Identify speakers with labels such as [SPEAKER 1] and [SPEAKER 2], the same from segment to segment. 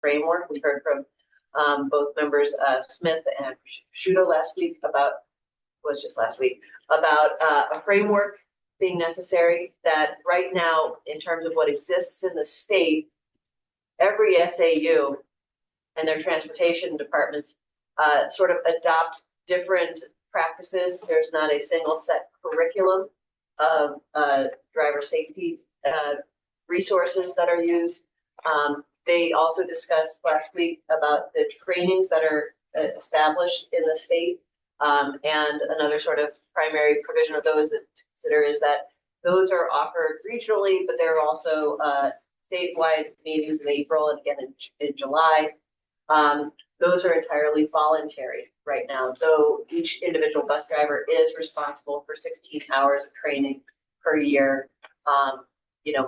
[SPEAKER 1] framework. We heard from both members Smith and Prosciutto last week about a framework being necessary. That right now, in terms of what exists in the state, every SAU and their transportation departments sort of adopt different practices. There's not a single set curriculum of driver safety resources that are used. They also discussed last week about the trainings that are established in the state, and another sort of primary provision of those that to consider is that those are offered regionally, but there are also statewide meetings in April and again in July. Those are entirely voluntary right now, though each individual bus driver is responsible for 16 hours of training per year,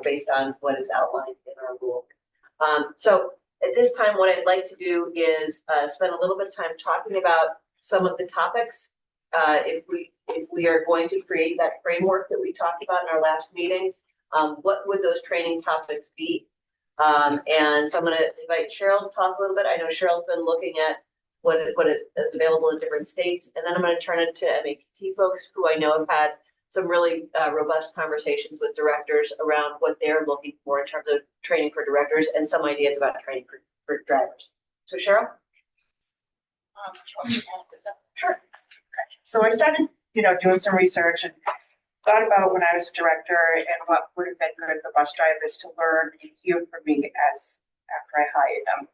[SPEAKER 1] based on what is outlined in our rule. So at this time, what I'd like to do is spend a little bit of time talking about some of the topics. If we are going to create that framework that we talked about in our last meeting, what would those training topics be? And so I'm going to invite Cheryl to talk a little bit. I know Cheryl's been looking at what is available in different states, and then I'm going to turn it to MAPT folks who I know have had some really robust conversations with directors around what they're looking for in terms of training for directors and some ideas about training for drivers. So Cheryl?
[SPEAKER 2] Sure. So I started, doing some research and thought about when I was a director and what would have been good for bus drivers to learn and hear from me after I hired them.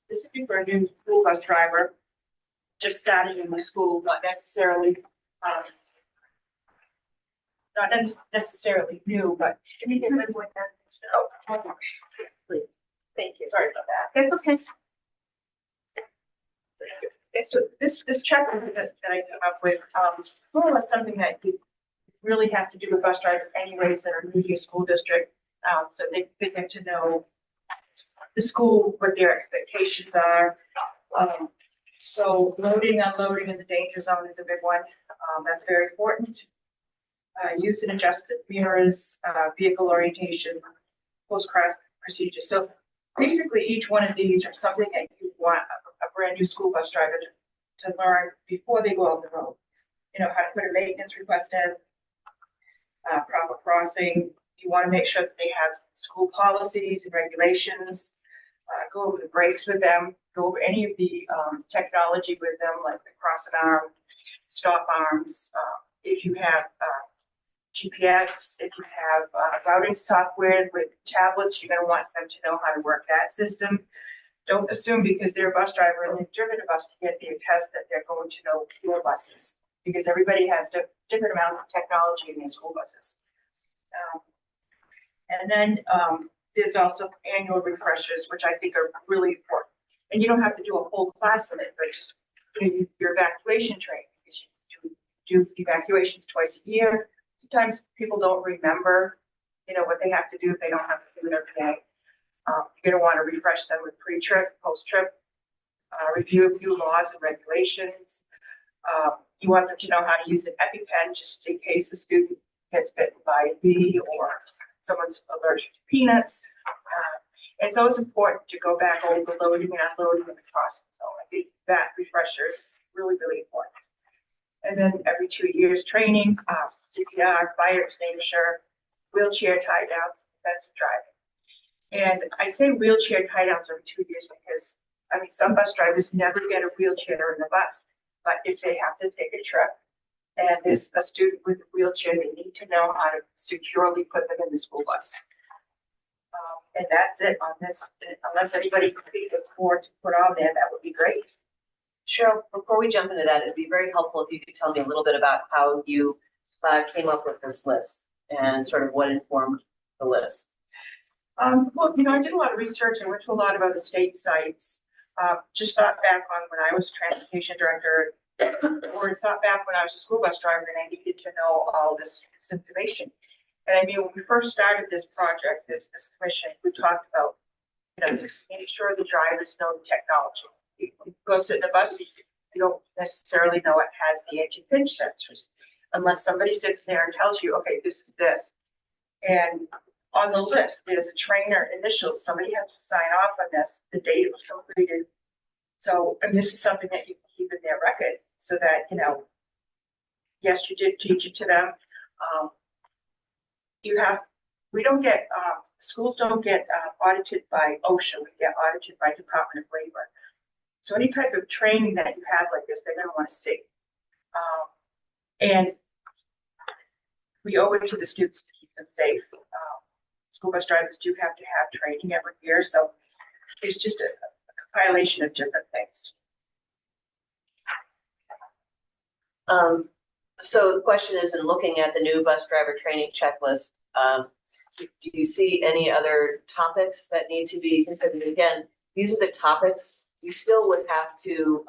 [SPEAKER 2] This would be for a new school bus driver, just starting in the school, not necessarily new, but
[SPEAKER 1] Can you get rid of that? Please. Thank you.
[SPEAKER 2] Sorry about that. That's okay. So this chapter that I came up with, more or less something that you really have to do with bus drivers anyways that are new to your school district, so they get to know the school, what their expectations are. So loading, unloading in the danger zone is a big one. That's very important. Use and adjustment mirrors, vehicle orientation, post-crash procedures. So basically each one of these are something that you want a brand new school bus driver to learn before they go out the road. How to put a maintenance request in, proper crossing. You want to make sure that they have school policies and regulations. Go over the brakes with them. Go over any of the technology with them, like the crossing arm, stop arms. If you have GPS, if you have routing software with tablets, you're going to want them to know how to work that system. Don't assume because they're a bus driver and they've driven a bus to get their test that they're going to know your buses, because everybody has different amounts of technology in their school buses. And then there's also annual refreshers, which I think are really important. And you don't have to do a whole class on it, but just your evacuation training, because you do evacuations twice a year. Sometimes people don't remember, what they have to do if they don't have to do it every day. You're going to want to refresh them with pre-trip, post-trip, review of new laws and regulations. You want them to know how to use an EpiPen just in case a student gets bitten by a bee or someone's allergic to peanuts. And it's always important to go back over the loading and unloading in the crossing zone. I think that refresher is really, really important. And then every 2 years training, CPR, fire extinguisher, wheelchair tie downs, defensive driving. And I say wheelchair tie downs every 2 years because, some bus drivers never get a wheelchair in the bus. But if they have to take a trip and there's a student with a wheelchair, they need to know how to securely put them in the school bus. And that's it on this. Unless anybody can think of more to put on there, that would be great.
[SPEAKER 1] Cheryl, before we jump into that, it'd be very helpful if you could tell me a little bit about how you came up with this list and sort of what informed the list.
[SPEAKER 2] Well, I did a lot of research. I went to a lot of other state sites. Just thought back on when I was a transportation director, or thought back when I was a school bus driver and I needed to know all this information. And when we first started this project, this commission, we talked about, making sure the drivers know the technology. You go sit in a bus, you don't necessarily know it has the anti-pinch sensors. unless somebody sits there and tells you, okay, this is this. And on the list, there's a trainer initials. Somebody has to sign off on this, the date it was completed. So, and this is something that you can keep in their record so that, you know, yes, you did teach it to them. We don't get, schools don't get audited by OSHA, we get audited by Department of Labor. So any type of training that you have like this, they're gonna wanna see. And we owe it to the students to keep them safe. School bus drivers do have to have training every year, so it's just a compilation of different things.
[SPEAKER 1] So the question is, in looking at the new bus driver training checklist, do you see any other topics that need to be considered? Again, these are the topics. You still would have to,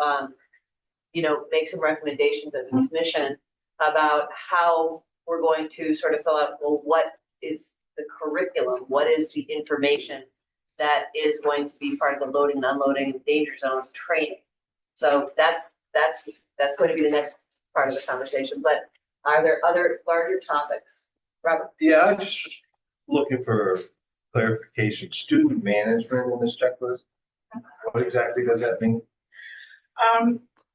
[SPEAKER 1] you know, make some recommendations as a commission about how we're going to sort of fill out, well, what is the curriculum? What is the information that is going to be part of the loading and unloading and danger zone training? So that's going to be the next part of the conversation. But are there other larger topics? Robert?
[SPEAKER 3] Yeah, I'm just looking for clarification. Student management in this checklist. What exactly does that mean?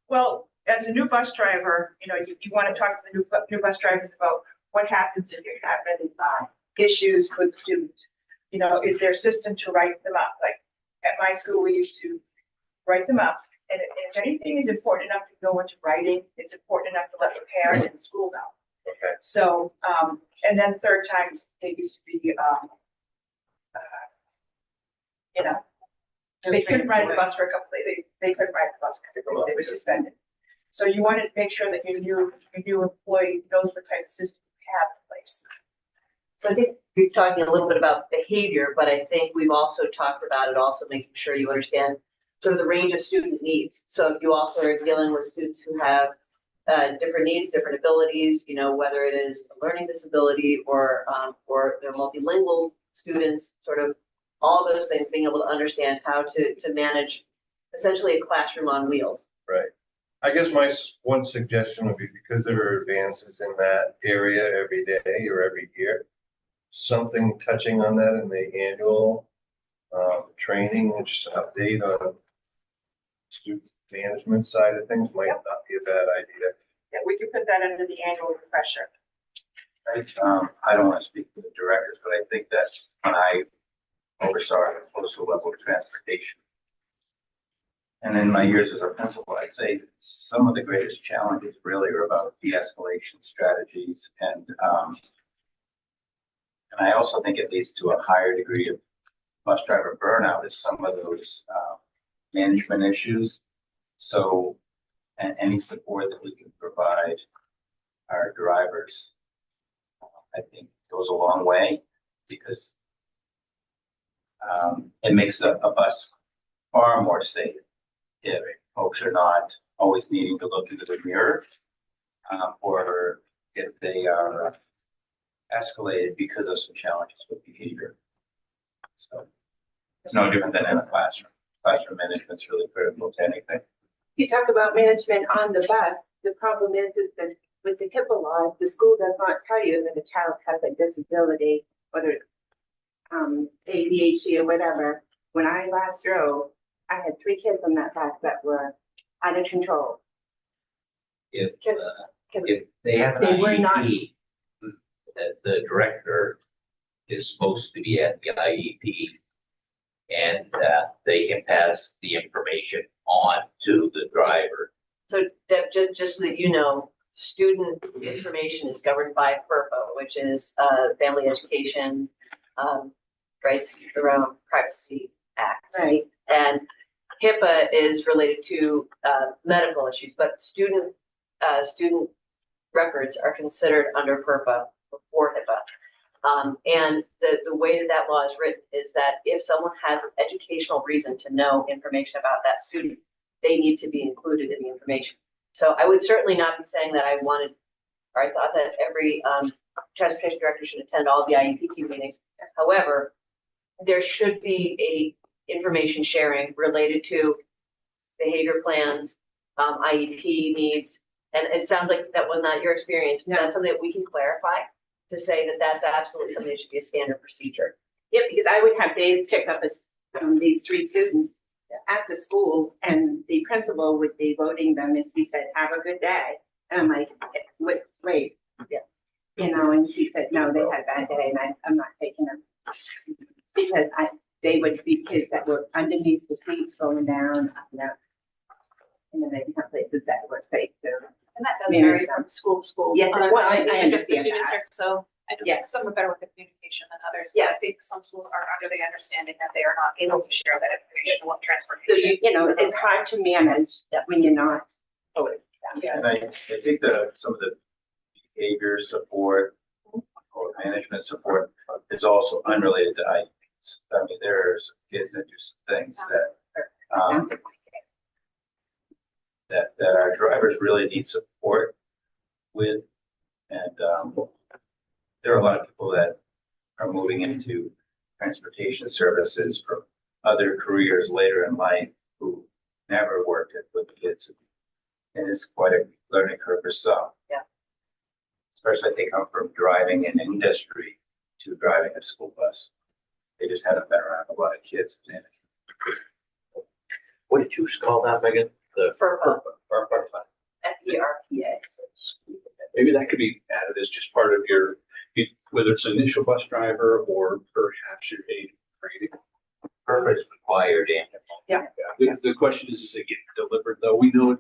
[SPEAKER 2] Well, as a new bus driver, you know, you want to talk to the new bus drivers about what happens if you're having issues with students. You know, is there a system to write them up? Like at my school, we used to write them up. And if anything is important enough to go into writing, it's important enough to let the parent and the school know.
[SPEAKER 3] Okay.
[SPEAKER 2] So, and then third time, they used to be, you know, they couldn't ride the bus for a couple of days. They couldn't ride the bus because they were suspended. So you want to make sure that your new employee knows what type of system you have in place.
[SPEAKER 1] So I think you're talking a little bit about behavior, but I think we've also talked about it, also making sure you understand sort of the range of student needs. So if you also are dealing with students who have different needs, different abilities, you know, whether it is a learning disability or they're multilingual students, sort of all those things, being able to understand how to manage essentially a classroom on wheels.
[SPEAKER 3] Right. I guess my one suggestion would be, because there are advances in that area every day or every year, something touching on that in the annual training, and just an update on student management side of things might not be a bad idea.
[SPEAKER 2] Yeah, we can put that under the annual refresher.
[SPEAKER 4] I don't want to speak for the directors, but I think that when I oversaw the postal level of transportation, and in my years as a principal, I'd say some of the greatest challenges really are about de-escalation strategies, and I also think it leads to a higher degree of bus driver burnout is some of those management issues. So, and any support that we can provide our drivers, I think goes a long way, because it makes a bus far more safe if folks are not always needing to look into the mirror, or if they are escalated because of some challenges with behavior. So it's no different than in a classroom. Classroom management is really critical to anything.
[SPEAKER 5] You talk about management on the bus. The problem is that with the HIPAA law, the school does not tell you that a child has a disability, whether ADHD or whatever. When I last drove, I had 3 kids on that bus that were out of control.
[SPEAKER 6] If they have an
[SPEAKER 5] They were not.
[SPEAKER 6] IEP, the director is supposed to be at the IEP, and they can pass the information on to the driver.
[SPEAKER 1] So Deb, just so that you know, student information is governed by FERPA, which is Family Education Rights around Privacy Act.
[SPEAKER 5] Right.
[SPEAKER 1] And HIPAA is related to medical issues, but student records are considered under FERPA before HIPAA. And the way that law is written is that if someone has an educational reason to know information about that student, they need to be included in the information. So I would certainly not be saying that I wanted, or I thought that every transportation director should attend all the IEP meetings. However, there should be a information sharing related to behavior plans, IEP needs, And it sounds like that was not your experience, but that's something that we can clarify to say that that's absolutely something that should be a standard procedure.
[SPEAKER 5] Yeah, because I would have Dave pick up these 3 students at the school, and the principal would be voting them, and he said, "Have a good day." And I'm like, wait, yeah, and he said, "No, they had a bad day, and I'm not taking them," because they would be kids that were underneath the seats going down, and then they have places that were safe. So,
[SPEAKER 2] And that does vary from school to school.
[SPEAKER 5] Yes, well, I
[SPEAKER 2] Just the
[SPEAKER 5] understand
[SPEAKER 2] two
[SPEAKER 5] that.
[SPEAKER 2] districts, so I don't
[SPEAKER 5] Yeah.
[SPEAKER 2] think some are better with the communication than others.
[SPEAKER 5] Yeah.
[SPEAKER 2] I think some schools are under the understanding that they are not able to share that information with
[SPEAKER 5] So
[SPEAKER 2] transportation.
[SPEAKER 5] it's hard to manage when you're not.
[SPEAKER 2] Yeah.
[SPEAKER 4] And I think that some of the behavior support or management support is also unrelated to IEPs. I mean, there's kids that do some things that our drivers really need support with. And there are a lot of people that are moving into transportation services for other careers later in life who never worked with kids. And it's quite a learning curve for some.
[SPEAKER 1] Yeah.
[SPEAKER 4] Especially if they come from driving an industry to driving a school bus. They just haven't been around a lot of kids.
[SPEAKER 6] What did you call that, Megan? The
[SPEAKER 1] FERPA,
[SPEAKER 6] FERPA.
[SPEAKER 1] FERPA.
[SPEAKER 7] Maybe that could be added as just part of your, whether it's initial bus driver or perhaps your aid training.
[SPEAKER 6] FERPA is required in.
[SPEAKER 7] The question is it get delivered though? We know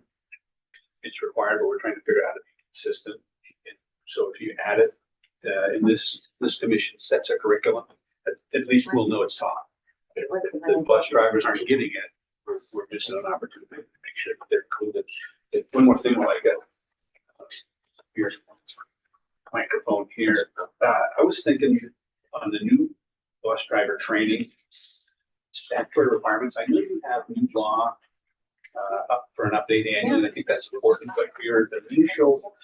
[SPEAKER 7] it's required, but we're trying to figure out how to be consistent. And so if you add it, and this commission sets a curriculum, at least we'll know it's taught. If the bus drivers aren't getting it, we're missing an opportunity to make sure that they're included. And one more thing while I got your microphone here, I was thinking on the new bus driver training statutory requirements. I know you have new law up for an update annually. I think that's important, but for your initial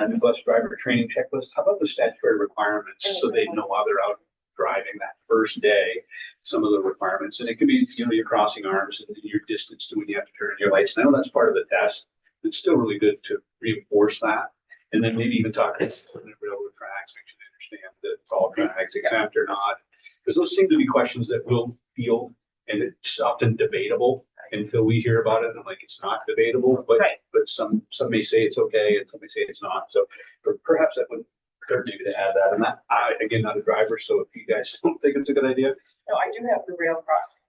[SPEAKER 7] new bus driver training checklist, how about the statutory requirements so they know while they're out driving that first day, some of the requirements, and it could be, your crossing arms and your distance to when you have to turn your lights. I know that's part of the test. It's still really good to reinforce that. And then maybe even talk about the railroad tracks, make sure they understand that all tracks exempt or not. Because those seem to be questions that we'll field, and it's often debatable until we hear about it. And I'm like, it's not debatable, but some may say it's okay and some may say it's not. So perhaps that would hurt maybe to add that. And that, again, not a driver, so if you guys don't think it's a good idea.
[SPEAKER 2] No, I do have the rail crossing.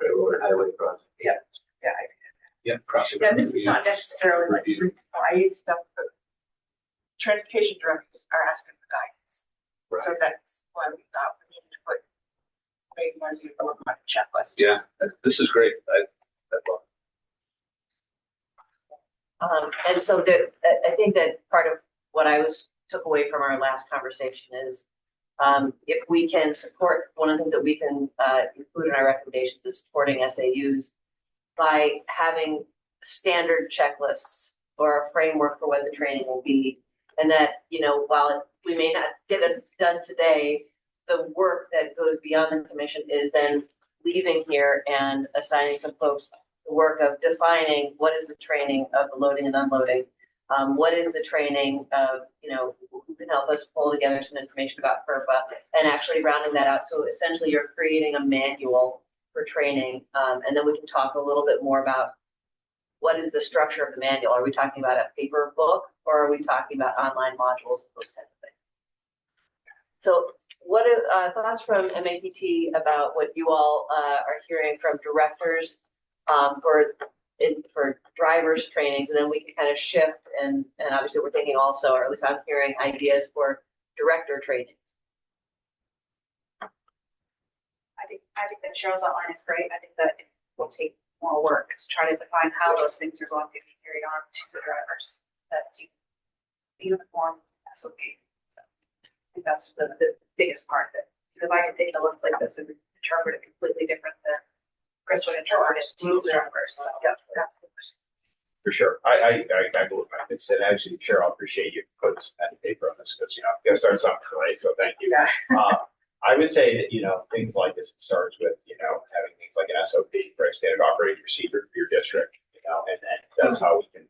[SPEAKER 4] Railroad highway crossing.
[SPEAKER 7] Yeah, crossing.
[SPEAKER 2] Yeah, this is not necessarily like required stuff, but transportation directors are asking for guidance. So that's why we thought we needed to put maybe one of you on the checklist.
[SPEAKER 7] Yeah, this is great. I love it.
[SPEAKER 1] And so I think that part of what I took away from our last conversation is if we can support, one of the things that we can include in our recommendations is supporting SAUs by having standard checklists or a framework for what the training will be. And that, while we may not get it done today, the work that goes beyond the commission is then leaving here and assigning some folks the work of defining what is the training of the loading and unloading. What is the training of, who can help us pull together some information about FERPA and actually rounding that out. So essentially you're creating a manual for training. And then we can talk a little bit more about what is the structure of the manual. Are we talking about a paper book or are we talking about online modules, those kinds of things? So what are thoughts from MAPT about what you all are hearing from directors for drivers trainings, and then we can kind of shift and obviously we're thinking also, or at least I'm hearing ideas for director trainings.
[SPEAKER 2] I think that Cheryl's outline is great. I think that it will take more work to try to define how those things are going to be carried on to the drivers. That's uniform SOP. So I think that's the biggest part of it. Because I can take a list like this and interpret it completely different than Chris would interpret it to the drivers. So, yeah.
[SPEAKER 8] For sure. I believe I said, actually, Cheryl, I appreciate you putting some pen and paper on this because, you gotta start something, right? So thank you.
[SPEAKER 2] Yeah.
[SPEAKER 8] I would say that, things like this, it starts with, having things like an SOP, right? Standard operating procedure for your district, and then that's how we can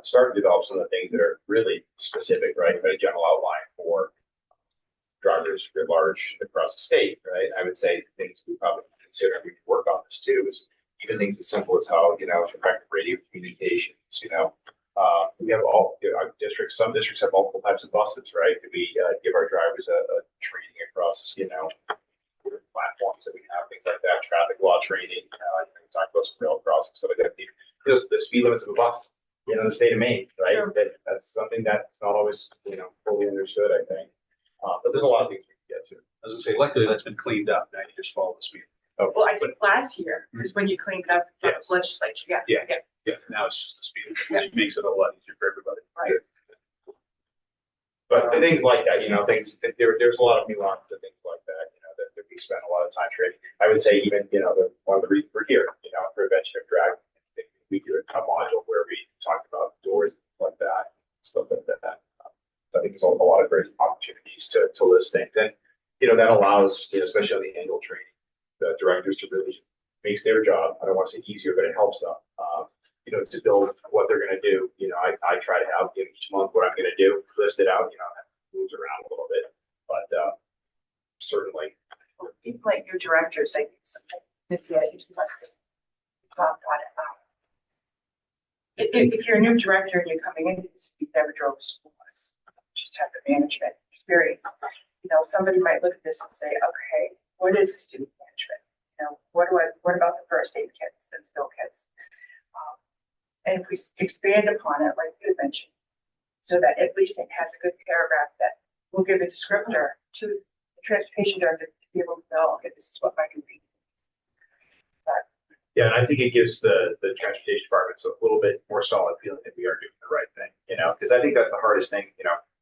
[SPEAKER 8] start to develop some of the things that are really specific, right? A general outline for drivers at large across the state, right? I would say things we probably consider, we could work on this too, is even things as simple as how, effective radio communications, we have all, our districts, some districts have multiple types of buses, right? Could we give our drivers a training across, platforms that we have, things like that, traffic law training, talk about some rail crossing, stuff like that. The speed limits of a bus, in the state of Maine, right?
[SPEAKER 2] Sure.
[SPEAKER 8] That's something that's not always, fully understood, I think. But there's a lot of things we can get to.
[SPEAKER 7] As I say, luckily that's been cleaned up. Now you just follow the speed.
[SPEAKER 2] Well, I think last year was when you cleaned up the
[SPEAKER 7] Yes.
[SPEAKER 2] legislature. Yeah.
[SPEAKER 7] Yeah, now it's just the speed, which makes it a lot easier for everybody.
[SPEAKER 2] Right.
[SPEAKER 8] But the things like that, there's a lot of nuance to things like that, that we spend a lot of time trading. I would say even, one of the reasons we're here, prevention of drag, we do a module where we talk about doors, like that, stuff like that. I think there's a lot of great opportunities to list things. And, that allows, especially on the annual training, the directors to really makes their job, I don't want to say easier, but it helps them, to build what they're going to do. I try to have each month what I'm going to do, list it out, that moves around a little bit, but certainly.
[SPEAKER 2] People like your directors, I think something this year, you must talk about it. If you're a new director and you're coming in, you've never drove a school bus, just have the management experience. Somebody might look at this and say, okay, what is student management? What about the first aid kits and spill kits? And if we expand upon it, like you mentioned, so that at least it has a good paragraph that will give a descriptor to the transportation director to be able to know, okay, this is what I can be.
[SPEAKER 8] Yeah, and I think it gives the transportation departments a little bit more solid feeling that we are doing the right thing, because I think that's the hardest thing,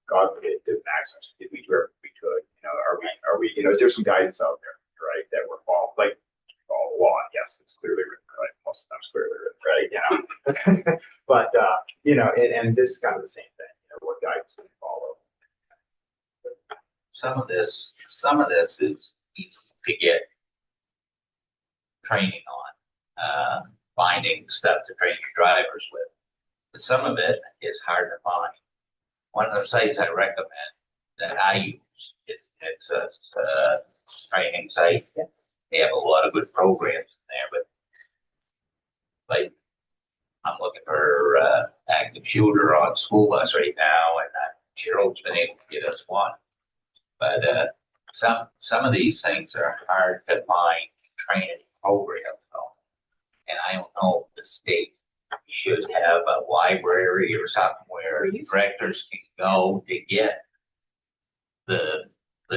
[SPEAKER 8] God forbid, didn't access. Did we do everything we could? Are we, is there some guidance out there, right, that we're following? Like, follow the law, yes, it's clearly written, right? Most of the time it's clearly written, right? But, and this is kind of the same thing, what guidance do we follow?
[SPEAKER 6] Some of this is easy to get training on, finding stuff to train your drivers with. But some of it is hard to find. One of the sites I recommend that I use it's a training site.
[SPEAKER 1] Yes.
[SPEAKER 6] They have a lot of good programs in there, but like I'm looking for active shooter on school bus right now, and Cheryl's been able to get us one. But some of these things are hard to find training programs on, and I don't know if the state should have a library or something where directors can go to get the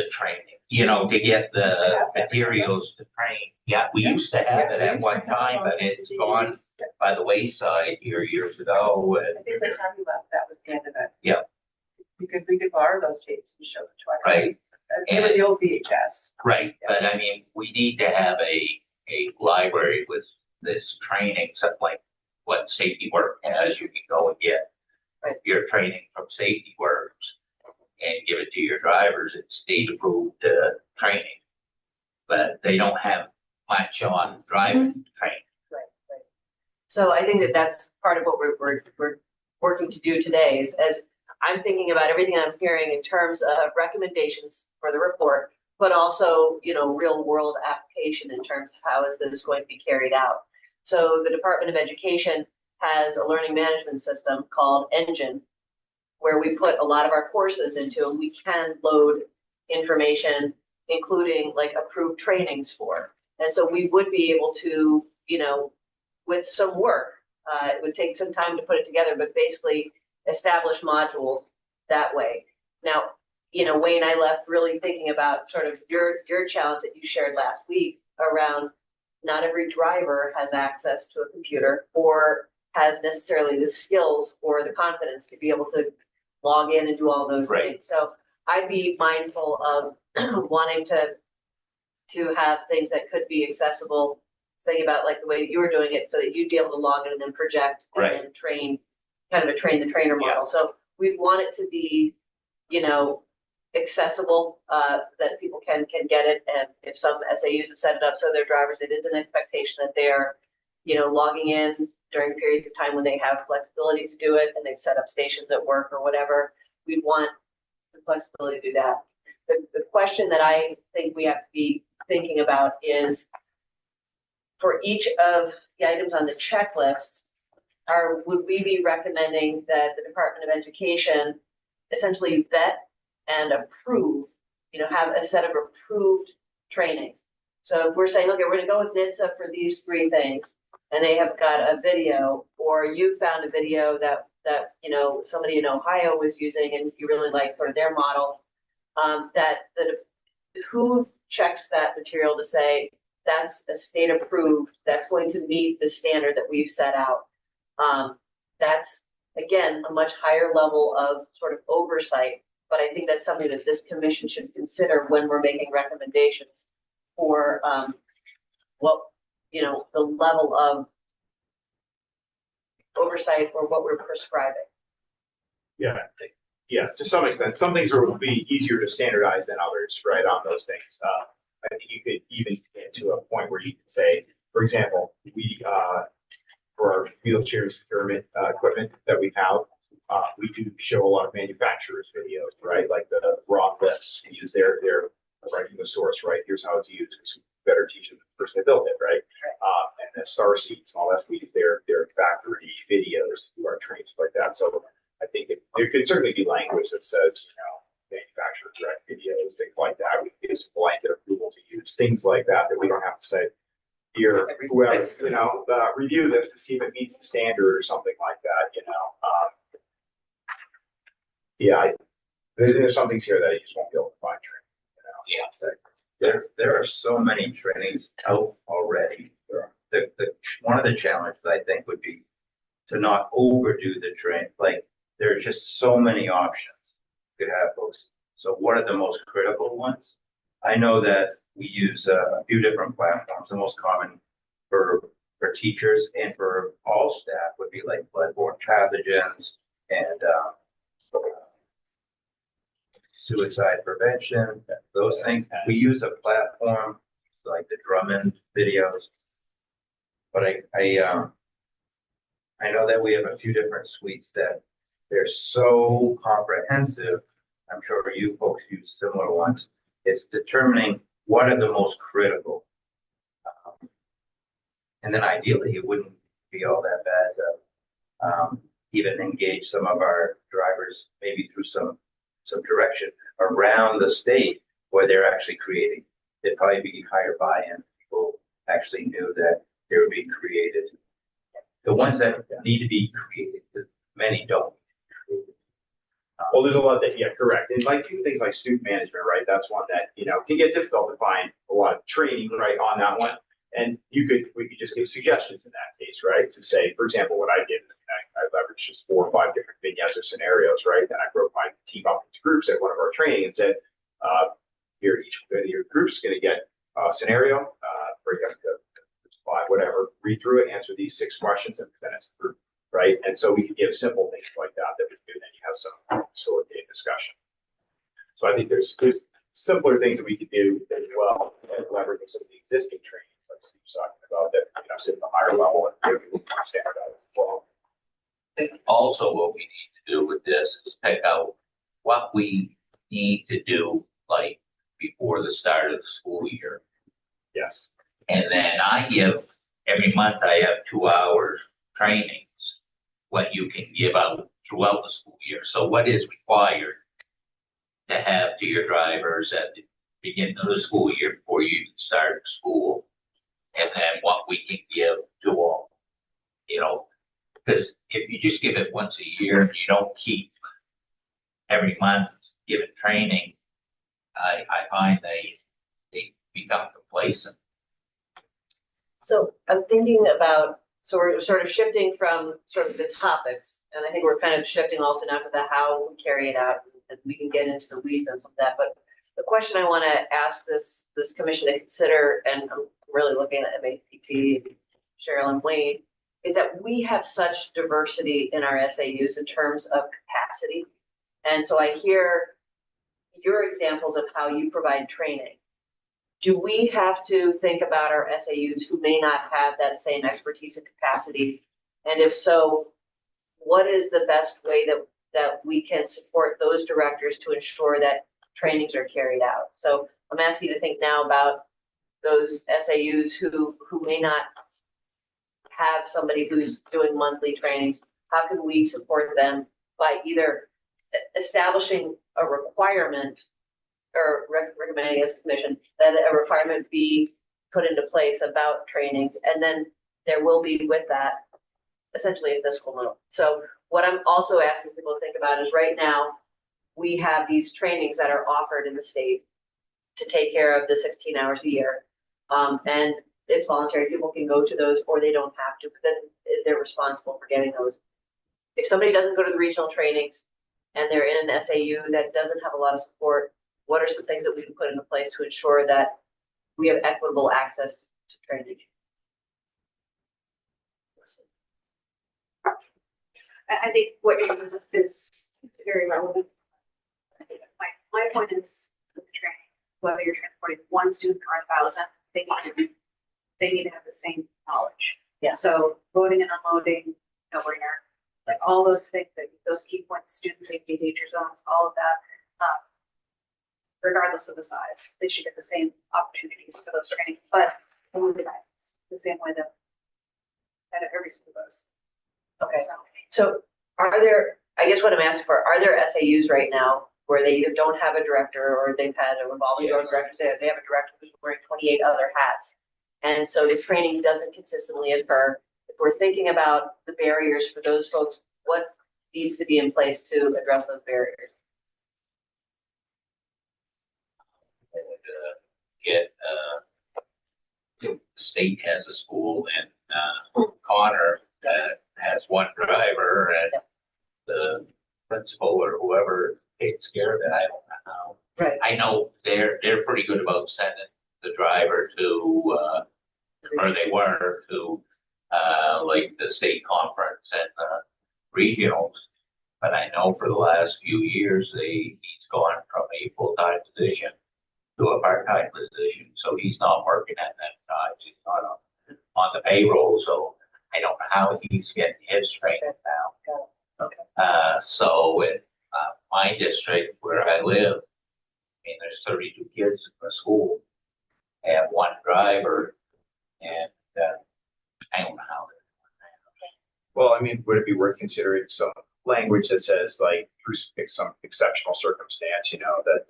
[SPEAKER 6] training, to get the materials to train. Yeah, we used to have it at one time, but it's gone by the wayside here years ago.
[SPEAKER 2] I think the time you left, that was the end of it.
[SPEAKER 6] Yeah.
[SPEAKER 2] We could borrow those tapes and show them to our
[SPEAKER 6] Right.
[SPEAKER 2] They were the old VHS.
[SPEAKER 6] Right, but I mean, we need to have a library with this training, something like what Safety Work has. You can go and get your training from Safety Works and give it to your drivers. It's state approved training, but they don't have much on driving training.
[SPEAKER 1] Right. So I think that's part of what we're working to do today is as I'm thinking about everything I'm hearing in terms of recommendations for the report, but also, real world application in terms of how is this going to be carried out. So the Department of Education has a learning management system called Engine, where we put a lot of our courses into, and we can load information, including like approved trainings for. And so we would be able to, with some work, it would take some time to put it together, but basically establish modules that way. Now, Wayne, I left really thinking about sort of your challenge that you shared last week around not every driver has access to a computer or has necessarily the skills or the confidence to be able to log in and do all those things. So I'd be mindful of wanting to have things that could be accessible, thinking about like the way you were doing it so that you'd be able to log in and then project and then train, kind of a train the trainer model. So we want it to be, accessible, that people can get it. And if some SAUs have set it up so their drivers, it is an expectation that they're, logging in during periods of time when they have flexibility to do it and they've set up stations at work or whatever, we want the flexibility to do that. The question that I think we have to be thinking about is for each of the items on the checklist, would we be recommending that the Department of Education essentially vet and approve, have a set of approved trainings? So if we're saying, okay, we're gonna go with NHTSA for these 3 things, and they have got a video, or you found a video that somebody in Ohio was using and you really like for their model, who checks that material to say that's a state approved, that's going to meet the standard that we've set out. That's again a much higher level of sort of oversight, but I think that's something that this commission should consider when we're making recommendations for the level of oversight or what we're prescribing.
[SPEAKER 8] Yeah, to some extent, some things will be easier to standardize than others, right, on those things. I think you could even get to a point where you could say, for example, we, for our wheelchair procurement equipment that we have, we do show a lot of manufacturers' videos, right, like the raw lifts, we use their right from the source, right, here's how it's used, because better teach them the person that built it, right? And the star seats and all that, we use their factory videos through our trainings like that. So I think there could certainly be language that says, manufacturer direct videos, things like that. We can give some blanket approval to use things like that we don't have to say, here, whoever, review this to see if it meets the standard or something like that, there's some things here that you just won't be able to find training.
[SPEAKER 6] There are so many trainings out already. One of the challenges I think would be to not overdo the train. Like there's just so many options you could have those. So what are the most critical ones? I know that we use a few different platforms. The most common for teachers and for all staff would be like bloodborne pathogens and suicide prevention, those things. We use a platform like the Drummond videos, but I know that we have a few different suites that they're so comprehensive. I'm sure you folks use similar ones. It's determining what are the most critical. And then ideally, it wouldn't be all that bad to even engage some of our drivers, maybe through some direction around the state where they're actually creating. It'd probably be higher buy-in. People actually knew that they were being created. The ones that need to be created, many don't.
[SPEAKER 8] Well, there's a lot that, correct. And like things like student management, right? That's one that, can get difficult to find a lot of training, right, on that one. And we could just give suggestions in that case, right? To say, for example, what I did, I leveraged just 4 or 5 different vignettes or scenarios, right? Then I broke my team up into groups at one of our training and said, here, each of your groups is going to get a scenario, break up to 5, whatever, read through it, answer these 6 questions, and then it's a group, right? And so we could give simple things like that we do, then you have some facilitated discussion. So I think there's simpler things that we could do as well, and leveraging some of the existing training, like Steve's talking about, that sit at the higher level and maybe standardize as well.
[SPEAKER 6] I think also what we need to do with this is pick out what we need to do like before the start of the school year.
[SPEAKER 8] Yes.
[SPEAKER 6] And then every month I have 2 hours trainings, what you can give out throughout the school year. So what is required to have to your drivers at the beginning of the school year before you start school, and then what we can give to all, because if you just give it once a year and you don't keep every month giving training, I find they become complacent.
[SPEAKER 1] So I'm thinking about, so we're sort of shifting from sort of the topics, and I think we're kind of shifting also now to the how we carry it out, and we can get into the weeds and some of that. But the question I want to ask this commission to consider, and I'm really looking at MAPT, Cheryl and Wayne, is that we have such diversity in our SAUs in terms of capacity. And so I hear your examples of how you provide training. Do we have to think about our SAUs who may not have that same expertise and capacity And if so, what is the best way that we can support those directors to ensure that trainings are carried out? So I'm asking you to think now about those SAUs who may not have somebody who's doing monthly trainings. How can we support them by either establishing a requirement or recommending as a commission that a requirement be put into place about trainings, and then there will be with that essentially a fiscal note. So what I'm also asking people to think about is right now we have these trainings that are offered in the state to take care of the 16 hours a year. And it's voluntary. People can go to those or they don't have to, but then they're responsible for getting those. If somebody doesn't go to the regional trainings and they're in an SAU that doesn't have a lot of support, what are some things that we can put into place to ensure that we have equitable access to training?
[SPEAKER 9] I think what you're saying is very relevant. My point is with training, whether you're transporting one student or 1,000, they need to have the same knowledge.
[SPEAKER 1] Yeah.
[SPEAKER 9] So loading and unloading, no-brainer, like all those things, those key points, student safety, danger zones, all of that, regardless of the size, they should get the same opportunities for those trainings, but only the guidance, the same way that every school does.
[SPEAKER 1] Okay. So are there, I guess what I'm asking for, are there SAUs right now where they either don't have a director or they've had a revolving door director, they have a director who's wearing 28 other hats, and so the training doesn't consistently occur? If we're thinking about the barriers for those folks, what needs to be in place to address those barriers?
[SPEAKER 6] They would get, the state has a school in Connor that has one driver, and the principal or whoever takes care of it. I don't know how.
[SPEAKER 1] Right.
[SPEAKER 6] I know they're pretty good about sending the driver to, or they were to, like the state conference and regionals. But I know for the last few years, he's gone from a full-time position to a part-time position. So he's not working at that time. He's not on the payroll. So I don't know how he's getting his training now.
[SPEAKER 1] Okay.
[SPEAKER 6] So in my district where I live, I mean, there's 32 kids in the school. I have one driver, and I don't know how.
[SPEAKER 8] Well, I mean, would it be worth considering some language that says like through some exceptional circumstance, that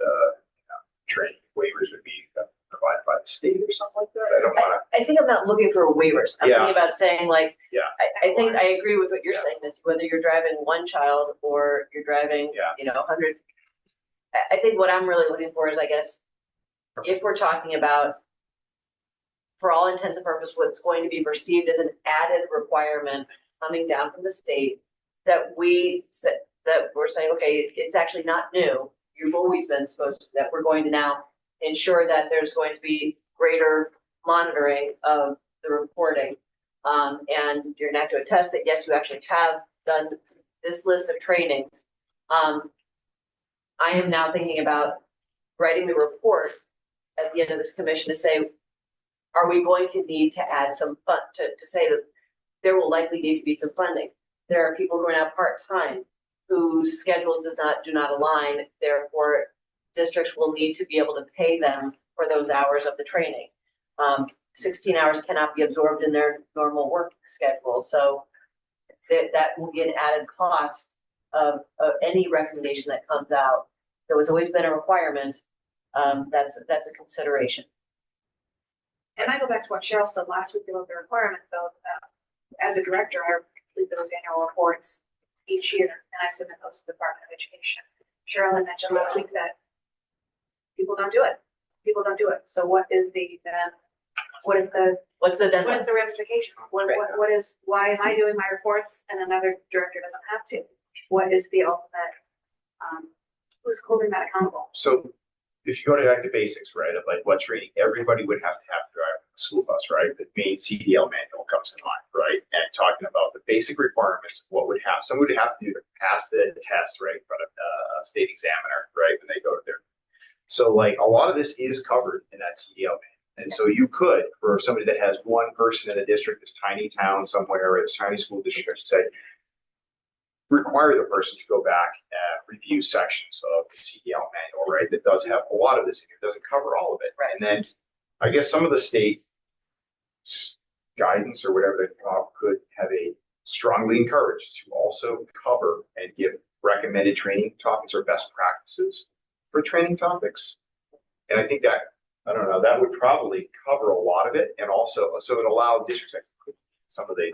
[SPEAKER 8] training waivers would be provided by the state or something like that? I don't want to.
[SPEAKER 1] I think I'm not looking for waivers. I'm
[SPEAKER 8] Yeah.
[SPEAKER 1] thinking about saying like,
[SPEAKER 8] Yeah.
[SPEAKER 1] I think I agree with what you're
[SPEAKER 8] Yeah.
[SPEAKER 1] saying, that whether you're driving one child or you're driving,
[SPEAKER 8] Yeah.
[SPEAKER 1] Hundreds. I think what I'm really looking for is, I guess, if we're talking about, for all intents and purposes, what's going to be perceived as an added requirement coming down from the state, that we're saying, okay, it's actually not new. You've always been supposed to, that we're going to now ensure that there's going to be greater monitoring of the reporting. And you're going to have to attest that, yes, you actually have done this list of trainings. I am now thinking about writing the report at the end of this commission to say, are we going to need to add some fund to say that there will likely need to be some funding? There are people who are now part-time whose schedules do not align. Therefore, districts will need to be able to pay them for those hours of the training. 16 hours cannot be absorbed in their normal work schedule. So that will be an added cost of any recommendation that comes out. So it's always been a requirement. That's a consideration.
[SPEAKER 9] And I go back to what Cheryl said last week about the requirement, though. As a director, I complete those annual reports each year, and I submit those to the Department of Education. Cheryl had mentioned last week that people don't do it. So what is the
[SPEAKER 1] What's the deadline?
[SPEAKER 9] what is the ramification? Why am I doing my reports and another director doesn't have to? What is the ultimate? Who's holding that accountable?
[SPEAKER 8] So if you go to back to basics, right, of like what training everybody would have to drive a school bus, right? The main CDL manual comes to mind, right? And talking about the basic requirements of what would have, someone would have to do to pass the test, right, in front of a state examiner, right, when they go to their. So like a lot of this is covered in that CDL manual, And so you could, for somebody that has one person in a district, this tiny town somewhere, or this tiny school district, I should say, require the person to go back and review sections of the CDL manual, right? That does have a lot of this in here, doesn't cover all of it.
[SPEAKER 1] Right.
[SPEAKER 8] And then I guess some of the state guidance or whatever they call it could have a strongly encouraged to also cover and give recommended training topics or best practices for training topics. And I think that, I don't know, that would probably cover a lot of it. And also, so it allowed districts that could, some of there's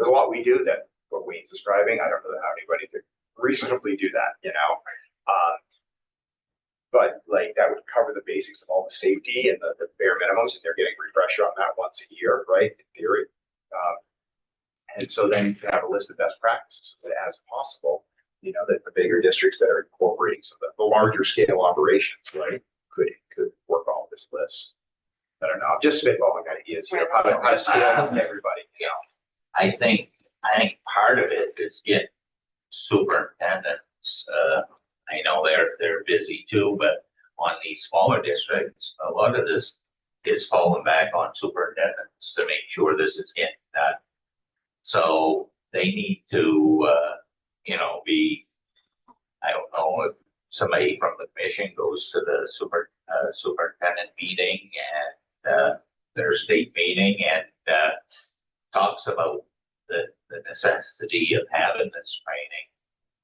[SPEAKER 8] a lot we do that what Wayne's describing. I don't know how anybody could reasonably do that, you know? But like that would cover the basics of all the safety and the bare minimums, and they're getting refresher on that once a year, right? In theory. And so then you can have a list of best practices as possible, you know, that the bigger districts that are incorporating some of the larger scale operations, right, could work off this list. I don't know. I'm just spitballing ideas here, how to scale everybody, you know.
[SPEAKER 6] I think part of it is get superintendents. I know they're busy too, but on these smaller districts, a lot of this is falling back on superintendents to make sure this is getting done. So they need to, be, I don't know if somebody from the commission goes to the superintendent meeting and their state meeting and talks about the necessity of having this training,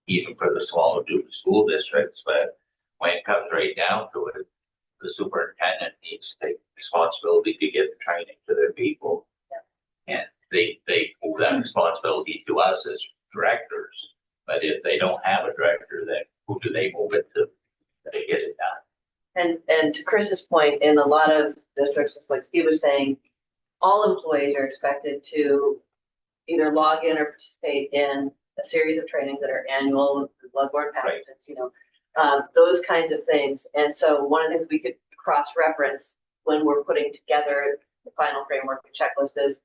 [SPEAKER 6] even for the smaller school districts. But when it comes right down to it, the superintendent needs to take responsibility to give the training to their people. Yeah. And they move that responsibility to us as directors. But if they don't have a director, then who do they move it to get it done?
[SPEAKER 1] And to Chris's point, in a lot of districts, it's like Steve was saying, all employees are expected to either log in or participate in a series of trainings that are annual, bloodborne pathogens, those kinds of things. And so one of the things we could cross-reference when we're putting together the final framework and checklist is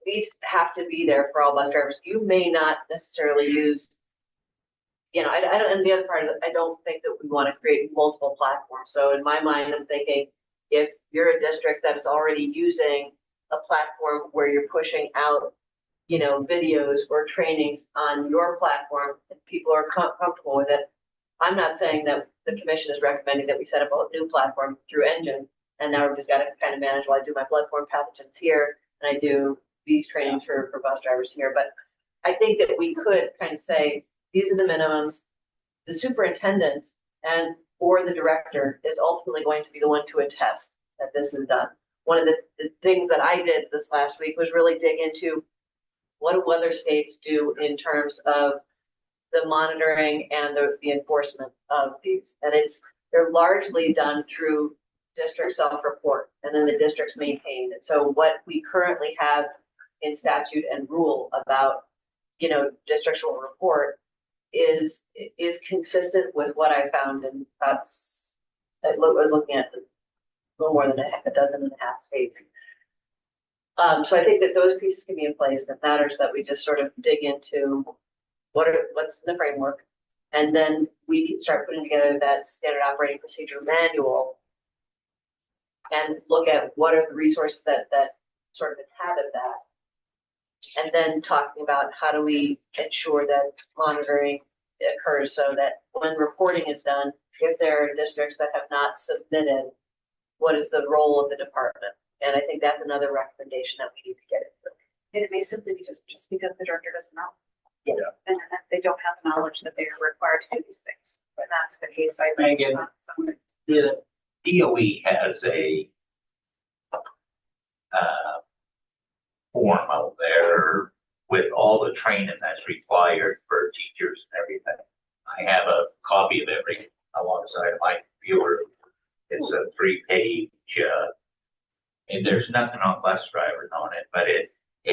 [SPEAKER 1] these have to be there for all bus drivers. You may not necessarily use, I don't, and the other part of it, I don't think that we want to create multiple platforms. So in my mind, I'm thinking if you're a district that is already using a platform where you're pushing out, videos or trainings on your platform, and people are comfortable with it. I'm not saying that the commission is recommending that we set up a new platform through Engine, and now we've just got to kind of manage, well, I do my bloodborne pathogens here, and I do these trainings for bus drivers here. But I think that we could kind of say, these are the minimums. The superintendent or the director is ultimately going to be the one to attest that this is done. One of the things that I did this last week was really dig into what do other states do in terms of the monitoring and the enforcement of these. And they're largely done through district self-report, and then the districts maintain it. So what we currently have in statute and rule about, districts will report is consistent with what I found in I was looking at a little more than a dozen and a half states. So I think that those pieces can be in place. It matters that we just sort of dig into what's in the framework, and then we can start putting together that standard operating procedure manual and look at what are the resources that sort of inhabit that, and then talking about how do we ensure that monitoring occurs so that when reporting is done, if there are districts that have not submitted, what is the role of the department? And I think that's another recommendation that we need to get into.
[SPEAKER 9] And it may simply be just because the director doesn't know.
[SPEAKER 1] Yeah.
[SPEAKER 9] And they don't have the knowledge that they are required to do these things. But that's the case.
[SPEAKER 6] Megan, the DOE has a form out there with all the training that's required for teachers and everything. I have a copy of it right alongside my computer. It's a 3-page, and there's nothing on bus drivers on it, but it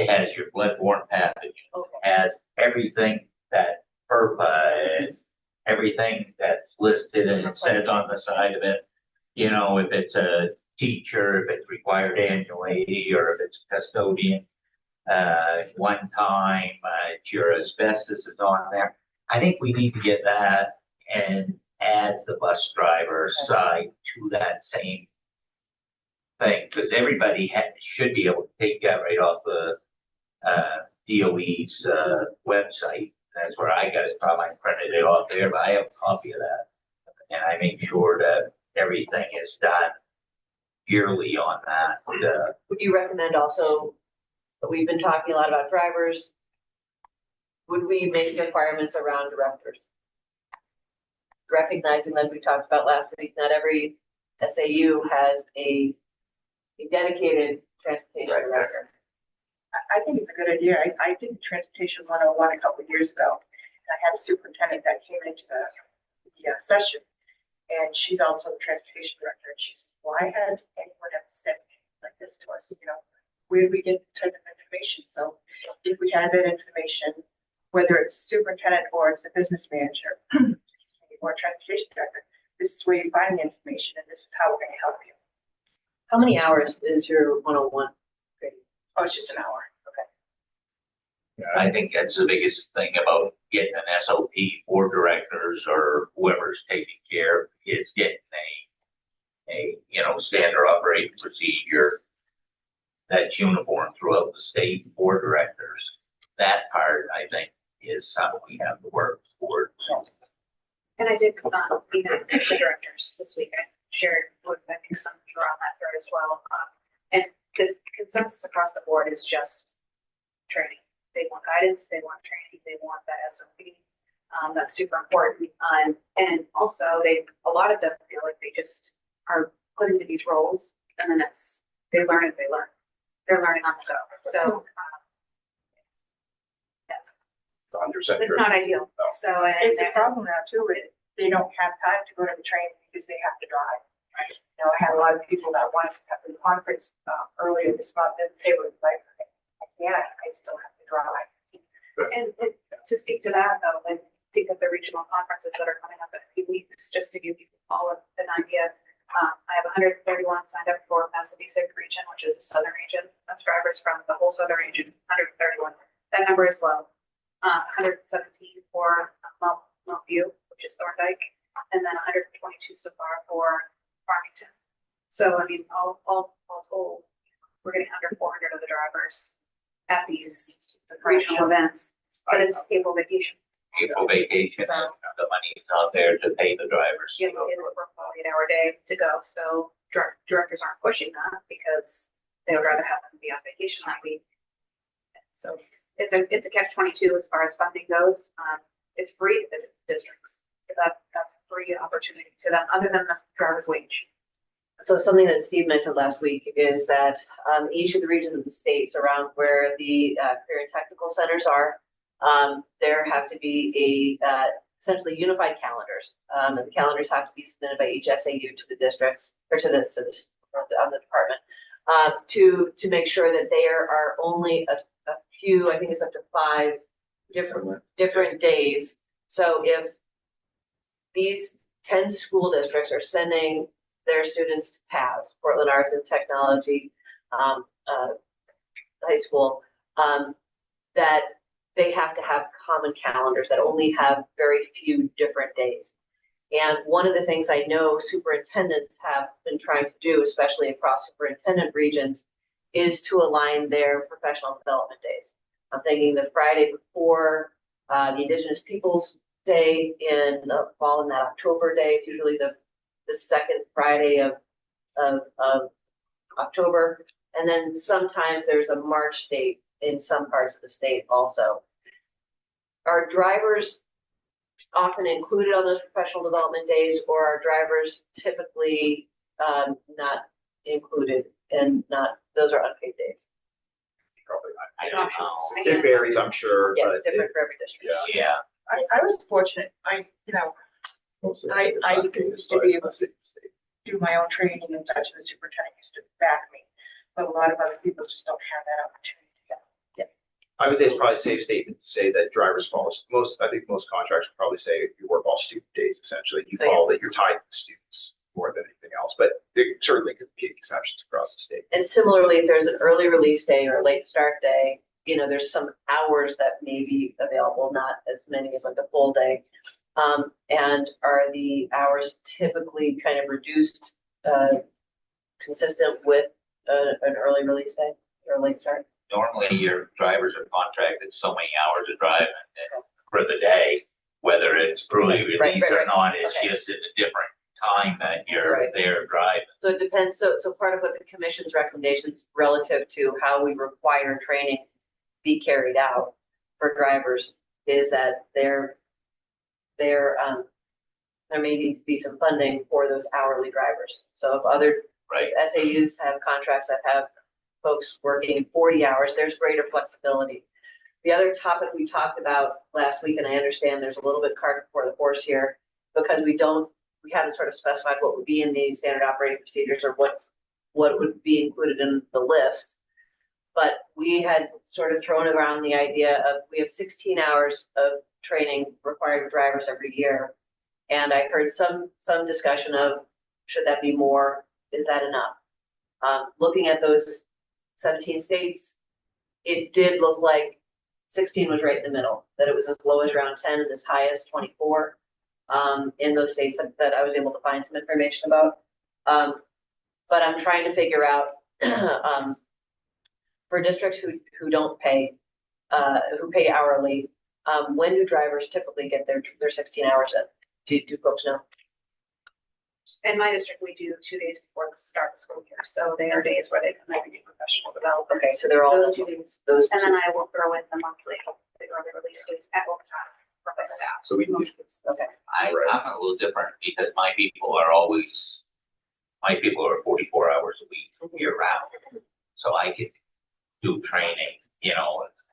[SPEAKER 6] has your bloodborne pathogen. Okay. It has everything that FERPA, everything that's listed, and it says on the side of it, if it's a teacher, if it's required annually, or if it's a custodian, one time, your asbestos is on there. I think we need to get that and add the bus driver side to that same thing, because everybody should be able to take that right off the DOE's website. That's where I got it from. I printed it off there, but I have a copy of that. And I make sure that everything is done yearly on that.
[SPEAKER 1] Would you recommend also, we've been talking a lot about drivers, would we make requirements around directors? Recognizing, like we talked about last week, not every SAU has a dedicated transportation director.
[SPEAKER 2] I think it's a good idea. I did Transportation 101 a couple of years ago. And I had a superintendent that came into the session, and she's also the transportation director. And she says, why has anyone ever said like this to us? You know, where do we get this type of information? So if we had that information, whether it's superintendent or it's a business manager or transportation director, this is where you find the information and this is how we're going to help you.
[SPEAKER 1] How many hours is your 101 training?
[SPEAKER 2] Oh, it's just an hour.
[SPEAKER 6] I think that's the biggest thing about getting an SOP for directors or whoever's taking care is getting a standard operating procedure that's uniform throughout the state for directors. That part, I think, is something we have to work toward.
[SPEAKER 9] And I did, meet the directors this week. I shared with, I think, some people on that thread as well. And the consensus across the board is just training. They want guidance, they want training, they want that SOP. That's super important. And also a lot of them feel like they just are put into these roles and then they learn as they learn. They're learning on the go. So, yes,
[SPEAKER 8] 100%
[SPEAKER 9] it's
[SPEAKER 8] true.
[SPEAKER 9] not ideal. So, and
[SPEAKER 2] It's a problem now too. They don't have time to go to the training because they have to drive. Right. You know, I had a lot of people that wanted to come to the conference earlier this month and they were like, yeah, I still have to drive.
[SPEAKER 9] And to speak to that though, I think of the regional conferences that are coming up in a few weeks, just to give you all of an idea. I have 131 signed up for Massachusetts region, which is the southern region. That's drivers from the whole southern region, 131. That number is low. 117 for Montview, which is Thorndike, and then 122 so far for Farmington. So, I mean, all told, we're getting under 400 of the drivers at these regional events, but it's April vacation.
[SPEAKER 6] April vacation,
[SPEAKER 9] So,
[SPEAKER 6] the money's not there to pay the drivers.
[SPEAKER 9] you know, it'll work a 8-hour day to go. So directors aren't pushing that because they would rather have them be on vacation that week. So it's a catch-22 as far as funding goes. It's free to the districts. So that's a free opportunity to them other than the driver's wage.
[SPEAKER 1] So something that Steve mentioned last week is that each of the regions of the states around where the career and technical centers are, there have to be essentially unified calendars. And the calendars have to be submitted by each SAU to the districts or to the department to make sure that there are only a few, I think it's up to 5 different days. So if these 10 school districts are sending their students to paths, Portland Arts and Technology High School, that they have to have common calendars that only have very few different days. And one of the things I know superintendents have been trying to do, especially across superintendent regions, is to align their professional development days. I'm thinking the Friday before the Indigenous Peoples Day in the fall, in that October day. It's usually the second Friday of October. And then sometimes there's a March date in some parts of the state also. Are drivers often included on those professional development days, or are drivers typically not included and those are unpaid days?
[SPEAKER 8] Probably not.
[SPEAKER 6] I don't know.
[SPEAKER 8] It varies, I'm sure.
[SPEAKER 1] Yeah,
[SPEAKER 8] but
[SPEAKER 1] it's different for every district.
[SPEAKER 6] Yeah,
[SPEAKER 2] I was fortunate. I used to be able to do my own training and such, and the superintendent used to back me. But a lot of other people just don't have that opportunity.
[SPEAKER 8] I would say it's probably a safe statement to say that drivers follow I think most contracts would probably say if you work all student days, essentially, you follow that you're tied to the students more than anything else. But there certainly could be exceptions across the state.
[SPEAKER 1] And similarly, if there's an early release day or a late start day, there's some hours that may be available, not as many as like a full day. And are the hours typically kind of reduced consistent with an early release day or late start?
[SPEAKER 6] Normally, your drivers are contracted so many hours of driving for the day, whether it's early release or not, it's
[SPEAKER 1] Okay.
[SPEAKER 6] just at a different time that you're
[SPEAKER 1] Right.
[SPEAKER 6] there driving.
[SPEAKER 1] So it depends, so part of what the commission's recommendations relative to how we require training be carried out for drivers is that there may need to be some funding for those hourly drivers. So if other
[SPEAKER 6] Right.
[SPEAKER 1] SAUs have contracts that have folks working 40 hours, there's greater flexibility. The other topic we talked about last week, and I understand there's a little bit cart before the horse here, because we haven't sort of specified what would be in the standard operating procedures or what would be included in the list. But we had sort of thrown around the idea of, we have 16 hours of training required of drivers every year. And I heard some discussion of, should that be more? Is that enough? Looking at those 17 states, it did look like 16 was right in the middle, that it was as low as around 10 and as high as 24 in those states that I was able to find some information about. But I'm trying to figure out for districts who don't pay, who pay hourly, when do drivers typically get their 16 hours in? Do folks know?
[SPEAKER 9] In my district, we do 2 days before the start of the school year, so they are days where they come in and do professional development.
[SPEAKER 1] Okay, so they're all
[SPEAKER 9] Those 2 days,
[SPEAKER 1] those.
[SPEAKER 9] and then I will throw in the monthly, the early release days at overtime for my staff.
[SPEAKER 8] So we can
[SPEAKER 9] Most cases.
[SPEAKER 1] Okay.
[SPEAKER 6] I'm a little different because my people are 44 hours a week year round. So I can do training,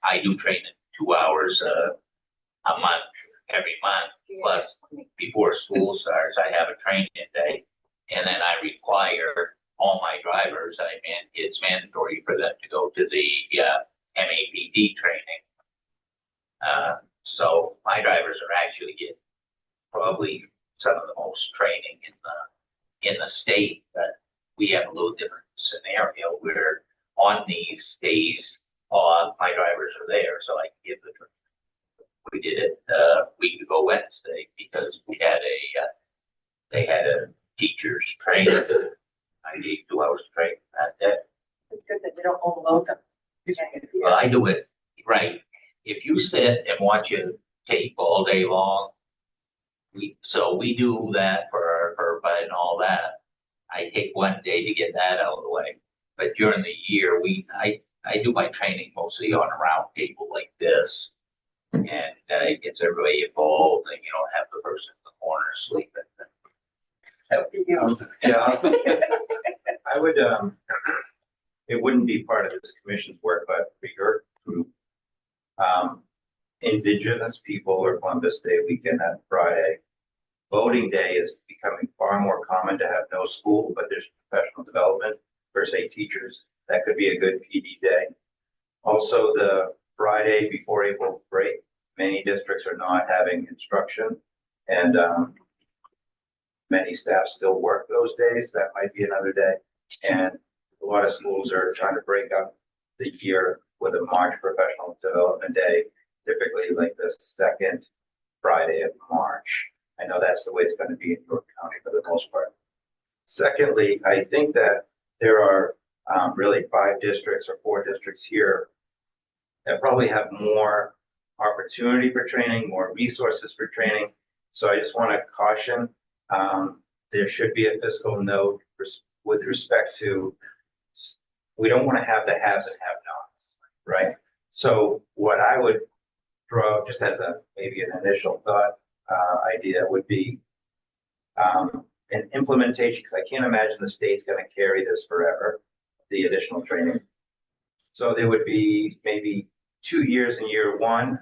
[SPEAKER 6] I do training 2 hours a month, every month. Plus, before school starts, I have a training day. And then I require all my drivers, it's mandatory for them to go to the MAPD training. So my drivers are actually getting probably some of the most training in the state, but we have a little different scenario where on these days off, my drivers are there, so I can give the training. We did it a week ago Wednesday because they had a teacher's training. I gave 2 hours of training that day.
[SPEAKER 2] It's good that we don't overload them.
[SPEAKER 6] Well, I do it right. If you sit and watch a tape all day long, we do that for our FERPA and all that. I take one day to get that out of the way. But during the year, I do my training mostly on a round table like this. And it gets everybody involved, and you don't have the person in the corner sleeping.
[SPEAKER 4] I would, it wouldn't be part of this commission's work, but for your group, Indigenous people or Columbus Day weekend on Friday, voting day is becoming far more common to have no school, but there's professional development for, say, teachers. That could be a good PD day. Also, the Friday before April break, many districts are not having instruction, and many staff still work those days. That might be another day. And a lot of schools are trying to break up the year with a March professional development day, typically like the second Friday of March. I know that's the way it's going to be in York County for the most part. Secondly, I think that there are really 5 districts or 4 districts here that probably have more opportunity for training, more resources for training. So I just want to caution, there should be a fiscal note with respect to, we don't want to have the haves and have-nots, right? So what I would throw out just as maybe an initial thought idea would be an implementation, because I can't imagine the state's going to carry this forever, the additional training. So there would be maybe 2 days in year one,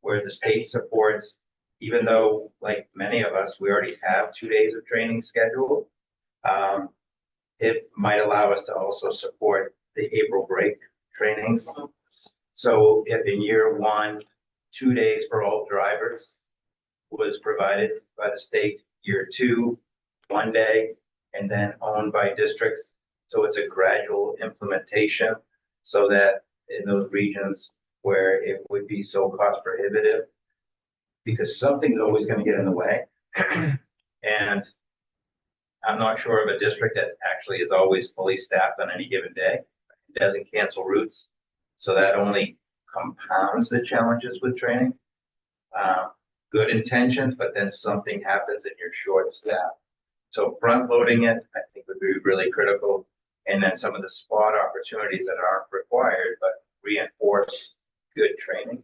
[SPEAKER 4] where the state supports, even though like many of us, we already have 2 days of training scheduled. It might allow us to also support the April break trainings. So if in year 1, 2 days for all drivers was provided by the state, year 2, 1 day, and then owned by districts. So it's a gradual implementation so that in those regions where it would be so cost prohibitive, because something's always going to get in the way. And
[SPEAKER 6] I'm not sure of a district that actually is always fully staffed on any given day. It doesn't cancel routes. So that only compounds the challenges with training. Good intentions, but then something happens and you're short staffed. So front loading it, I think would be really critical. And then some of the spot opportunities that aren't required, but reinforce good training.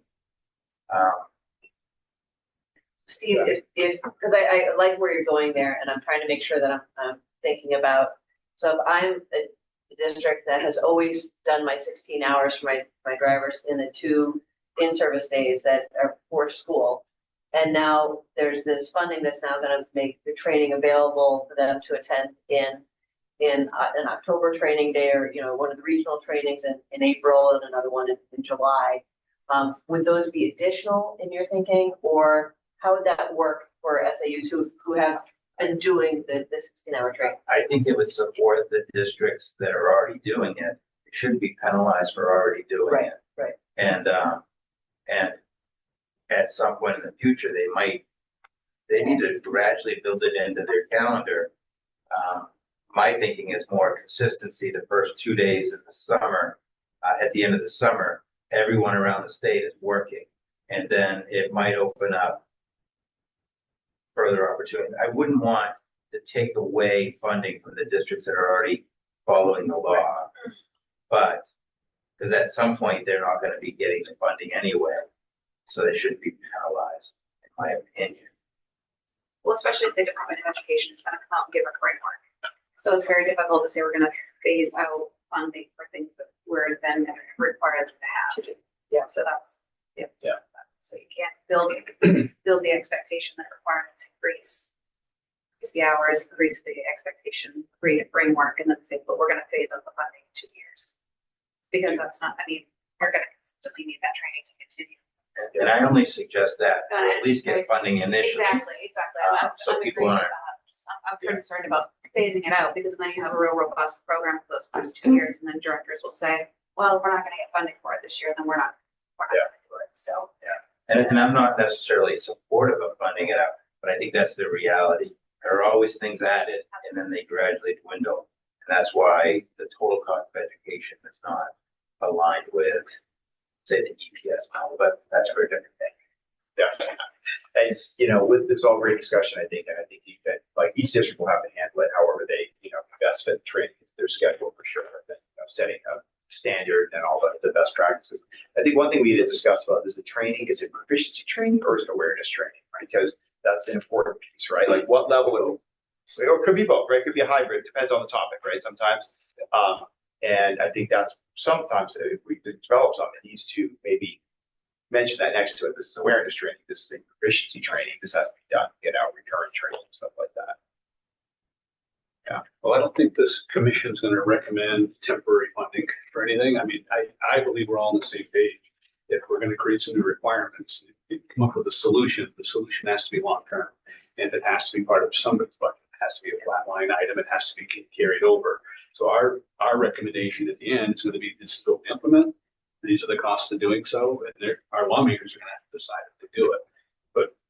[SPEAKER 1] Steve, if because I like where you're going there, and I'm trying to make sure that I'm thinking about. So if I'm a district that has always done my 16 hours for my drivers in the 2 in-service days that are for school, and now there's this funding that's now going to make the training available for them to attend in an October training day, or one of the regional trainings in April and another one in July. Would those be additional in your thinking, or how would that work for SAUs who have been doing the 16-hour training?
[SPEAKER 6] I think it would support the districts that are already doing it. It shouldn't be penalized for already doing it.
[SPEAKER 1] Right.
[SPEAKER 6] And at some point in the future, they need to gradually build it into their calendar. My thinking is more consistency. The first 2 days of the summer, at the end of the summer, everyone around the state is working, and then it might open up further opportunities. I wouldn't want to take away funding from the districts that are already following the law, but because at some point they're not going to be getting the funding anyway, so they shouldn't be penalized, in my opinion.
[SPEAKER 9] Well, especially if the Department of Education is gonna come out and give a framework. So it's very difficult to say we're gonna phase out funding for things that we're then required to have.
[SPEAKER 1] Yeah.
[SPEAKER 9] So that's,
[SPEAKER 8] Yeah.
[SPEAKER 9] So you can't build the expectation that requirements increase. Increase the hours, increase the expectation, create a framework, and then say, but we're gonna phase out the funding in 2 years. Because that's not, we're gonna consistently need that training to continue.
[SPEAKER 6] And I only suggest that to at least get funding initially.
[SPEAKER 9] Exactly.
[SPEAKER 6] So
[SPEAKER 9] I'm
[SPEAKER 6] people
[SPEAKER 9] agreeing
[SPEAKER 6] aren't.
[SPEAKER 9] with that. I'm concerned about phasing it out, because then you have a real robust program for those first 2 years, and then directors will say, well, we're not gonna get funding for it this year, then we're not gonna do it, so.
[SPEAKER 6] And I'm not necessarily supportive of funding it out, but I think that's the reality. There are always things added, and then they gradually dwindle. And that's why the total cost of education is not aligned with, say, the EPS model, but that's for a different thing.
[SPEAKER 8] Definitely. And, with this all great discussion, I think that like each district will have to handle it however they, best fit training their schedule for sure. And, setting a standard and all the best practices. I think one thing we need to discuss about is the training. Is it proficiency training or is it awareness training, right? Because that's an important piece, right? Like what level it could be both, right? It could be a hybrid, depends on the topic, right? Sometimes. And I think that's sometimes if we develop something, it needs to maybe mention that next to it. This is awareness training. This is a proficiency training. This has to be done, recurrent training, stuff like that.
[SPEAKER 7] Yeah, well, I don't think this commission is going to recommend temporary funding for anything. I mean, I believe we're all on the same page. If we're going to create some new requirements, come up with a solution. The solution has to be long-term, and it has to be part of somebody's budget. It has to be a flat line item. It has to be carried over. So our recommendation at the end is going to be this is what we implement. These are the costs of doing so, and our lawmakers are going to have to decide if to do it.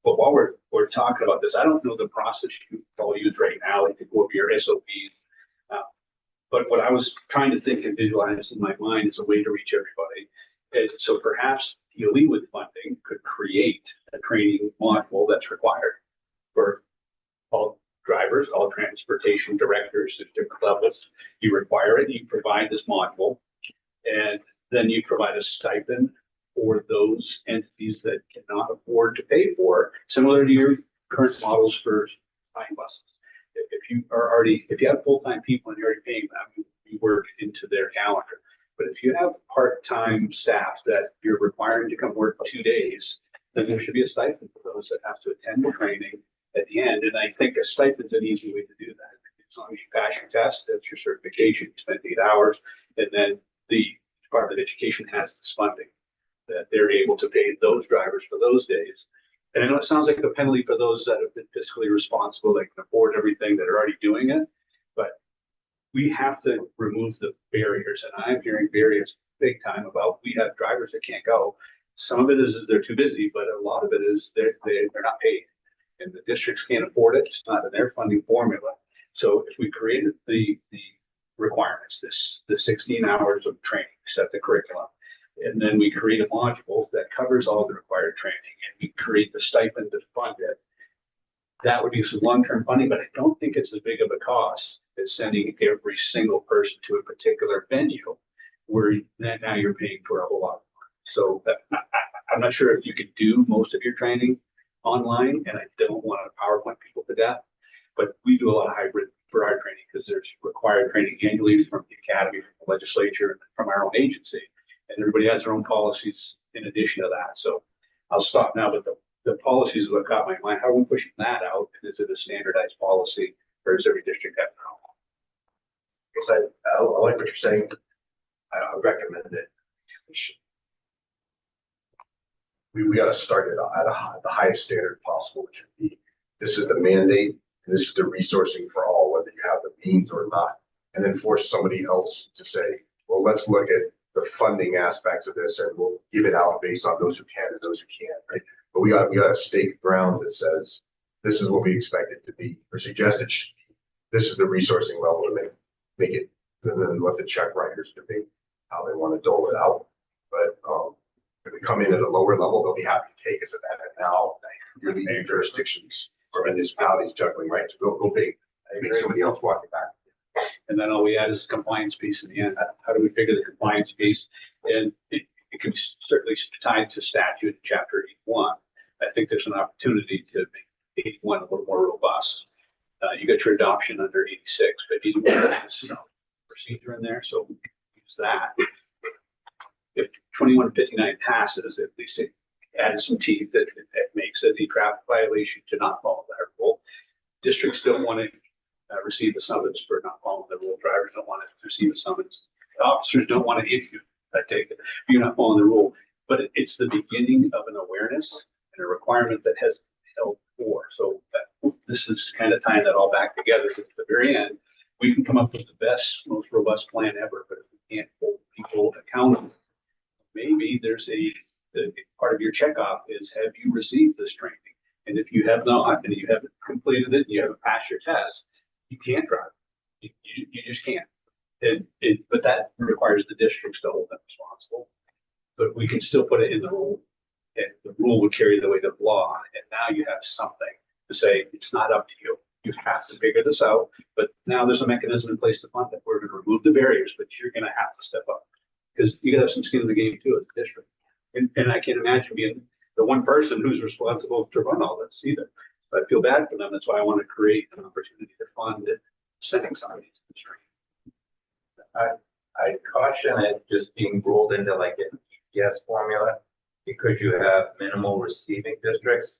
[SPEAKER 7] But while we're talking about this, I don't know the process you all use right now to go over your SOPs. But what I was trying to think and visualize in my mind is a way to reach everybody. So perhaps DOE with funding could create a training module that's required for all drivers, all transportation directors at different levels. You require it, you provide this module, and then you provide a stipend for those entities that cannot afford to pay for, similar to your current models for buying buses. If you have full-time people and you're already paying them, you work into their calendar. But if you have part-time staff that you're requiring to come work 2 days, then there should be a stipend for those that have to attend the training at the end. And I think a stipend's an easy way to do that. As long as you pass your test, that's your certification, you spend 8 hours, and then the Department of Education has this funding that they're able to pay those drivers for those days. And I know it sounds like a penalty for those that have been fiscally responsible, they can afford everything, that are already doing it, but we have to remove the barriers. And I'm hearing barriers big time about we have drivers that can't go. Some of it is they're too busy, but a lot of it is they're not paid. And the districts can't afford it. It's not in their funding formula. So if we created the requirements, the 16 hours of training, set the curriculum, and then we create a module that covers all the required training, and we create the stipend to fund it, that would be some long-term funding, but I don't think it's as big of a cost as sending every single person to a particular venue where then now you're paying for a whole lot. So I'm not sure if you could do most of your training online, and I don't want to PowerPoint people to death, but we do a lot of hybrid for our training because there's required training annually from the academy, from the legislature, and from our own agency. And everybody has their own policies in addition to that. So I'll stop now, but the policies that have caught my mind, how are we pushing that out? And is it a standardized policy, or does every district have their own?
[SPEAKER 10] Because I like what you're saying. I recommend it. We got to start it at the highest standard possible, which would be, this is the mandate, and this is the resourcing for all, whether you have the means or not, and then force somebody else to say, well, let's look at the funding aspects of this, and we'll give it out based on those who can and those who can't, right? But we got a stake ground that says, this is what we expect it to be, or suggest it should be. This is the resourcing level to make it, and then let the check writers debate how they want to dole it out. But if we come in at a lower level, they'll be happy to take us at that. And now you're leaving jurisdictions or municipalities juggling, right? So go big and make somebody else walk it back.
[SPEAKER 7] And then all we add is the compliance piece in the end. How do we figure the compliance piece? And it can be certainly tied to statute, chapter 81. I think there's an opportunity to make 81 a little more robust. You got your adoption under 86, but 81 has some procedure in there, so we can use that. If 2159 passes, at least it added some teeth that makes it a traffic violation to not follow that rule. Districts don't want to receive a summons for not following the rule. Drivers don't want to receive a summons. Officers don't want to hit you. I take it. You're not following the rule. But it's the beginning of an awareness and a requirement that has held for. So this is kind of tying that all back together. At the very end, we can come up with the best, most robust plan ever, but if we can't hold people accountable, maybe there's the part of your checkoff is, have you received this training? And if you have not, and you haven't completed it, and you haven't passed your test, you can't drive. You just can't. But that requires the districts to hold them responsible. But we can still put it in the rule, and the rule would carry the weight of law. And now you have something to say, it's not up to you. You have to figure this out. But now there's a mechanism in place to fund it. We're going to remove the barriers, but you're going to have to step up because you got to have some skin in the game too as a district. And I can't imagine being the one person who's responsible to run all this either. But I feel bad for them. That's why I want to create an opportunity to fund it, sending some of these districts.
[SPEAKER 6] I caution it just being rolled into like an EPS formula because you have minimal receiving districts.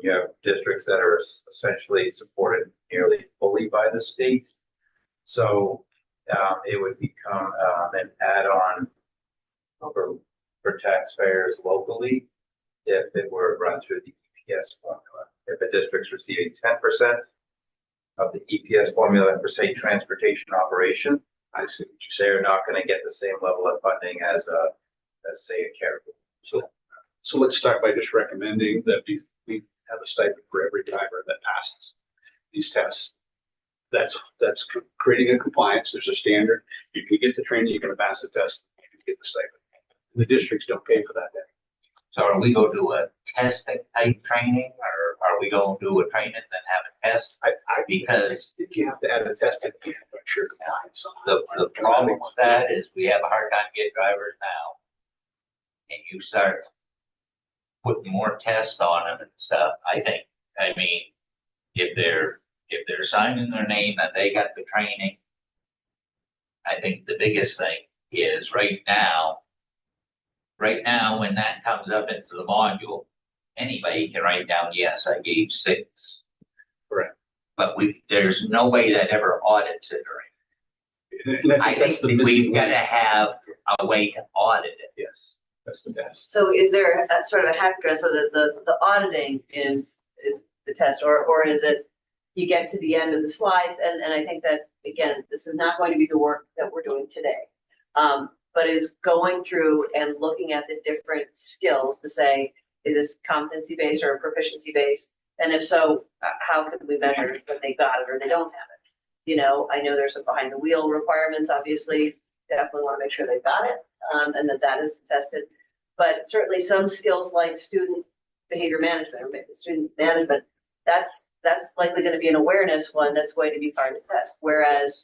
[SPEAKER 6] You have districts that are essentially supported nearly fully by the state. So it would become an add-on for taxpayers locally if it were run through the EPS formula. If a district's receiving 10% of the EPS formula for, say, transportation operation, I see what you say, are not going to get the same level of funding as say a caribou.
[SPEAKER 7] So let's start by just recommending that we have a stipend for every driver that passes these tests. That's creating a compliance. There's a standard. You can get the training, you're going to pass the test, you can get the stipend. The districts don't pay for that day.
[SPEAKER 6] So are we going to do a test type training, or are we going to do a training and then have a test? Because
[SPEAKER 7] if you have to add a test, it can't ensure compliance.
[SPEAKER 6] the problem with that is we have a hard time getting drivers now. And you start putting more tests on them and stuff. I mean, if they're signing their name that they got the training, I think the biggest thing is right now, when that comes up into the module, anybody can write down, yes, I gave 6.
[SPEAKER 7] Correct.
[SPEAKER 6] But there's no way that ever audits it or anything. I think we've got to have a way to audit it.
[SPEAKER 7] Yes, that's the best.
[SPEAKER 1] So is there a sort of a hack dress so that the auditing is the test, or is it you get to the end of the slides? And I think that, again, this is not going to be the work that we're doing today. But is going through and looking at the different skills to say, is this competency based or proficiency based? And if so, how could we measure that they got it or they don't have it? I know there's some behind the wheel requirements, obviously, definitely want to make sure they've got it, and that is tested. But certainly some skills like student behavior management or student management, that's likely going to be an awareness one that's going to be hard to test. Whereas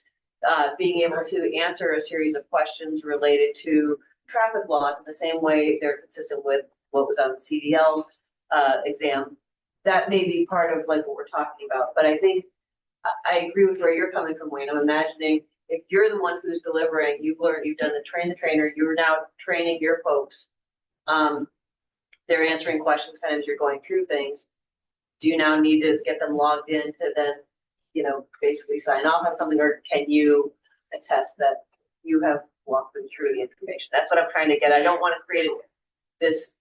[SPEAKER 1] being able to answer a series of questions related to traffic law in the same way they're consistent with what was on the CDL exam, that may be part of like what we're talking about. But I think I agree with where you're coming from, Wayne. I'm imagining if you're the one who's delivering, you've learned, you've done the train the trainer, you're now training your folks. They're answering questions kind of as you're going through things. Do you now need to get them logged in to then, basically sign off on something, or can you attest that you have walked them through the information? That's what I'm trying to get. I don't want to create this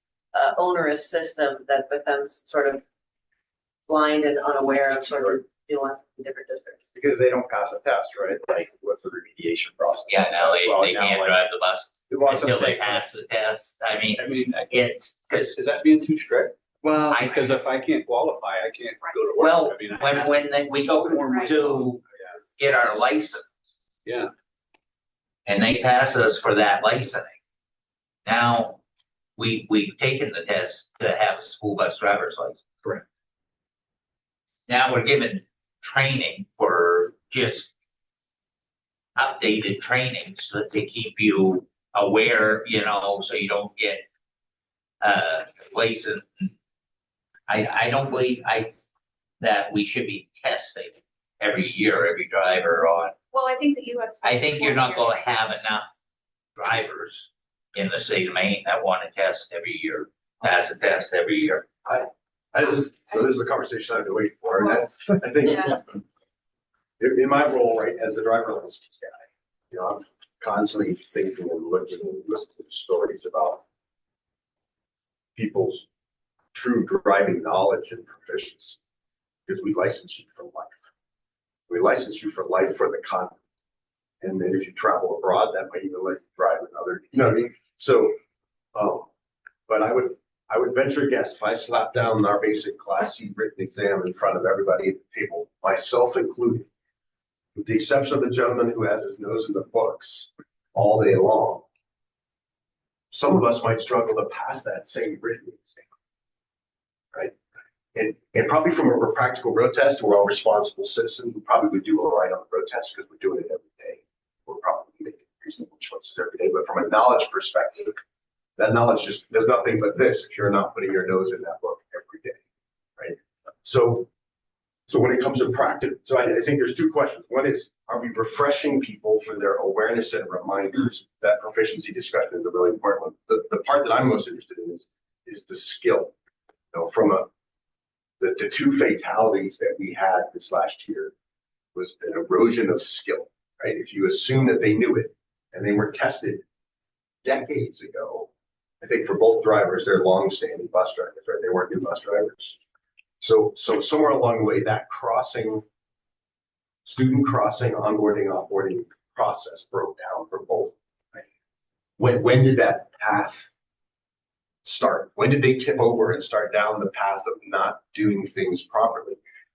[SPEAKER 1] onerous system that becomes sort of blind and unaware of sort of nuance in different districts.
[SPEAKER 8] Because they don't pass a test, right? Like, what's the remediation process?
[SPEAKER 6] Yeah, now they
[SPEAKER 8] Now,
[SPEAKER 6] can't
[SPEAKER 8] like,
[SPEAKER 6] drive the bus
[SPEAKER 8] well, that's what
[SPEAKER 6] until
[SPEAKER 8] I'm
[SPEAKER 6] they
[SPEAKER 8] saying.
[SPEAKER 6] pass the test. I mean,
[SPEAKER 7] Is
[SPEAKER 6] because
[SPEAKER 7] that being too strict?
[SPEAKER 8] Well,
[SPEAKER 7] Because if I can't qualify, I can't go to work.
[SPEAKER 6] well,
[SPEAKER 7] I mean, I-
[SPEAKER 6] when we go to get our license.
[SPEAKER 7] Yeah.
[SPEAKER 6] And they pass us for that licensing. Now, we've taken the test to have a school bus driver's license.
[SPEAKER 8] Correct.
[SPEAKER 6] Now we're given training for just updated training so that to keep you aware, so you don't get complacent. I don't believe that we should be testing every year, every driver on.
[SPEAKER 9] Well, I think that you have.
[SPEAKER 6] I think you're not going to have enough drivers in the state of Maine that want to test every year, pass a test every year.
[SPEAKER 10] So this is a conversation I've been waiting for, and I think
[SPEAKER 9] Yeah.
[SPEAKER 10] in my role, right, as the driver license guy, I'm constantly thinking and looking and listening to stories about people's true driving knowledge and proficiency, because we license you for life. We license you for life for the continent. And then if you travel abroad, that might even let you drive another, you know what I mean? So, but I would venture a guess, if I slap down our basic Class C written exam in front of everybody at the table, myself included, with the exception of the gentleman who has his nose in the books all day long, some of us might struggle to pass that same written exam, right? And probably from a practical road test, we're all responsible citizens. We probably would do all right on the road test because we're doing it every day. We're probably making reasonable choices every day. But from a knowledge perspective, that knowledge just does nothing but this if you're not putting your nose in that book every day, right? So when it comes to practice, so I think there's two questions. One is, are we refreshing people for their awareness and reminders? That proficiency discussion is a really important one. The part that I'm most interested in is the skill. From the two fatalities that we had this last year was an erosion of skill, right? If you assume that they knew it and they were tested decades ago, I think for both drivers, they're long-standing bus drivers, right? They weren't new bus drivers. So somewhere along the way, that student crossing, onboarding, offboarding process broke down for both. Right? When did that path start? When did they tip over and start down the path of not doing things properly?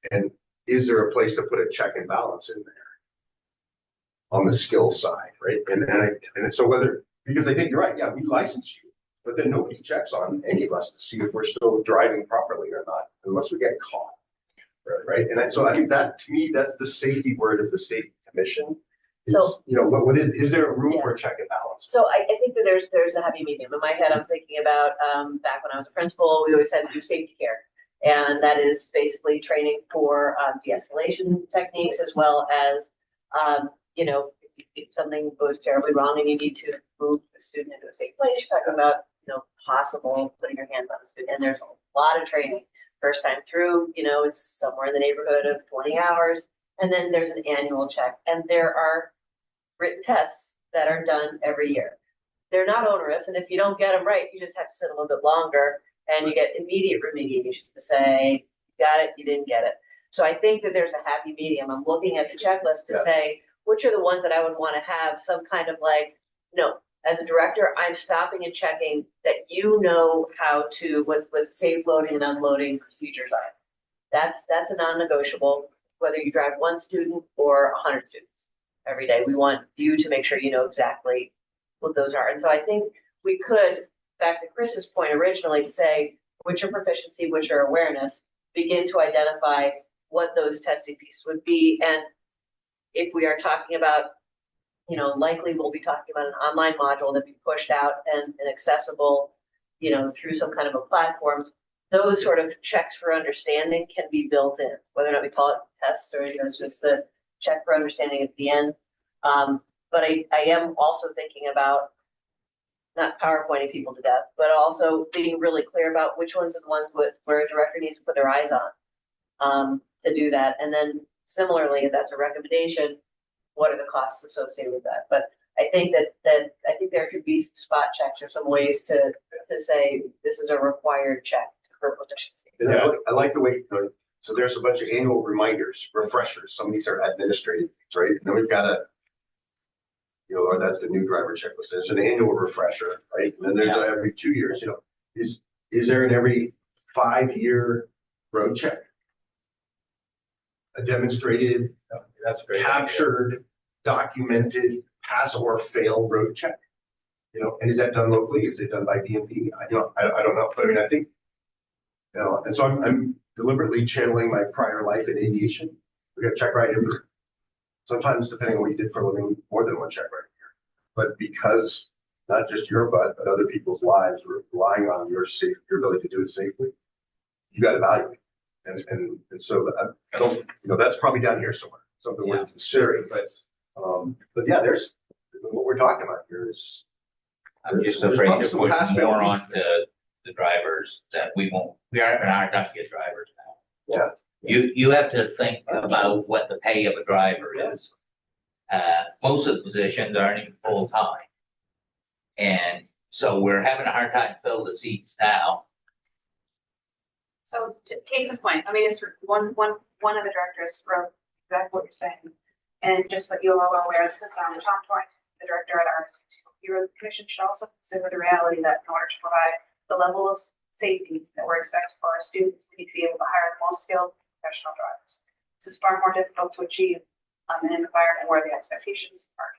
[SPEAKER 10] And is there a place to put a check and balance in there on the skill side, right? And so because I think you're right, yeah, we license you, but then nobody checks on any of us to see if we're still driving properly or not, unless we get caught, right? And so I think that, to me, that's the safety word of the state commission.
[SPEAKER 1] So,
[SPEAKER 10] what is there a room for a check and balance?
[SPEAKER 1] So I think that there's a happy medium. In my head, I'm thinking about back when I was a principal, we always had to do safety care. And that is basically training for de-escalation techniques, as well as, if something goes terribly wrong and you need to move the student into a safe place, you're talking about, possible putting your hands on the student. And there's a lot of training. First time through, it's somewhere in the neighborhood of 20 hours. And then there's an annual check. And there are written tests that are done every year. They're not onerous. And if you don't get them right, you just have to sit a little bit longer and you get immediate remediation to say, you got it, you didn't get it. So I think that there's a happy medium. I'm looking at the checklist to say, which are the ones that I would want to have some kind of no, as a director, I'm stopping and checking that how to, with safe loading and unloading procedures on it. That's a non-negotiable. whether you drive one student or 100 students every day. We want you to make sure you know exactly what those are. And so I think we could, back to Chris's point originally, say which are proficiency, which are awareness, begin to identify what those testing pieces would be. And if we are talking about, you know, likely we'll be talking about an online module that be pushed out and accessible, you know, through some kind of a platform. Those sort of checks for understanding can be built in, whether or not we call it tests or, you know, just the check for understanding at the end. But I am also thinking about not PowerPointing people to death, but also being really clear about which ones are the ones where a director needs to put their eyes on to do that. And then similarly, if that's a recommendation, what are the costs associated with that? But I think that I think there could be some spot checks or some ways to say this is a required check for proficiency.
[SPEAKER 10] And I like the way you put it. So there's a bunch of annual reminders, refreshers. Some of these are administrative, right? And then we've got you know, or that's the new driver checklist. There's an annual refresher, right? And then there's every 2 years, you know, is there an every 5-year road check? A demonstrated,
[SPEAKER 3] That's great.
[SPEAKER 10] captured, documented, pass or fail road check? You know, and is that done locally? Is it done by DMP? I don't know. But I mean, I think, you know, and so I'm deliberately channeling my prior life in aviation. We got to check right in. Sometimes, depending on what you did for a living, more than one check right here. But because not just your butt, but other people's lives were relying on your ability to do it safely, you got to evaluate. And so I don't, you know, that's probably down here somewhere, something worth considering. But yeah, there's what we're talking about here is.
[SPEAKER 6] I'm just
[SPEAKER 10] there's
[SPEAKER 6] afraid
[SPEAKER 10] probably
[SPEAKER 6] to
[SPEAKER 10] some
[SPEAKER 6] put
[SPEAKER 10] pass-fail
[SPEAKER 6] more on
[SPEAKER 10] pieces.
[SPEAKER 6] the drivers that we are having a hard time to get drivers now.
[SPEAKER 10] Yeah.
[SPEAKER 6] You have to think about what the pay of a driver is. Most of the positions aren't even full time. And so we're having a hard time to fill the seats now.
[SPEAKER 9] So case in point, I mean, it's one of the directors wrote exactly what you're saying. And just so you all are aware, this is on the top point, the director at our Bureau of the Commission should also consider the reality that in order to provide the level of safety that we're expecting for our students, we need to be able to hire the most skilled professional drivers. This is far more difficult to achieve in an environment where the expectations are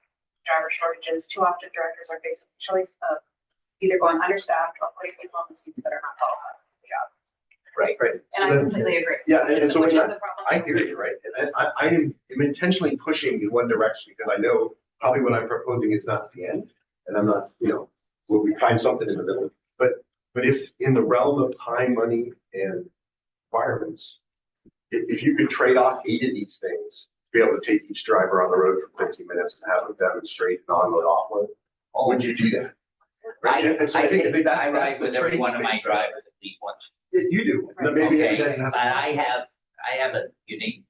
[SPEAKER 9] driver shortages. Too often directors are faced with the choice of either going understaffed or putting people on the seats that are not qualified for the job.
[SPEAKER 6] Right.
[SPEAKER 10] Right.
[SPEAKER 9] And I completely agree.
[SPEAKER 10] Yeah, and so
[SPEAKER 9] Which
[SPEAKER 10] it's
[SPEAKER 9] is
[SPEAKER 10] not,
[SPEAKER 9] the problem.
[SPEAKER 10] I hear you, right? And I am intentionally pushing in one direction because I know probably what I'm proposing is not the end. And I'm not, you know, will we find something in the middle? But if in the realm of time, money, and requirements, if you could trade off 8 of these things, be able to take each driver on the road for 15 minutes and have them demonstrate on-load, offload, would you do that? Right? And so I think that's
[SPEAKER 6] I ride with
[SPEAKER 10] the
[SPEAKER 6] every
[SPEAKER 10] trade
[SPEAKER 6] one of my
[SPEAKER 10] space.
[SPEAKER 6] drivers at least once.
[SPEAKER 10] You do. But maybe
[SPEAKER 6] Okay,
[SPEAKER 10] it doesn't have.
[SPEAKER 6] but I have a unique,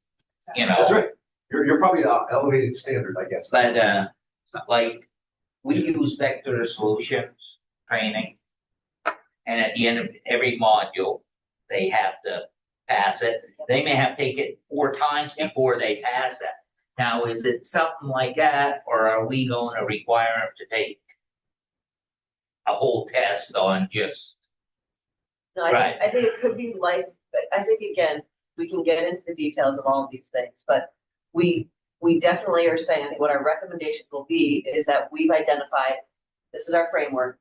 [SPEAKER 6] you know.
[SPEAKER 10] That's right. You're probably an elevated standard, I guess.
[SPEAKER 6] But like we use vector solutions training, and at the end of every module, they have to pass it. They may have to take it 4 times before they pass it. Now, is it something like that, or are we going to require them to take a whole test on just?
[SPEAKER 1] No, I think it could be life, but I think again, we can get into the details of all of these things, but we definitely are saying what our recommendation will be is that we've identified, this is our framework.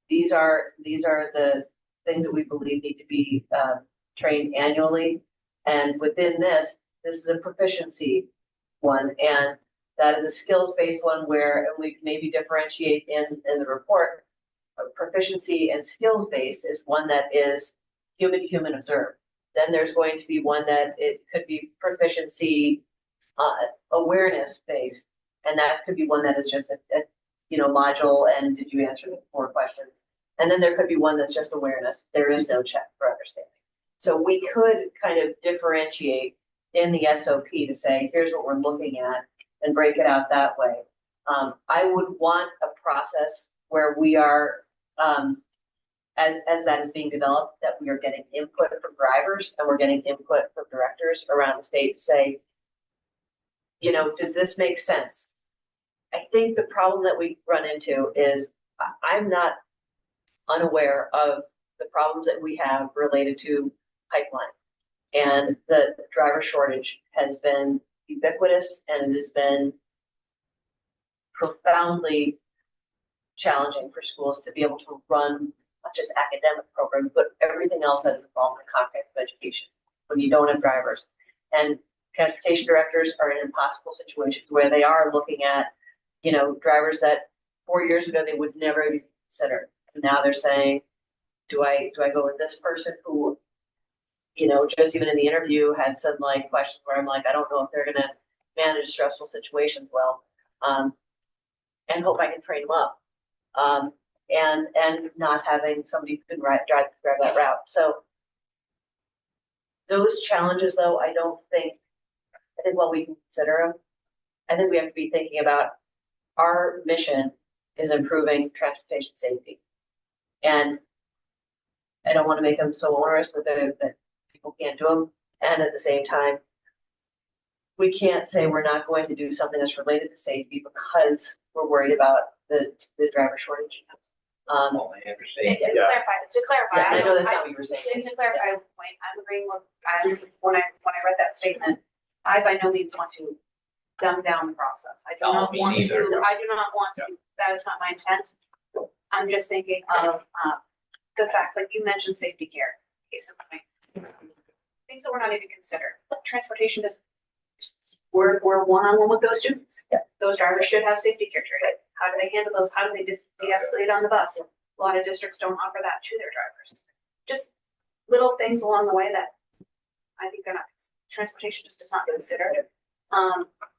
[SPEAKER 1] These are the things that we believe need to be trained annually. And within this is a proficiency one, and that is a skills-based one where, and we can maybe differentiate in the report, proficiency and skills-based is one that is human-to-human observed. Then there's going to be one that it could be proficiency awareness-based, and that could be one that is just a module, and did you answer the 4 questions? And then there could be one that's just awareness. There is no check for understanding. So we could kind of differentiate in the SOP to say, here's what we're looking at and break it out that way. I would want a process where we are, as that is being developed, that we are getting input from drivers and we're getting input from directors around the state to say, you know, does this make sense? I think the problem that we run into is I'm not unaware of the problems that we have related to pipeline. And the driver shortage has been ubiquitous, and it has been profoundly challenging for schools to be able to run not just academic programs, but everything else that is involved in the context of education when you don't have drivers. And transportation directors are in impossible situations where they are looking at, drivers that 4 years ago they would never even consider. And now they're saying, do I go with this person who, just even in the interview had some like questions where I'm like, I don't know if they're gonna manage stressful situations well, and hope I can train them up. And not having somebody who can drive that route. So those challenges, though, I think while we can consider them, I think we have to be thinking about our mission is improving transportation safety. And I don't want to make them so onerous that people can't do them. And at the same time, we can't say we're not going to do something that's related to safety because we're worried about the driver shortage.
[SPEAKER 6] Well, I understand.
[SPEAKER 9] And to clarify,
[SPEAKER 1] Yeah, I know that's not what you were saying.
[SPEAKER 9] To clarify a point, I'm agreeing with, when I read that statement, I by no means want to dumb down the process. I do
[SPEAKER 6] No,
[SPEAKER 9] not
[SPEAKER 6] me
[SPEAKER 9] want
[SPEAKER 6] neither.
[SPEAKER 9] to, I do not want to, that is not my intent. I'm just thinking of, the fact, like you mentioned safety care, case in point. Things that we're not even considered. Transportation is, we're one-on-one with those students.
[SPEAKER 1] Yeah.
[SPEAKER 9] Those drivers should have safety care training. How do they handle those? How do they de-escalate on the bus? A lot of districts don't offer that to their drivers. Just little things along the way that I think they're not, transportation just does not consider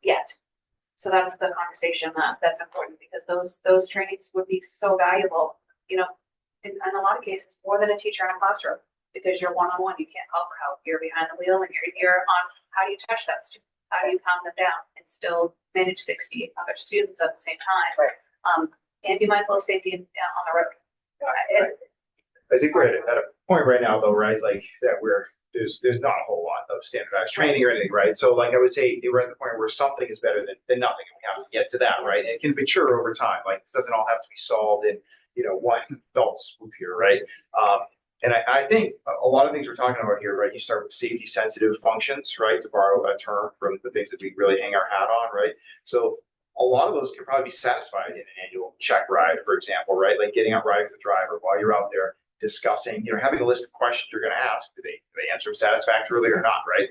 [SPEAKER 9] yet. So that's the conversation that's important, because those trainings would be so valuable, in a lot of cases, more than a teacher in a classroom, because you're one-on-one, you can't call for help. You're behind the wheel and you're on how do you touch that student? How do you calm them down and still manage 60 other students at the same time?
[SPEAKER 1] Right.
[SPEAKER 9] And be mindful of safety on the road.
[SPEAKER 8] I think we're at a point right now, though, right? Like that there's not a whole lot of standardized training or anything, right? So like I would say we're at the point where something is better than nothing, and we have to get to that, right? And it can mature over time. Like this doesn't all have to be solved in one fell swoop here, right? And I think a lot of things we're talking about here, right? You start with safety sensitive functions, right? To borrow a term from the things that we really hang our hat on, right? So a lot of those can probably be satisfied in an annual check ride, for example, right? Like getting out riding with the driver while you're out there discussing, having a list of questions you're going to ask. Do they answer them satisfactorily or not, right?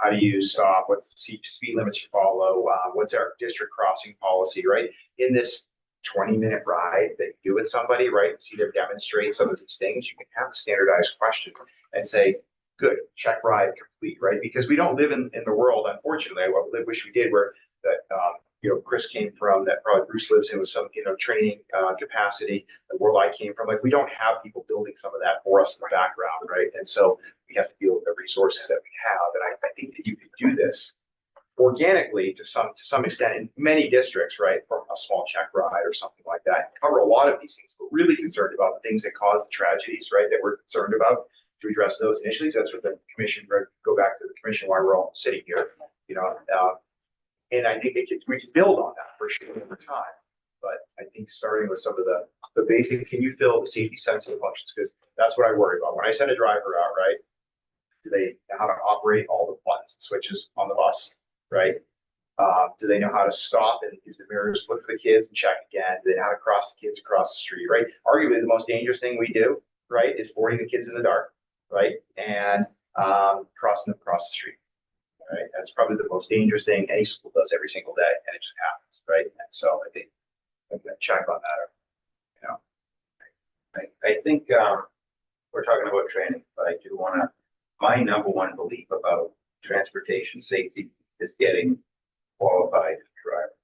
[SPEAKER 8] How do you stop? What's the speed limits you follow? What's our district crossing policy, right? In this 20-minute ride that you do with somebody, right? See them demonstrate some of these things. You can have a standardized question and say, good, check ride complete, right? Because we don't live in the world, unfortunately, what we wish we did, where that, Chris came from, that probably Bruce lives in with some, training capacity, and where I came from. Like, we don't have people building some of that for us in the background, right? And so we have to deal with the resources that we have. And I think that you could do this organically to some extent in many districts, right? From a small check ride or something like that. Cover a lot of these things. We're really concerned about the things that cause the tragedies, right? That we're concerned about, to address those initially. So that's what the commission, go back to the commission why we're all sitting here, and I think we can build on that for sure over time. But I think starting with some of the basic, can you fill the safety sensitive functions? Because that's what I worry about. When I send a driver out, right? Do they know how to operate all the buttons and switches on the bus, right? Do they know how to stop and use the mirrors, look for the kids and check again? Do they know how to cross the kids across the street, right? Arguably the most dangerous thing we do, right, is boarding the kids in the dark, right? And crossing them across the street. Right, that's probably the most dangerous thing any school does every single day, and it just happens, right? And so I think I'm going to check on that.
[SPEAKER 4] I think we're talking about training, but I do want to. My number one belief about transportation safety is getting qualified drivers.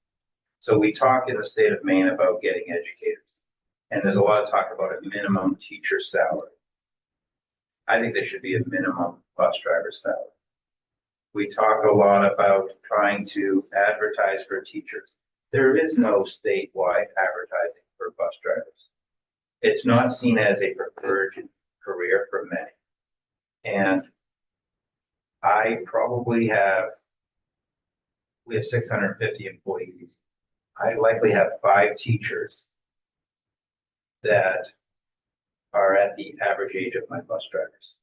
[SPEAKER 4] So we talk in the state of Maine about getting educators, and there's a lot of talk about a minimum teacher salary. I think there should be a minimum bus driver salary. We talk a lot about trying to advertise for teachers. There is no statewide advertising for bus drivers. It's not seen as a preferred career for many. And we have 650 employees. I likely have 5 teachers that are at the average age of my bus drivers.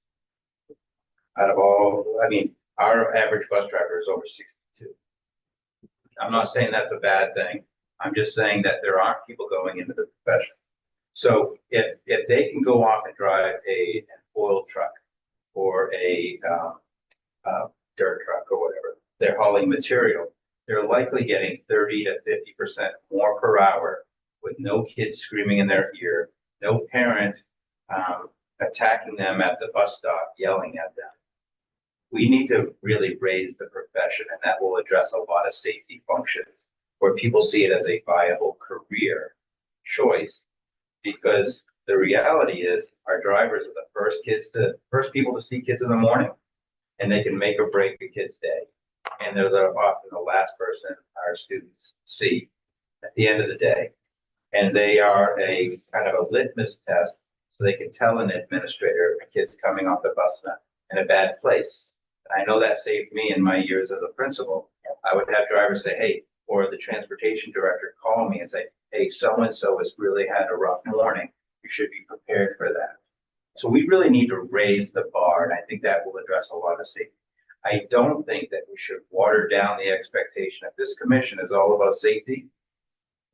[SPEAKER 4] out of all, I mean, our average bus driver is over 62. I'm not saying that's a bad thing. I'm just saying that there aren't people going into the profession. So if they can go off and drive an oil truck or a dirt truck or whatever, they're hauling material, they're likely getting 30 to 50% more per hour with no kids screaming in their ear, no parent attacking them at the bus stop, yelling at them. We need to really raise the profession, and that will address a lot of safety functions where people see it as a viable career choice. Because the reality is our drivers are the first people to see kids in the morning, and they can make or break a kid's day. And they're often the last person our students see at the end of the day. And they are a kind of a litmus test, so they can tell an administrator if a kid's coming off the bus in a bad place. And I know that saved me in my years as a principal. I would have drivers say, hey, or the transportation director call me and say, hey, so-and-so has really had a rough morning. You should be prepared for that. So we really need to raise the bar, and I think that will address a lot of safety. I don't think that we should water down the expectation. If this commission is all about safety,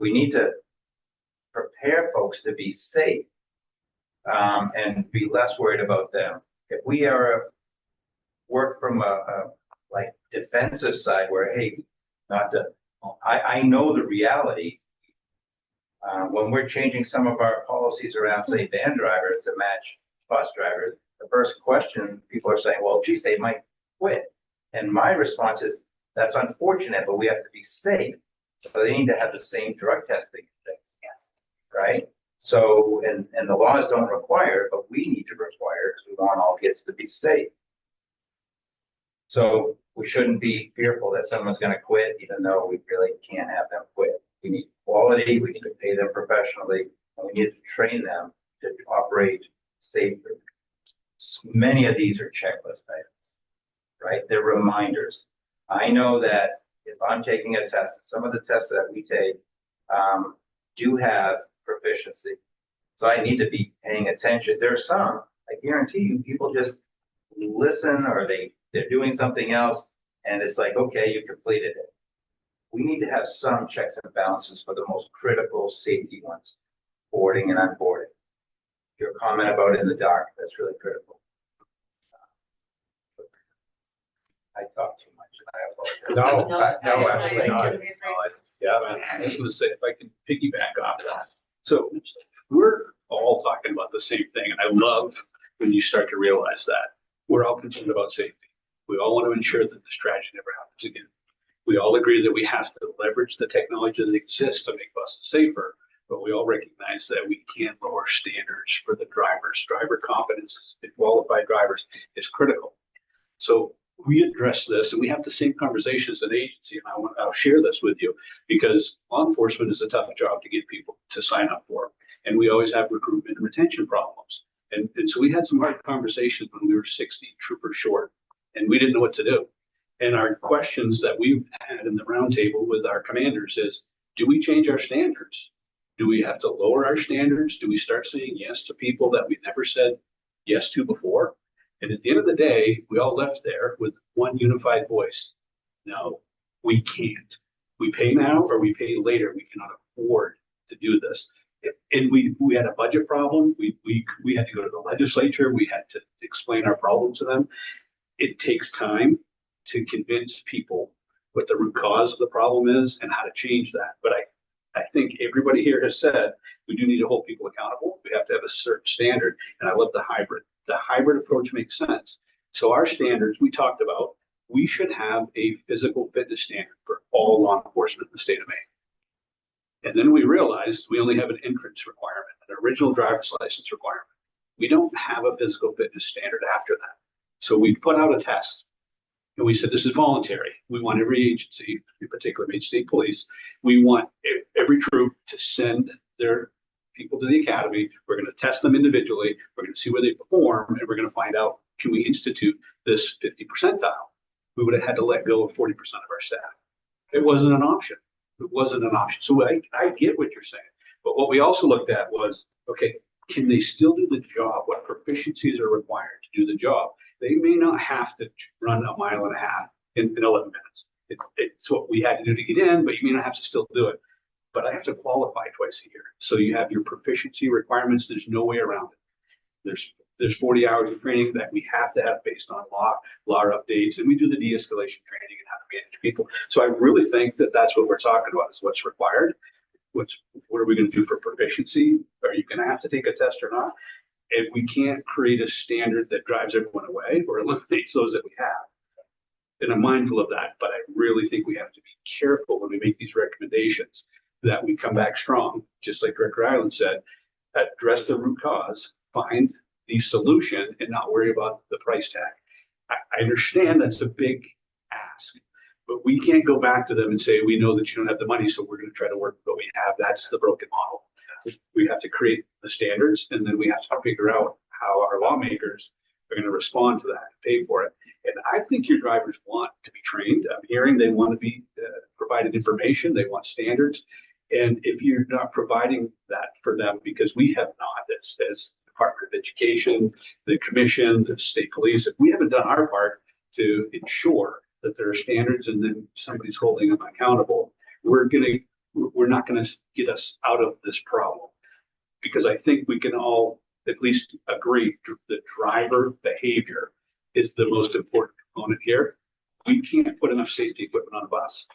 [SPEAKER 4] we need to prepare folks to be safe and be less worried about them. If we are work from a like defensive side where, hey, not to, I know the reality. When we're changing some of our policies around, say, van drivers to match bus drivers, the first question people are saying, well, geez, they might quit. And my response is, that's unfortunate, but we have to be safe. So they need to have the same drug testing things.
[SPEAKER 9] Yes.
[SPEAKER 4] Right? So, and the laws don't require it, but we need to require it because we want all kids to be safe. So we shouldn't be fearful that someone's going to quit, even though we really can't have them quit. We need quality, we need to pay them professionally, and we need to train them to operate safely. Many of these are checklist items, right? They're reminders. I know that if I'm taking a test, some of the tests that we take do have proficiency. So I need to be paying attention. There are some, I guarantee you, people just listen or they're doing something else, and it's like, okay, you completed it. We need to have some checks and balances for the most critical safety ones, boarding and unboarding. Your comment about in the dark, that's really critical. I talked too much, and I apologize.
[SPEAKER 3] No, absolutely not.
[SPEAKER 7] Yeah, I was gonna say, if I can piggyback off that. So we're all talking about the same thing, and I love when you start to realize that. We're all concerned about safety. We all want to ensure that this tragedy never happens again. We all agree that we have to leverage the technology that exists to make buses safer, but we all recognize that we can't lower standards for the drivers. Driver competence and qualified drivers is critical. So we address this, and we have the same conversation as an agency, and I'll share this with you, because law enforcement is a tough job to get people to sign up for, and we always have recruitment and retention problems. And so we had some hard conversations when we were 60 troopers short, and we didn't know what to do. And our questions that we've had in the roundtable with our commanders is, do we change our standards? Do we have to lower our standards? Do we start saying yes to people that we never said yes to before? And at the end of the day, we all left there with one unified voice. No, we can't. We pay now or we pay later. We cannot afford to do this. And we had a budget problem. We had to go to the legislature. We had to explain our problem to them. It takes time to convince people what the root cause of the problem is and how to change that. But I think everybody here has said we do need to hold people accountable. We have to have a certain standard. And I love the hybrid. The hybrid approach makes sense. So our standards we talked about, we should have a physical fitness standard for all law enforcement in the state of Maine. And then we realized we only have an entrance requirement, an original driver's license requirement. We don't have a physical fitness standard after that. So we put out a test. And we said, this is voluntary. We want every agency, in particular Maine State Police, we want every troop to send their people to the academy. We're going to test them individually. We're going to see where they perform, and we're going to find out, can we institute this 50 percentile? We would have had to let go of 40% of our staff. It wasn't an option. It wasn't an option. So I get what you're saying. But what we also looked at was, okay, can they still do the job? What proficiencies are required to do the job? they may not have to run a mile and a half in 11 minutes. It's what we had to do to get in, but you may not have to still do it. But I have to qualify twice a year. So you have your proficiency requirements. There's no way around it. There's 40 hours of training that we have to have based on law updates, and we do the de-escalation training and how to manage people. So I really think that that's what we're talking about is what's required. What are we going to do for proficiency? Are you going to have to take a test or not? If we can't create a standard that drives everyone away or eliminates those that we have, and I'm mindful of that, but I really think we have to be careful when we make these recommendations that we come back strong, just like Director Island said, address the root cause, find the solution, and not worry about the price tag. I understand that's a big ask, but we can't go back to them and say, we know that you don't have the money, so we're going to try to work what we have. That's the broken model. We have to create the standards, and then we have to figure out how our lawmakers are going to respond to that and pay for it. And I think your drivers want to be trained. I'm hearing they want to be provided information. They want standards. And if you're not providing that for them, because we have not, as Department of Education, the Commission, the state police, if we haven't done our part to ensure that there are standards and then somebody's holding them accountable, we're not going to get us out of this problem. Because I think we can all at least agree that driver behavior is the most important component here. We can't put enough safety equipment on a bus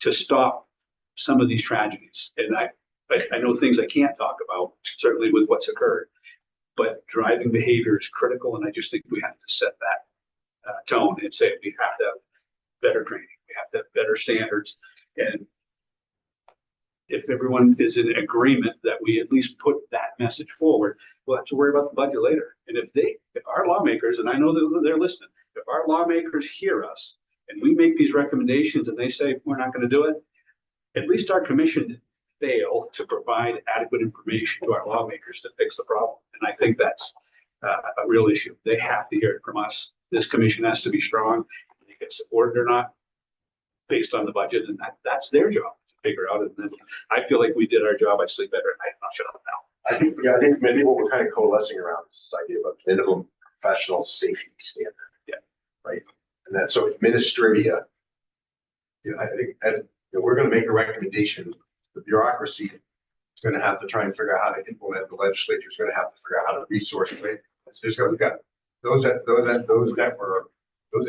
[SPEAKER 7] to stop some of these tragedies. And I know things I can't talk about, certainly with what's occurred, but driving behavior is critical. And I just think we have to set that tone and say we have to have better training. We have to have better standards. And if everyone is in agreement that we at least put that message forward, we'll have to worry about the budget later. And if our lawmakers, and I know that they're listening, if our lawmakers hear us and we make these recommendations and they say we're not going to do it, at least our commission fail to provide adequate information to our lawmakers to fix the problem. And I think that's a real issue. They have to hear it from us. This commission has to be strong. They get supported or not based on the budget, and that's their job to figure out. And then I feel like we did our job. I sleep better at night. I'll shut up now.
[SPEAKER 10] I think maybe what we're kind of coalescing around is this idea of a minimum professional safety standard.
[SPEAKER 7] Yeah.
[SPEAKER 10] Right. And that so administrivia, I think we're going to make a recommendation. The bureaucracy is going to have to try and figure out how to implement. The legislature is going to have to figure out how to resource it. Right? We've got those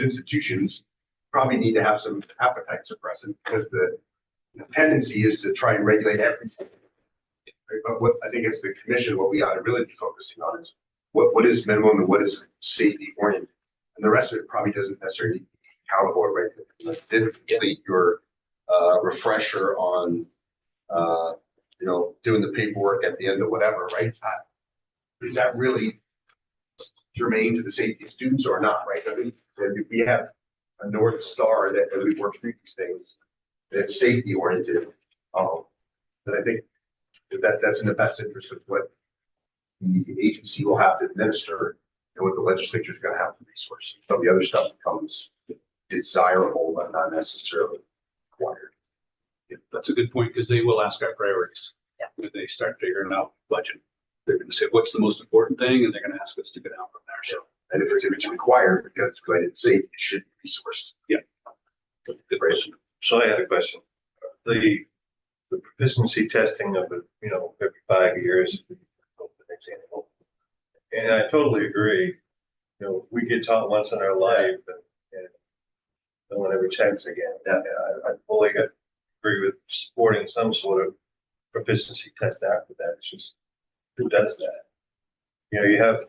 [SPEAKER 10] institutions probably need to have some appetite suppressant because the tendency is to try and regulate everything. Right? But what I think as the commission, what we ought to really be focusing on is what is minimum and what is safety oriented, and the rest of it probably doesn't necessarily be accountable. Right? Let's complete your refresher on doing the paperwork at the end of whatever. Right? Is that really germane to the safety of students or not? Right? I mean, if we have a North Star that we work through these things that's safety oriented, then I think that's in the best interest of what the agency will have to administer and what the legislature is going to have to resource. So the other stuff becomes desirable but not necessarily required.
[SPEAKER 7] Yeah, that's a good point because they will ask our priorities.
[SPEAKER 1] Yeah.
[SPEAKER 7] When they start figuring out budget, they're going to say, what's the most important thing? And they're going to ask us to go down from there. So,
[SPEAKER 10] and if it's required because it's going to say it should be resourced.
[SPEAKER 7] Yeah. Good question.
[SPEAKER 3] So I had a question. The proficiency testing of it, every 5 years, and I totally agree. We get taught once in our life, and no one ever checks again. I fully agree with supporting some sort of proficiency test after that. It's just who does that? You have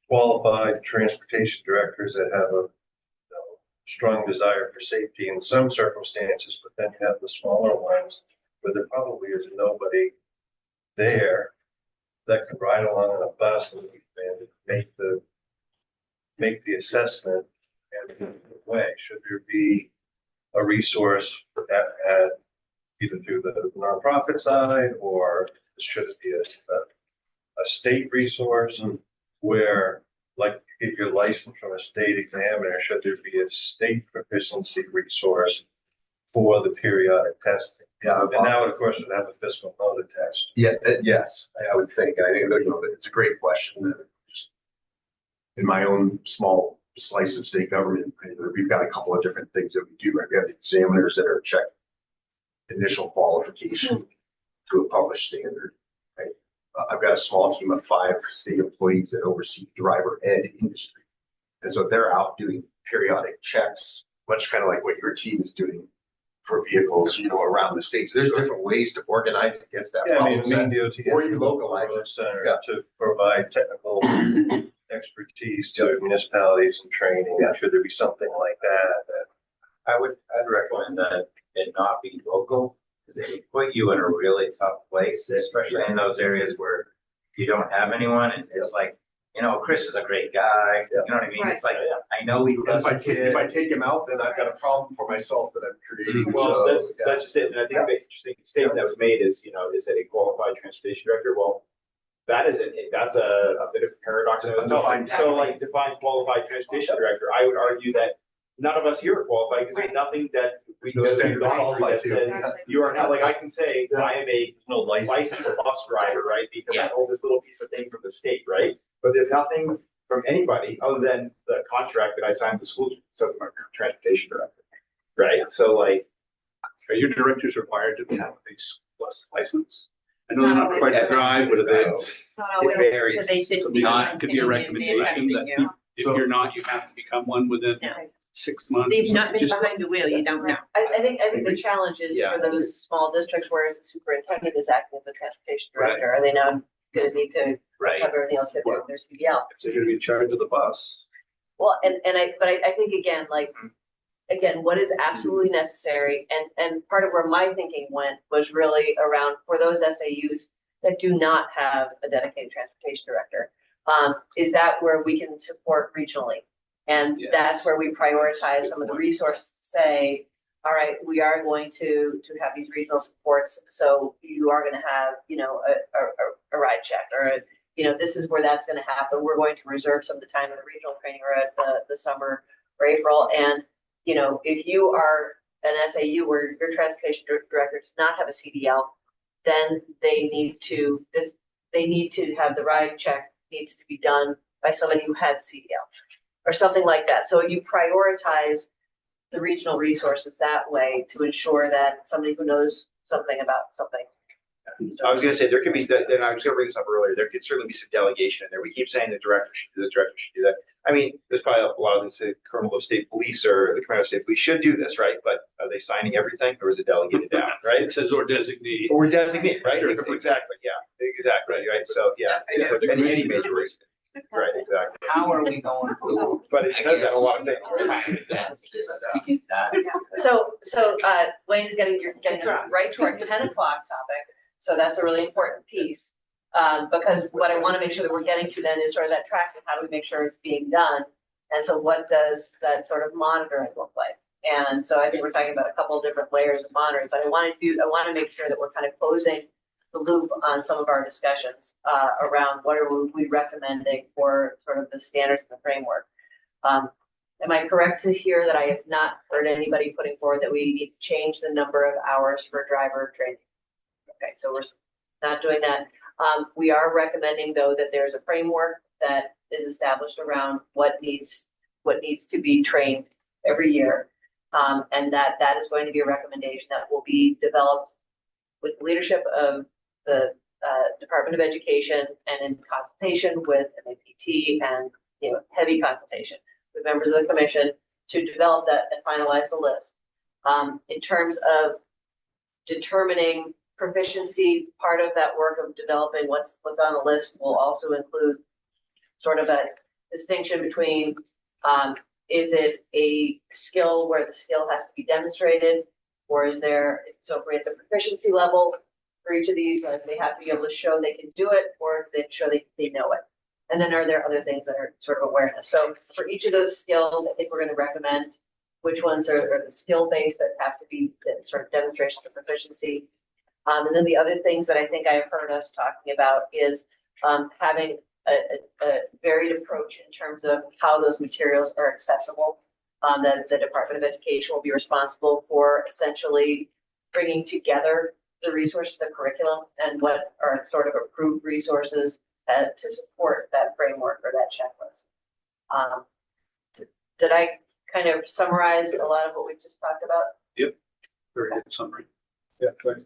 [SPEAKER 3] qualified transportation directors that have a strong desire for safety in some circumstances, but then you have the smaller ones where there probably is nobody there that could ride along on a bus and make the assessment and way. Should there be a resource at either through the nonprofit side, or should it be a state resource where, like, you get your license from a state examiner? Should there be a state proficiency resource for the periodic testing?
[SPEAKER 10] Yeah,
[SPEAKER 3] and now, of course, would have a fiscal motor test.
[SPEAKER 10] Yeah, yes, I would think. I think it's a great question. in my own small slice of state government, we've got a couple of different things that we do, right? We have the examiners that are check initial qualification to a published standard, right? I've got a small team of 5 state employees that oversee driver ed industry. And so they're out doing periodic checks, much kind of like what your team is doing for vehicles, around the state. So there's different ways to organize against that
[SPEAKER 3] Yeah, I mean,
[SPEAKER 10] problem
[SPEAKER 3] Maine
[SPEAKER 10] set.
[SPEAKER 3] DOT
[SPEAKER 10] Or you localize it.
[SPEAKER 3] Center
[SPEAKER 10] Yeah.
[SPEAKER 3] to provide technical expertise to municipalities and training. Should there be something like that?
[SPEAKER 4] I'd recommend that it not be local, because it would put you in a really tough place, especially in those areas where you don't have anyone, and it's like, Chris is a great guy, you know what I mean? It's like, I know he
[SPEAKER 10] And
[SPEAKER 4] loves
[SPEAKER 10] if I
[SPEAKER 4] kids.
[SPEAKER 10] take him out, then I've got a problem for myself that I'm creating.
[SPEAKER 8] Well,
[SPEAKER 10] So,
[SPEAKER 8] that's,
[SPEAKER 10] yeah.
[SPEAKER 8] that's just it. And I think the interesting statement that was made is, is it a qualified transportation director? Well, that's a bit of a paradox in itself.
[SPEAKER 10] Undefined.
[SPEAKER 8] So like define qualified transportation director, I would argue that none of us here are qualified because there's nothing that we go through
[SPEAKER 10] Standard qualified
[SPEAKER 8] that
[SPEAKER 10] too.
[SPEAKER 8] says you are not, like I can say I am a
[SPEAKER 3] No
[SPEAKER 8] licensed bus driver, right? Because I hold this little piece of thing from the state, right? But there's nothing from anybody other than the contract that I signed with the school, so I'm a transportation director, right? So like,
[SPEAKER 7] Are your directors required to have a bus license? I know they're not required to drive, but it's,
[SPEAKER 5] It varies.
[SPEAKER 9] So they should
[SPEAKER 7] so
[SPEAKER 9] be.
[SPEAKER 7] it could be a recommendation that if you're not, you have to become one within
[SPEAKER 5] Yeah.
[SPEAKER 7] 6 months.
[SPEAKER 5] They've not been
[SPEAKER 7] Just-
[SPEAKER 5] behind the wheel, you don't know.
[SPEAKER 1] I think the challenge is
[SPEAKER 8] Yeah.
[SPEAKER 1] for those small districts, whereas the superintendent is acting as a transportation director, are they now gonna need to have
[SPEAKER 4] Right.
[SPEAKER 1] everything else hit their CDL?
[SPEAKER 7] If they're gonna be in charge of the bus.
[SPEAKER 1] Well, but I think again, what is absolutely necessary, and part of where my thinking went was really around for those SAUs that do not have a dedicated transportation director, is that where we can support regionally? And
[SPEAKER 7] Yeah.
[SPEAKER 1] that's where we prioritize some of the resources to say, all right, we are going to have these regional supports, so you are gonna have, a ride check, or, this is where that's gonna happen. We're going to reserve some of the time in the regional training or at the summer or April, and if you are an SAU where your transportation director does not have a CDL, then they need to have the ride check needs to be done by somebody who has a CDL or something like that. So you prioritize the regional resources that way to ensure that somebody who knows something about something.
[SPEAKER 8] I was gonna say, there could be, and I was gonna bring this up earlier, there could certainly be some delegation in there. We keep saying the director should do this, director should do that. I mean, there's probably a lot of them say Colonel of State Police or the Commander of State Police should do this, right? But are they signing everything or is it delegated down, right?
[SPEAKER 7] It says or designate.
[SPEAKER 8] Or designate, right?
[SPEAKER 7] Sure.
[SPEAKER 8] Exactly, yeah, exactly, right? So, yeah, it's any major reason. Right, exactly.
[SPEAKER 4] How are we going to?
[SPEAKER 8] But it says that a lot of things, right?
[SPEAKER 1] So Wayne is you're getting us right to our 10 o'clock topic. So that's a really important piece. Because what I want to make sure that we're getting to then is sort of that track of how do we make sure it's being done? And so what does that sort of monitoring look like? And so I think we're talking about a couple of different layers of monitoring, but I want to make sure that we're kind of closing the loop on some of our discussions around what are we recommending for sort of the standards and the framework. Am I correct to hear that I have not heard anybody putting forward that we need to change the number of hours for driver training? Okay, so we're not doing that. We are recommending though that there's a framework that is established around what needs to be trained every year. And that is going to be a recommendation that will be developed with the leadership of the Department of Education and in consultation with MAPT and heavy consultation with members of the commission to develop that and finalize the list. In terms of determining proficiency, part of that work of developing what's on the list will also include sort of a distinction between is it a skill where the skill has to be demonstrated, or is there, so if we're at the proficiency level for each of these, like they have to be able to show they can do it, or they show they know it. And then are there other things that are sort of awareness? So for each of those skills, I think we're going to recommend which ones are the skill based that have to be that sort of demonstrations of proficiency. And then the other things that I think I have heard us talking about is having a varied approach in terms of how those materials are accessible. That the Department of Education will be responsible for essentially bringing together the resources, the curriculum, and what are sort of approved resources to support that framework or that checklist. Um, did I kind of summarize a lot of what we just talked about?
[SPEAKER 7] Very good summary. Yeah, thanks.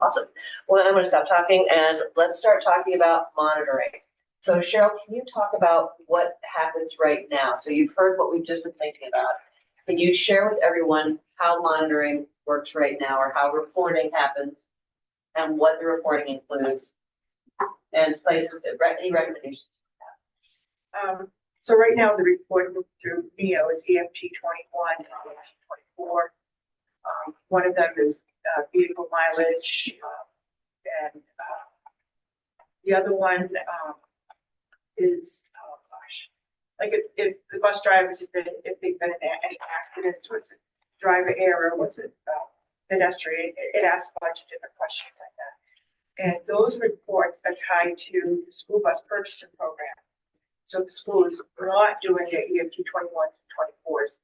[SPEAKER 1] Awesome. Well, then I'm going to stop talking and let's start talking about monitoring. So Cheryl, can you talk about what happens right now? So you've heard what we've just been thinking about. Can you share with everyone how monitoring works right now or how reporting happens and what the reporting includes and places, any recommendations?
[SPEAKER 2] So right now, the reporting through NEO is EFT 21 and EFT 24. One of them is vehicle mileage, and the other one is, oh gosh, like if the bus drivers, if they've been in any accidents, was it driver error, was it pedestrian, it asks a bunch of different questions like that. And those reports are tied to the school bus purchasing program. So the school is not doing their EFT 21s and 24s.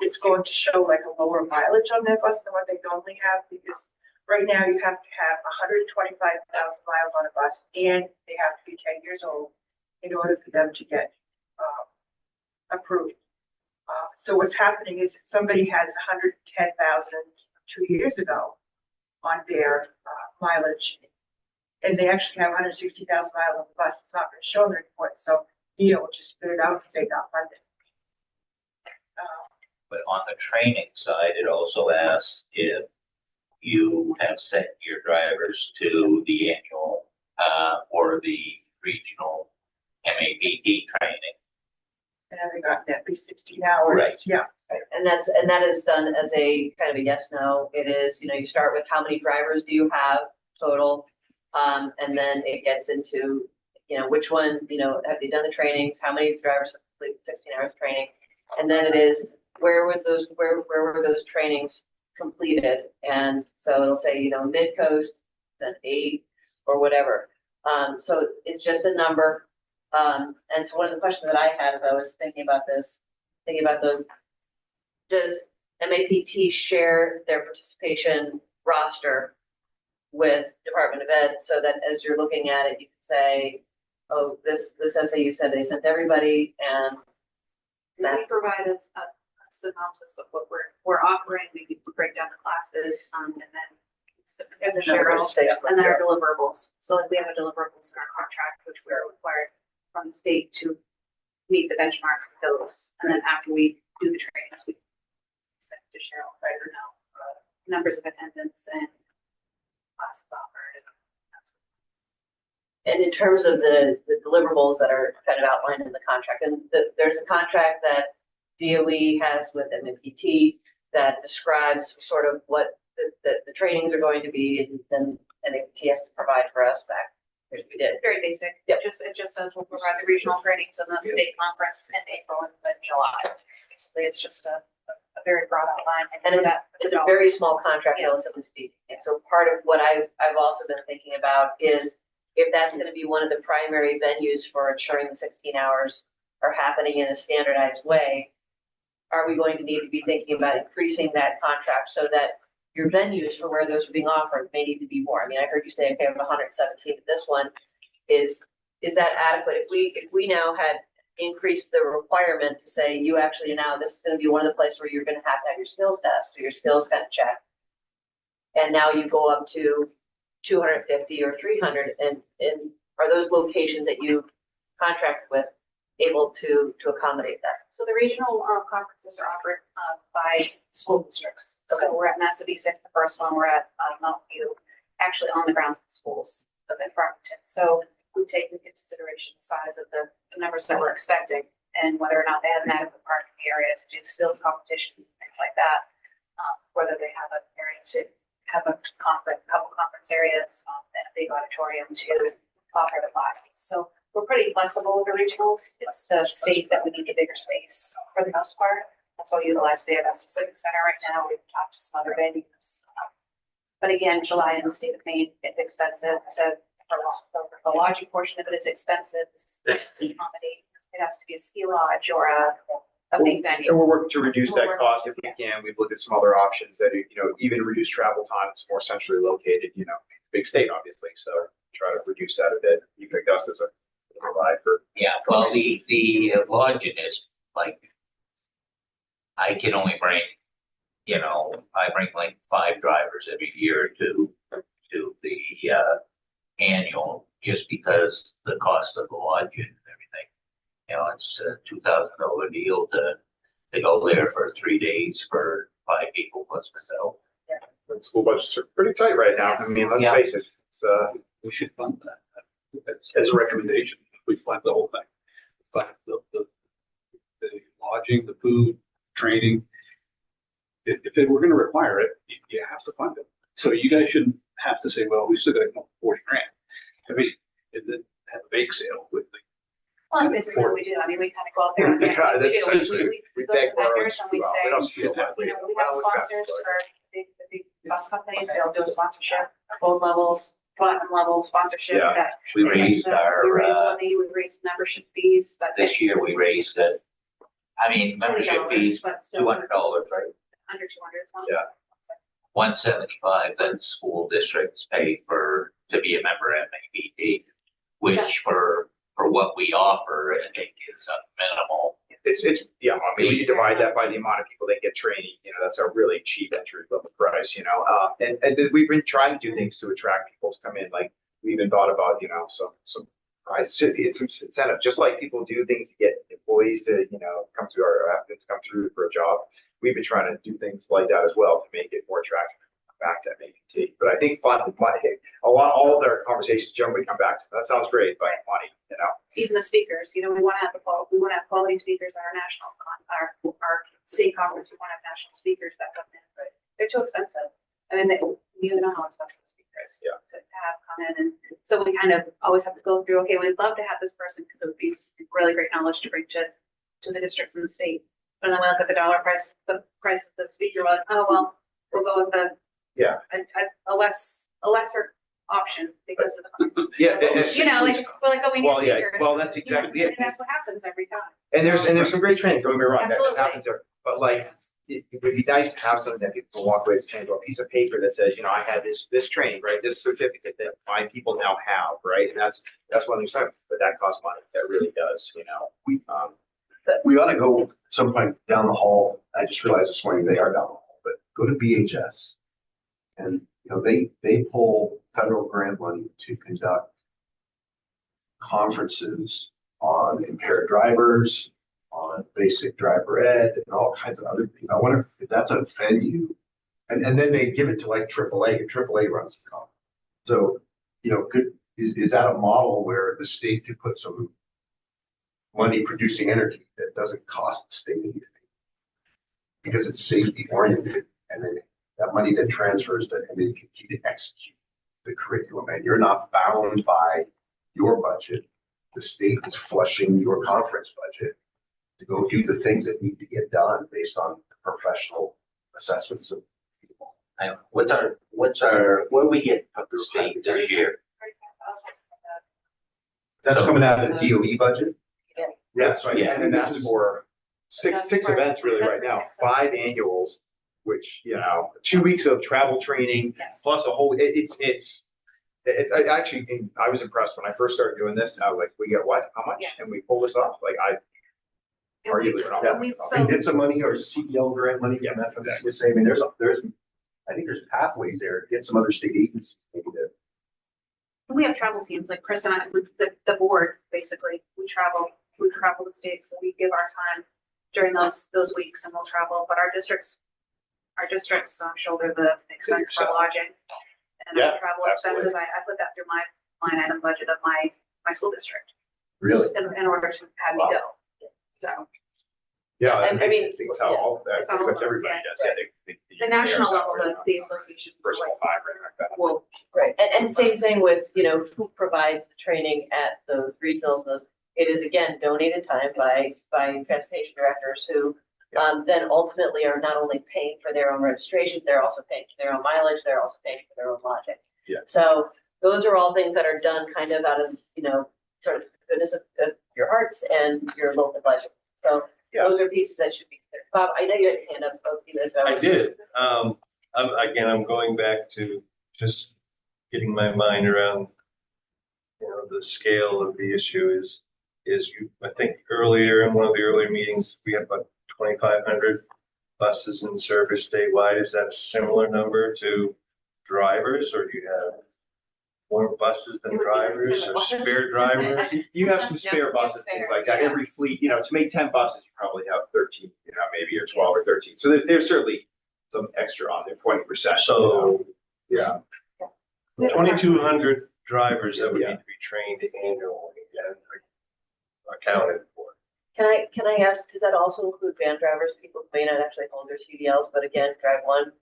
[SPEAKER 2] It's going to show like a lower mileage on their bus than what they normally have, because right now you have to have 125,000 miles on a bus and they have to be 10 years old in order for them to get approved. So what's happening is somebody has 110,000 2 years ago on their mileage, and they actually have 160,000 miles on the bus. It's not going to show in the report, so NEO will just spit it out and say not funded.
[SPEAKER 6] But on the training side, it also asks if you have sent your drivers to the annual or the regional MAPT training.
[SPEAKER 2] And then they got that be 16 hours.
[SPEAKER 6] Right.
[SPEAKER 2] Yeah.
[SPEAKER 1] And that is done as a kind of a yes, no. It is, you start with how many drivers do you have total? And then it gets into, which one, have you done the trainings? How many drivers have completed 16 hours of training? And then it is, where were those trainings completed? And so it'll say, mid-coast, then 8 or whatever. So it's just a number. And so one of the questions that I had as I was thinking about those, does MAPT share their participation roster with Department of Ed so that as you're looking at it, you can say, oh, this SAU said they sent everybody and
[SPEAKER 9] We provide a synopsis of what we're offering. We could break down the classes, and then submit the Cheryl, and then our deliverables. So like we have a deliverables in our contract, which we're required from the state to meet the benchmark for those. And then after we do the trainings, we send it to Cheryl, right or no, numbers of attendance and classes offered.
[SPEAKER 1] And in terms of the deliverables that are kind of outlined in the contract, and there's a contract that DOE has with MAPT that describes sort of what the trainings are going to be, and then MAPT has to provide for us back. Which we did.
[SPEAKER 9] Very basic.
[SPEAKER 1] Yep.
[SPEAKER 9] It just says we'll provide the regional trainings and the state conference in April and then July. Basically, it's just a very broad outline.
[SPEAKER 1] And it's a very small contract,
[SPEAKER 9] Yes.
[SPEAKER 1] relatively speaking. And so part of what I've also been thinking about is if that's going to be one of the primary venues for ensuring the 16 hours are happening in a standardized way, are we going to need to be thinking about increasing that contract so that your venues for where those are being offered may need to be more? I mean, I heard you say, okay, I have 117. This one is that adequate? If we now had increased the requirement to say you actually now this is going to be one of the places where you're going to have your skills test or your skills kind of check, and now you go up to 250 or 300, and are those locations that you contract with able to accommodate that?
[SPEAKER 9] So the regional conferences are offered by school districts.
[SPEAKER 1] Okay.
[SPEAKER 9] So we're at Massapequa, the first one, we're at Mountain View, actually on the grounds of schools of Farmington. So we take into consideration the size of the numbers that we're expecting and whether or not they have an adequate parking area to do skills competitions and things like that. Whether they have an area to have a couple conference areas and a big auditorium to offer the classes. So we're pretty flexible with the regionals. It's the state that we need the bigger space for the most part. That's why we utilize the Augusta Civic Center right now. We've talked to some other venues. But again, July in the state of Maine, it's expensive the lodging portion of it is expensive to accommodate. It has to be a ski lodge or a big venue.
[SPEAKER 8] And we're working to reduce
[SPEAKER 9] We're
[SPEAKER 8] that
[SPEAKER 9] working-
[SPEAKER 8] cost if we
[SPEAKER 9] yes.
[SPEAKER 8] can. We've looked at some other options that, even reduce travel time. It's more centrally located, big state, obviously. So try to reduce that a bit. Even Augusta's a
[SPEAKER 10] provide for.
[SPEAKER 6] Yeah, well, the lodging is like, I can only bring, I bring like 5 drivers every year to the, annual, just because the cost of the lodging and everything. It's a $2,000 deal to go there for 3 days for 5 people plus myself.
[SPEAKER 8] The school budgets are pretty tight right now. I mean, let's
[SPEAKER 6] Yeah.
[SPEAKER 8] face it, it's,
[SPEAKER 7] We should fund that. As a recommendation, we fund the whole thing. But the lodging, the food, training, if we're gonna require it, you have to fund it. So you guys shouldn't have to say, well, we still gotta come up with 40 grand. I mean, and then have a bake sale with the.
[SPEAKER 9] Well, that's basically what we do. I mean, we kind of go out there and
[SPEAKER 8] Yeah,
[SPEAKER 9] we
[SPEAKER 8] that's
[SPEAKER 9] do.
[SPEAKER 8] essentially-
[SPEAKER 9] We go
[SPEAKER 8] beg
[SPEAKER 9] to the vendors and we
[SPEAKER 8] borrow,
[SPEAKER 9] say,
[SPEAKER 8] we don't steal that.
[SPEAKER 9] you know, we have sponsors for the big bus companies. They'll do a sponsorship, gold levels, platinum level sponsorship.
[SPEAKER 8] Yeah.
[SPEAKER 9] that
[SPEAKER 6] We
[SPEAKER 9] they get
[SPEAKER 6] raised
[SPEAKER 9] the-
[SPEAKER 6] our,
[SPEAKER 9] We raise money, we raise membership fees, but.
[SPEAKER 6] this year we raised it. I mean, membership fees,
[SPEAKER 9] But still
[SPEAKER 6] $200, right?
[SPEAKER 9] under 200.
[SPEAKER 8] Yeah.
[SPEAKER 6] 175 that school districts pay to be a member at MABD, which for what we offer, I think is minimal.
[SPEAKER 8] Yeah, I mean, when you divide that by the amount of people that get training, that's a really cheap entry level price, and we've been trying to do things to attract people to come in, like, we even thought about, some it's some incentive, just like people do things to get employees to, come through our applicants, come through for a job. We've been trying to do things like that as well to make it more attractive back to MAPT. But I think fund money, all of their conversations generally come back to, that sounds great, but money,
[SPEAKER 9] Even the speakers, we want to have quality speakers at our national, our state conference. We want to have national speakers that come in, but they're too expensive. I mean, you know how expensive speakers to have come in, and so we kind of always have to go through. Okay, we'd love to have this person because it would be really great knowledge to bring to the districts in the state. And then we look at the price of the speaker. We're like, oh well, we'll go with a lesser option because of the cost.
[SPEAKER 8] Yeah,
[SPEAKER 9] we're like, oh, we need
[SPEAKER 8] well, yeah,
[SPEAKER 9] speakers.
[SPEAKER 8] well, that's exactly it.
[SPEAKER 9] And that's what happens every time.
[SPEAKER 8] And there's some great training, don't get me wrong, that
[SPEAKER 9] Absolutely.
[SPEAKER 8] happens there, but like, it would be nice to have something that people can walk away saying, a piece of paper that says, I had this training, right, this certificate that my people now have, right, and that's one of the things, but that costs money, that really does,
[SPEAKER 10] We ought to go sometime down the hall. I just realized this morning they are down the hall, but go to VHS. And, they pull federal grant money to conduct conferences on impaired drivers, on basic driver ed, and all kinds of other things. I wonder if that's a venue. And then they give it to like AAA, and AAA runs the conference. So, is that a model where the state could put some money producing entity that doesn't cost the state anything because it's safety oriented, and then that money then transfers to MAPT to execute the curriculum, and you're not bound by your budget. The state is flushing your conference budget to go do the things that need to get done based on professional assessments of people.
[SPEAKER 6] What do we get from the state this year?
[SPEAKER 10] That's coming out of the DOE budget.
[SPEAKER 8] Yeah, so and then that's for six events really right now, 5 annuals, which, 2 weeks of travel training,
[SPEAKER 9] Yes.
[SPEAKER 8] plus a whole, I actually, I was impressed when I first started doing this. I was like, we get what, how much?
[SPEAKER 9] Yeah.
[SPEAKER 8] And we pull this off, like arguably not.
[SPEAKER 9] And we-
[SPEAKER 10] I mean, get some money or CDL grant money from FMCSA. I mean, I think there's pathways there to get some other state agencies maybe to.
[SPEAKER 9] We have travel teams, like Chris and I, the board, basically, we travel the state, so we give our time during those weeks and we'll travel, but our districts shoulder the expense for lodging. And
[SPEAKER 8] Yeah,
[SPEAKER 9] travel
[SPEAKER 8] absolutely.
[SPEAKER 9] expenses, I put that through my line item budget of my school district.
[SPEAKER 10] Really?
[SPEAKER 9] In order to have me go, so.
[SPEAKER 8] Yeah,
[SPEAKER 1] I mean,
[SPEAKER 8] it's how all,
[SPEAKER 9] It's all
[SPEAKER 8] pretty much
[SPEAKER 9] of
[SPEAKER 8] everybody
[SPEAKER 9] those,
[SPEAKER 8] does.
[SPEAKER 9] The national level, the association.
[SPEAKER 8] Personal time, right, like that.
[SPEAKER 1] Well, right, and same thing with, who provides the training at the regionals, it is again donated time by transportation directors who then ultimately are not only paying for their own registration, they're also paying for their own mileage, they're also paying for their own lodging.
[SPEAKER 8] Yeah.
[SPEAKER 1] So those are all things that are done kind of out of, sort of goodness of your hearts and your local budgets. So those are pieces that should be considered. Bob, I know you had your hand up, both of you, so.
[SPEAKER 3] I did. I'm going back to just getting my mind around, the scale of the issue is you, I think earlier in one of the earlier meetings, we had about 2,500 buses in service statewide. Is that a similar number to drivers, or do you have more buses than drivers or spare drivers?
[SPEAKER 8] You have some spare buses, things like that. Every fleet, to make 10 buses, you probably have 13, maybe, or 12 or 13. So there's certainly some extra on there, 20%.
[SPEAKER 3] So,
[SPEAKER 8] yeah.
[SPEAKER 3] 2,200 drivers that would
[SPEAKER 8] Yeah.
[SPEAKER 3] need to be trained annually and accounted for.
[SPEAKER 1] Can I ask, does that also include van drivers, people who may not actually hold their CDLs, but again, drive one?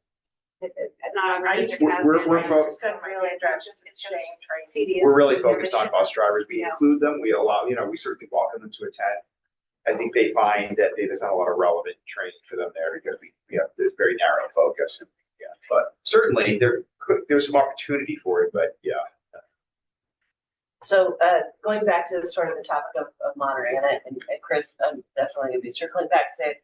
[SPEAKER 9] Not every district has.
[SPEAKER 8] We're
[SPEAKER 9] been, right?
[SPEAKER 8] focused-
[SPEAKER 9] Just really, it's just CDL.
[SPEAKER 8] We're really focused on bus drivers. We
[SPEAKER 9] Yeah.
[SPEAKER 8] include them. We allow, we certainly welcome them to attend. I think they find that there's not a lot of relevant training for them there because we have this very narrow focus. Yeah, but certainly there's some opportunity for it, but yeah.
[SPEAKER 1] So going back to sort of the topic of monitoring, and Chris, I'm definitely going to be circling back to say,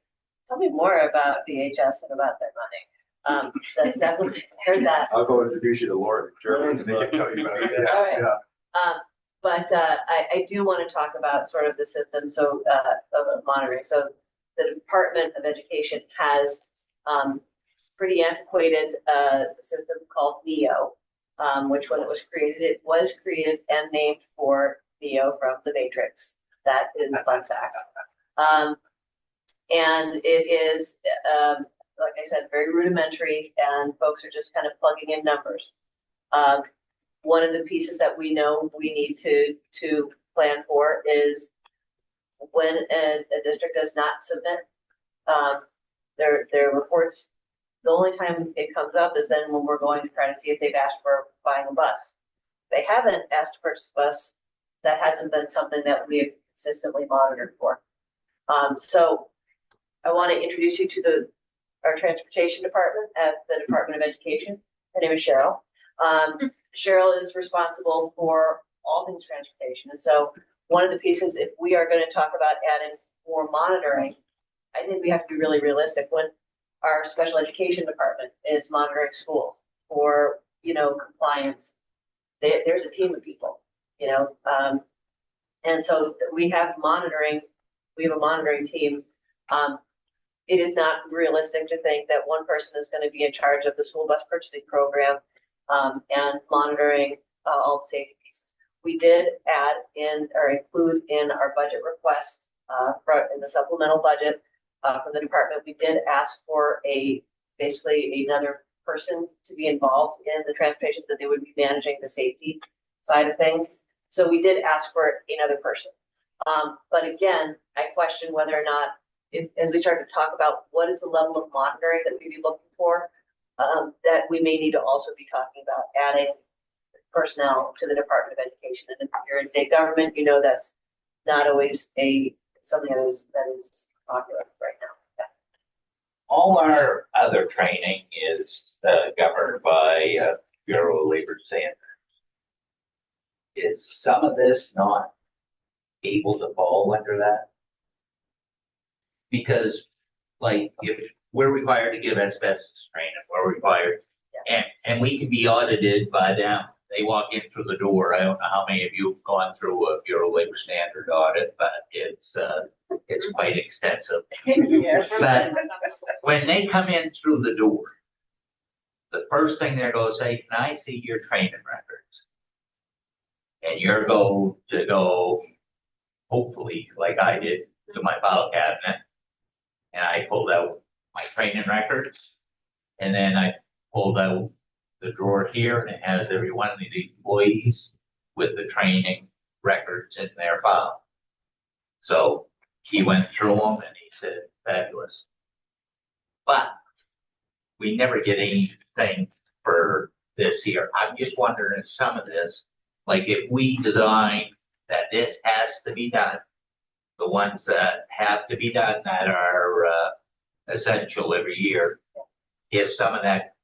[SPEAKER 1] tell me more about VHS and about their money. That's definitely, I heard that.
[SPEAKER 10] I'll go introduce you to Lauren and Jeremy, and they can tell you about it.
[SPEAKER 1] All right.
[SPEAKER 10] Yeah.
[SPEAKER 1] But I do want to talk about sort of the system of monitoring. So the Department of Education has pretty antiquated system called NEO, which when it was created and named for Neo from the Matrix. That is a fun fact. And it is, like I said, very rudimentary, and folks are just kind of plugging in numbers. One of the pieces that we know we need to plan for is when a district does not submit their reports. The only time it comes up is then when we're going to try to see if they've asked for buying a bus. They haven't asked to purchase a bus. That hasn't been something that we have consistently monitored for. So I want to introduce you to our transportation department at the Department of Education. Her name is Cheryl. Cheryl is responsible for all things transportation. And so one of the pieces, if we are going to talk about adding more monitoring, I think we have to be really realistic. When our special education department is monitoring schools for, compliance, there's a team of people, and so we have a monitoring team. It is not realistic to think that one person is going to be in charge of the school bus purchasing program and monitoring all the safety pieces. We did add in or include in our budget request in the supplemental budget from the department. We did ask for basically another person to be involved in the transportation, that they would be managing the safety side of things. So we did ask for another person. But again, I question whether or not, and we started to talk about what is the level of monitoring that we'd be looking for, that we may need to also be talking about adding personnel to the Department of Education. And if you're in state government, that's not always something that is popular right now. Yeah.
[SPEAKER 6] All our other training is governed by Bureau of Labor Standards. Is some of this not able to fall under that? Because, if we're required to give asbestos training, we're required, and we can be audited by them. They walk in through the door. I don't know how many of you have gone through a Bureau of Labor Standard audit, but it's quite extensive.
[SPEAKER 2] Yes.
[SPEAKER 6] But when they come in through the door, the first thing they're going to say, "Can I see your training records?" And you're going to go, hopefully, like I did, to my file cabinet, and I pulled out my training records, and then I pulled out the drawer here, and it has every one of the employees with the training records in their file. So he went through them, and he said, "Fabulous." But we never get anything for this here. I'm just wondering if some of this, if we design that this has to be done, the ones that have to be done that are essential every year, if some of that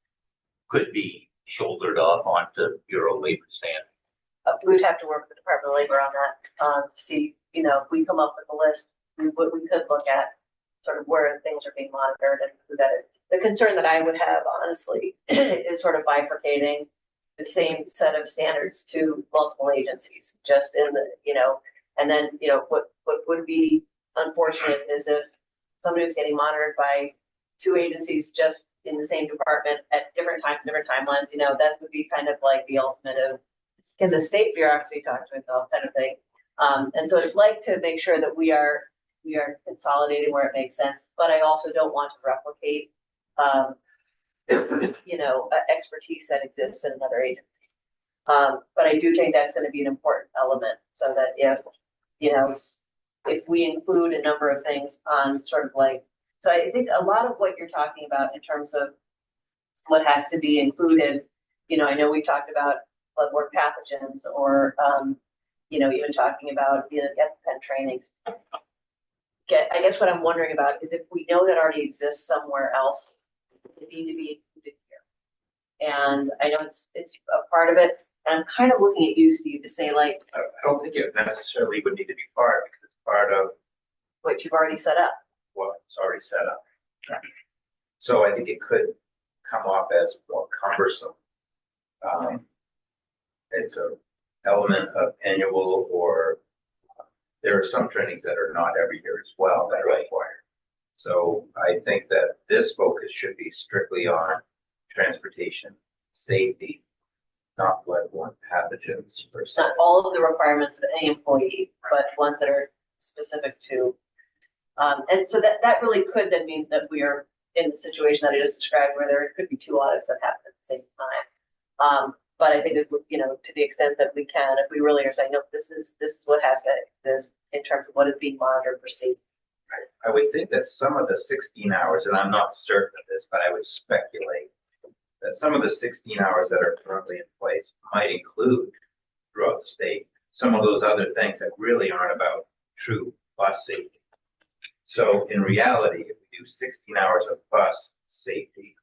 [SPEAKER 6] could be shouldered off onto Bureau of Labor Standards.
[SPEAKER 1] We would have to work with the Department of Labor on that to see, if we come up with a list, we could look at sort of where things are being monitored and who that is. The concern that I would have, honestly, is sort of bifurcating the same set of standards to multiple agencies, just in the, and then, what would be unfortunate is if somebody was getting monitored by two agencies just in the same department at different times, different timelines, that would be kind of like the ultimate of, can the state bureaucracy talk to itself kind of thing. And so I'd like to make sure that we are consolidating where it makes sense, but I also don't want to replicate, expertise that exists in another agency. But I do think that's going to be an important element, so that if we include a number of things on sort of like, so I think a lot of what you're talking about in terms of what has to be included, I know we've talked about bloodborne pathogens, or even talking about EpiPen trainings. I guess what I'm wondering about is if we know that already exists somewhere else, does it need to be included here? And I know it's a part of it, and I'm kind of looking at you, Steve, to say like,
[SPEAKER 6] I don't think it necessarily would need to be part, because it's part of
[SPEAKER 1] what you've already set up.
[SPEAKER 6] what's already set up. So I think it could come off as more cumbersome. It's an element of annual, or there are some trainings that are not every year as well that are required. So I think that this focus should be strictly on transportation safety, not bloodborne pathogens per se.
[SPEAKER 1] Not all of the requirements of any employee, but ones that are specific to. And so that really could then mean that we are in the situation that I just described, where there could be two audits that happen at the same time. But I think that, to the extent that we can, if we really are saying, no, this is what has to exist in terms of what is being monitored for safety.
[SPEAKER 6] I would think that some of the 16 hours, and I'm not certain of this, but I would speculate that some of the 16 hours that are currently in place might include throughout the state some of those other things that really aren't about true bus safety. So in reality, if we do 16 hours of bus safety,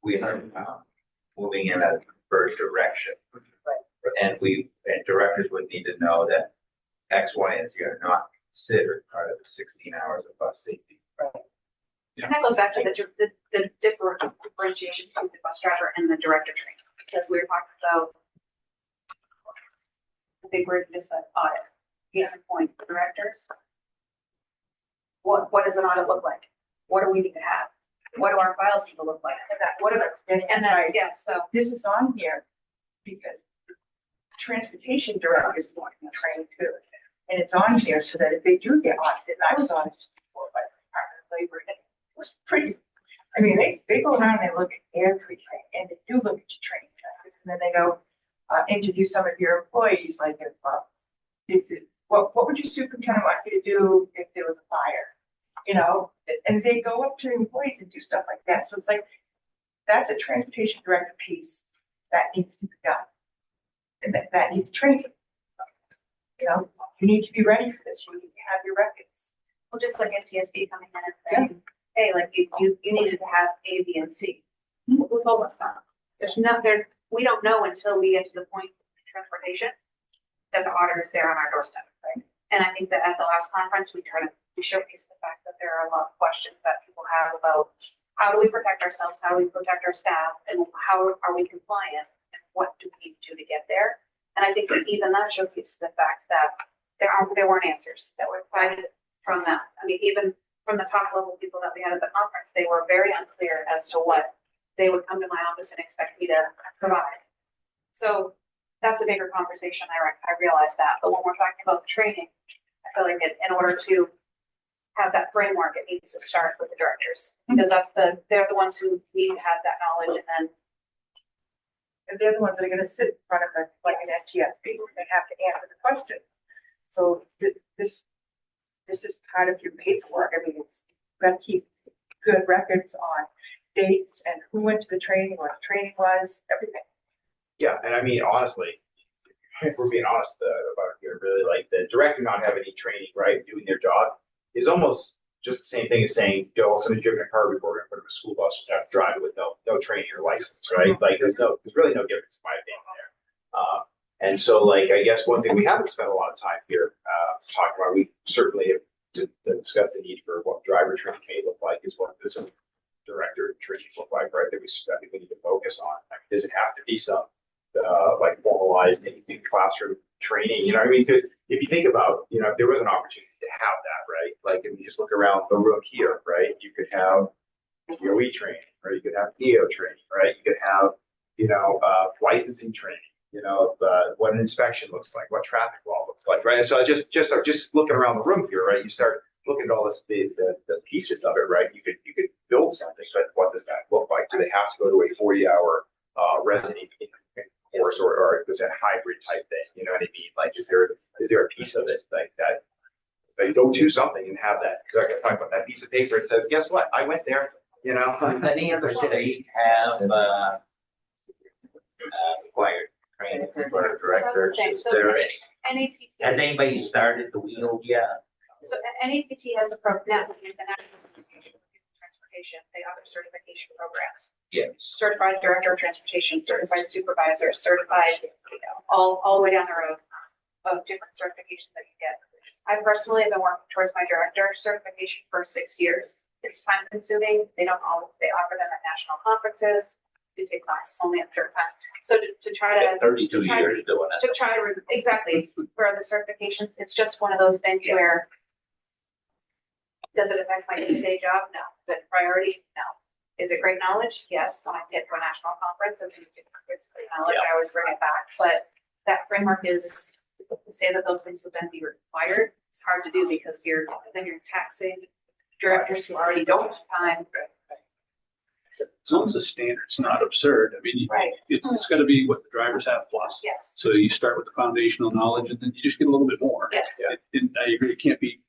[SPEAKER 6] we are moving in a preferred direction. And directors would need to know that X, Y, and Z are not considered part of the 16 hours of bus safety.
[SPEAKER 9] And that goes back to the differentiation between the bus driver and the director training, because we were talking about, I think we're just an audit, case in point, for directors. What does an audit look like? What do we need to have? What do our files need to look like? What are and then, yeah, so.
[SPEAKER 2] This is on here because transportation director is wanting the training too. And it's on here so that if they do get audited, I was audited before by the Department of Labor, and it was pretty, I mean, they go around and they look at everything, and they do look at your training records, and then they go interview some of your employees, like what would your superintendent want you to do if there was a fire? And they go up to employees and do stuff like that. So it's like, that's a transportation director piece that needs to be done. And that needs training. You need to be ready for this. You need to have your records.
[SPEAKER 9] Well, just like NTSB coming in and saying, hey, like you needed to have A, B, and C. Who told us that? We don't know until we get to the point in transportation that the auditor is there on our doorstep, right? And I think that at the last conference, we showcased the fact that there are a lot of questions that people have about how do we protect ourselves, how do we protect our staff, and how are we compliant, and what do we need to do to get there? And I think that even that showcases the fact that there weren't answers that were provided from them. I mean, even from the top level people that we had at the conference, they were very unclear as to what they would come to my office and expect me to provide. So that's a bigger conversation. I realize that. But when we're talking about the training, I feel like in order to have that framework, it needs to start with the directors, because they're the ones who need to have that knowledge, and
[SPEAKER 2] they're the ones that are going to sit in front of us, like an NTSB, where they have to answer the question. So this is part of your paperwork. I mean, it's got to keep good records on dates and who went to the training, what the training was, everything.
[SPEAKER 8] Yeah, and I mean, honestly, if we're being honest about it here, really, like the director not having any training, right, doing their job is almost just the same thing as saying, Joe, somebody's driven a car before we're going to put them in a school bus, just have to drive it with no training or license, right? Like there's really no difference in my opinion there. And so like, I guess one thing we haven't spent a lot of time here talking about, we certainly have discussed the need for what driver training may look like, is what does a director training look like, right? That we need to focus on. I mean, does it have to be some like formalized anything classroom training, you know what I mean? Because if you think about, you know, if there was an opportunity to have that, right? Like if you just look around the room here, right? You could have DOE training, or you could have EO training, right? You could have, you know, licensing training, you know, what an inspection looks like, what traffic law looks like, right? And so just looking around the room here, right? You start looking at all this, the pieces of it, right? You could build something, but what does that look like? Do they have to go to a 40-hour resident course, or is it a hybrid type thing? You know what I mean? Like, is there a piece of it like that? They go to something and have that, because I can talk about that piece of paper. It says, guess what? I went there, you know?
[SPEAKER 6] Any other state have, required training for directors? Is there any?
[SPEAKER 9] NAPT.
[SPEAKER 6] Has anybody started the wheel yet?
[SPEAKER 9] So NAPT has a program, the National Association of Transportation, they offer certification programs.
[SPEAKER 6] Yes.
[SPEAKER 9] Certified Director of Transportation, Certified Supervisor, Certified, all the way down the road of different certifications that you get. I personally have been working towards my director certification for 6 years. It's time consuming. They offer them at national conferences. They take classes only at certain times. So to try to
[SPEAKER 6] 32 years doing it.
[SPEAKER 9] exactly for the certifications, it's just one of those things where does it affect my day-to-day job? No. Is it priority? No. Is it great knowledge? Yes. So I get to a national conference and it's great knowledge. I always bring it back. But that framework is to say that those things would then be required. It's hard to do because you're taxing directors who already don't have time.
[SPEAKER 7] As long as the standard's not absurd, I mean,
[SPEAKER 9] Right.
[SPEAKER 7] it's got to be what the drivers have plus.
[SPEAKER 9] Yes.
[SPEAKER 7] So you start with the foundational knowledge and then you just get a little bit more.
[SPEAKER 9] Yes.
[SPEAKER 7] And I agree, it can't be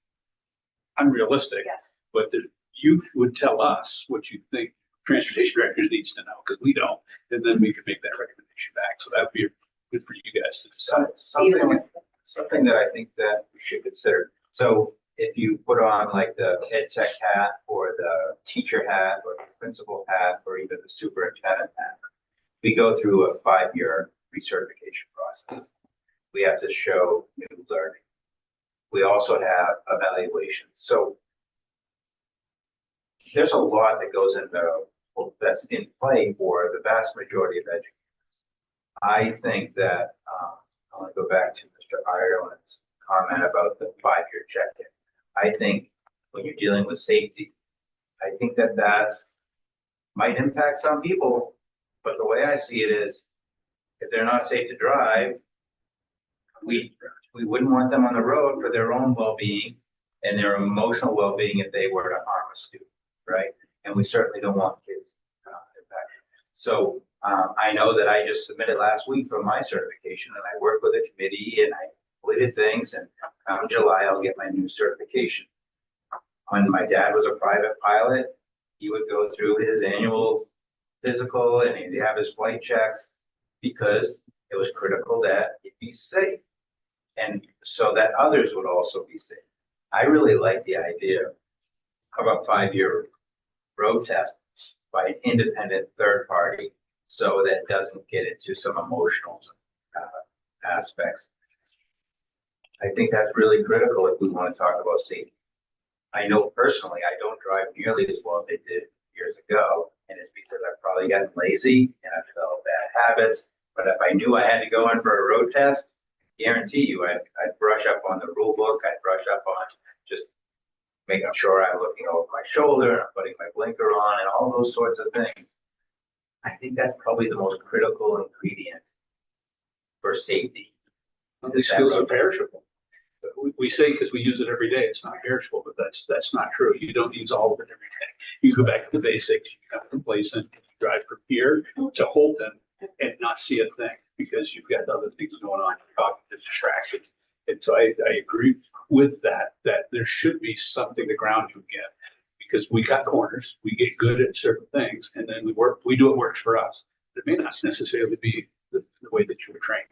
[SPEAKER 7] unrealistic,
[SPEAKER 9] Yes.
[SPEAKER 7] but you would tell us what you think transportation director needs to know, because we don't, and then we could make that recommendation back. So that would be good for you guys to decide.
[SPEAKER 4] Something that I think that we should consider. So if you put on like the ed tech hat or the teacher hat or the principal hat or even the superintendent hat, we go through a 5-year recertification process. We have to show new learning. We also have evaluations. So there's a lot that goes into that's in play for the vast majority of educators. I think that I want to go back to Mr. Ireland's comment about the 5-year check-in. I think when you're dealing with safety, I think that might impact some people, but the way I see it is, if they're not safe to drive, we wouldn't want them on the road for their own well-being and their emotional well-being if they were to harm a student, right? And we certainly don't want kids impacted. So I know that I just submitted last week for my certification, and I worked with a committee and I completed things, and come July I'll get my new certification. When my dad was a private pilot, he would go through his annual physical and he'd have his flight checks because it was critical that he'd be safe, and so that others would also be safe. I really like the idea of a 5-year road test by an independent third party, so that doesn't get into some emotional aspects. I think that's really critical if we want to talk about safety. I know personally I don't drive nearly as well as I did years ago, and it's because I've probably gotten lazy and I've developed bad habits. But if I knew I had to go in for a road test, guarantee you I'd brush up on the rule book, I'd brush up on just making sure I'm looking over my shoulder, I'm putting my blinker on, and all those sorts of things. I think that's probably the most critical ingredient for safety.
[SPEAKER 7] These skills are perishable. We say because we use it every day, it's not perishable, but that's not true. You don't use all of it every day. You go back to the basics. You come from Playson, you drive from here to Holton and not see a thing because you've got other things going on. You're talking to distraction. And so I agree with that there should be something to ground you again, because we got corners, we get good at certain things, and then we do what works for us. It may not necessarily be the way that you were trained.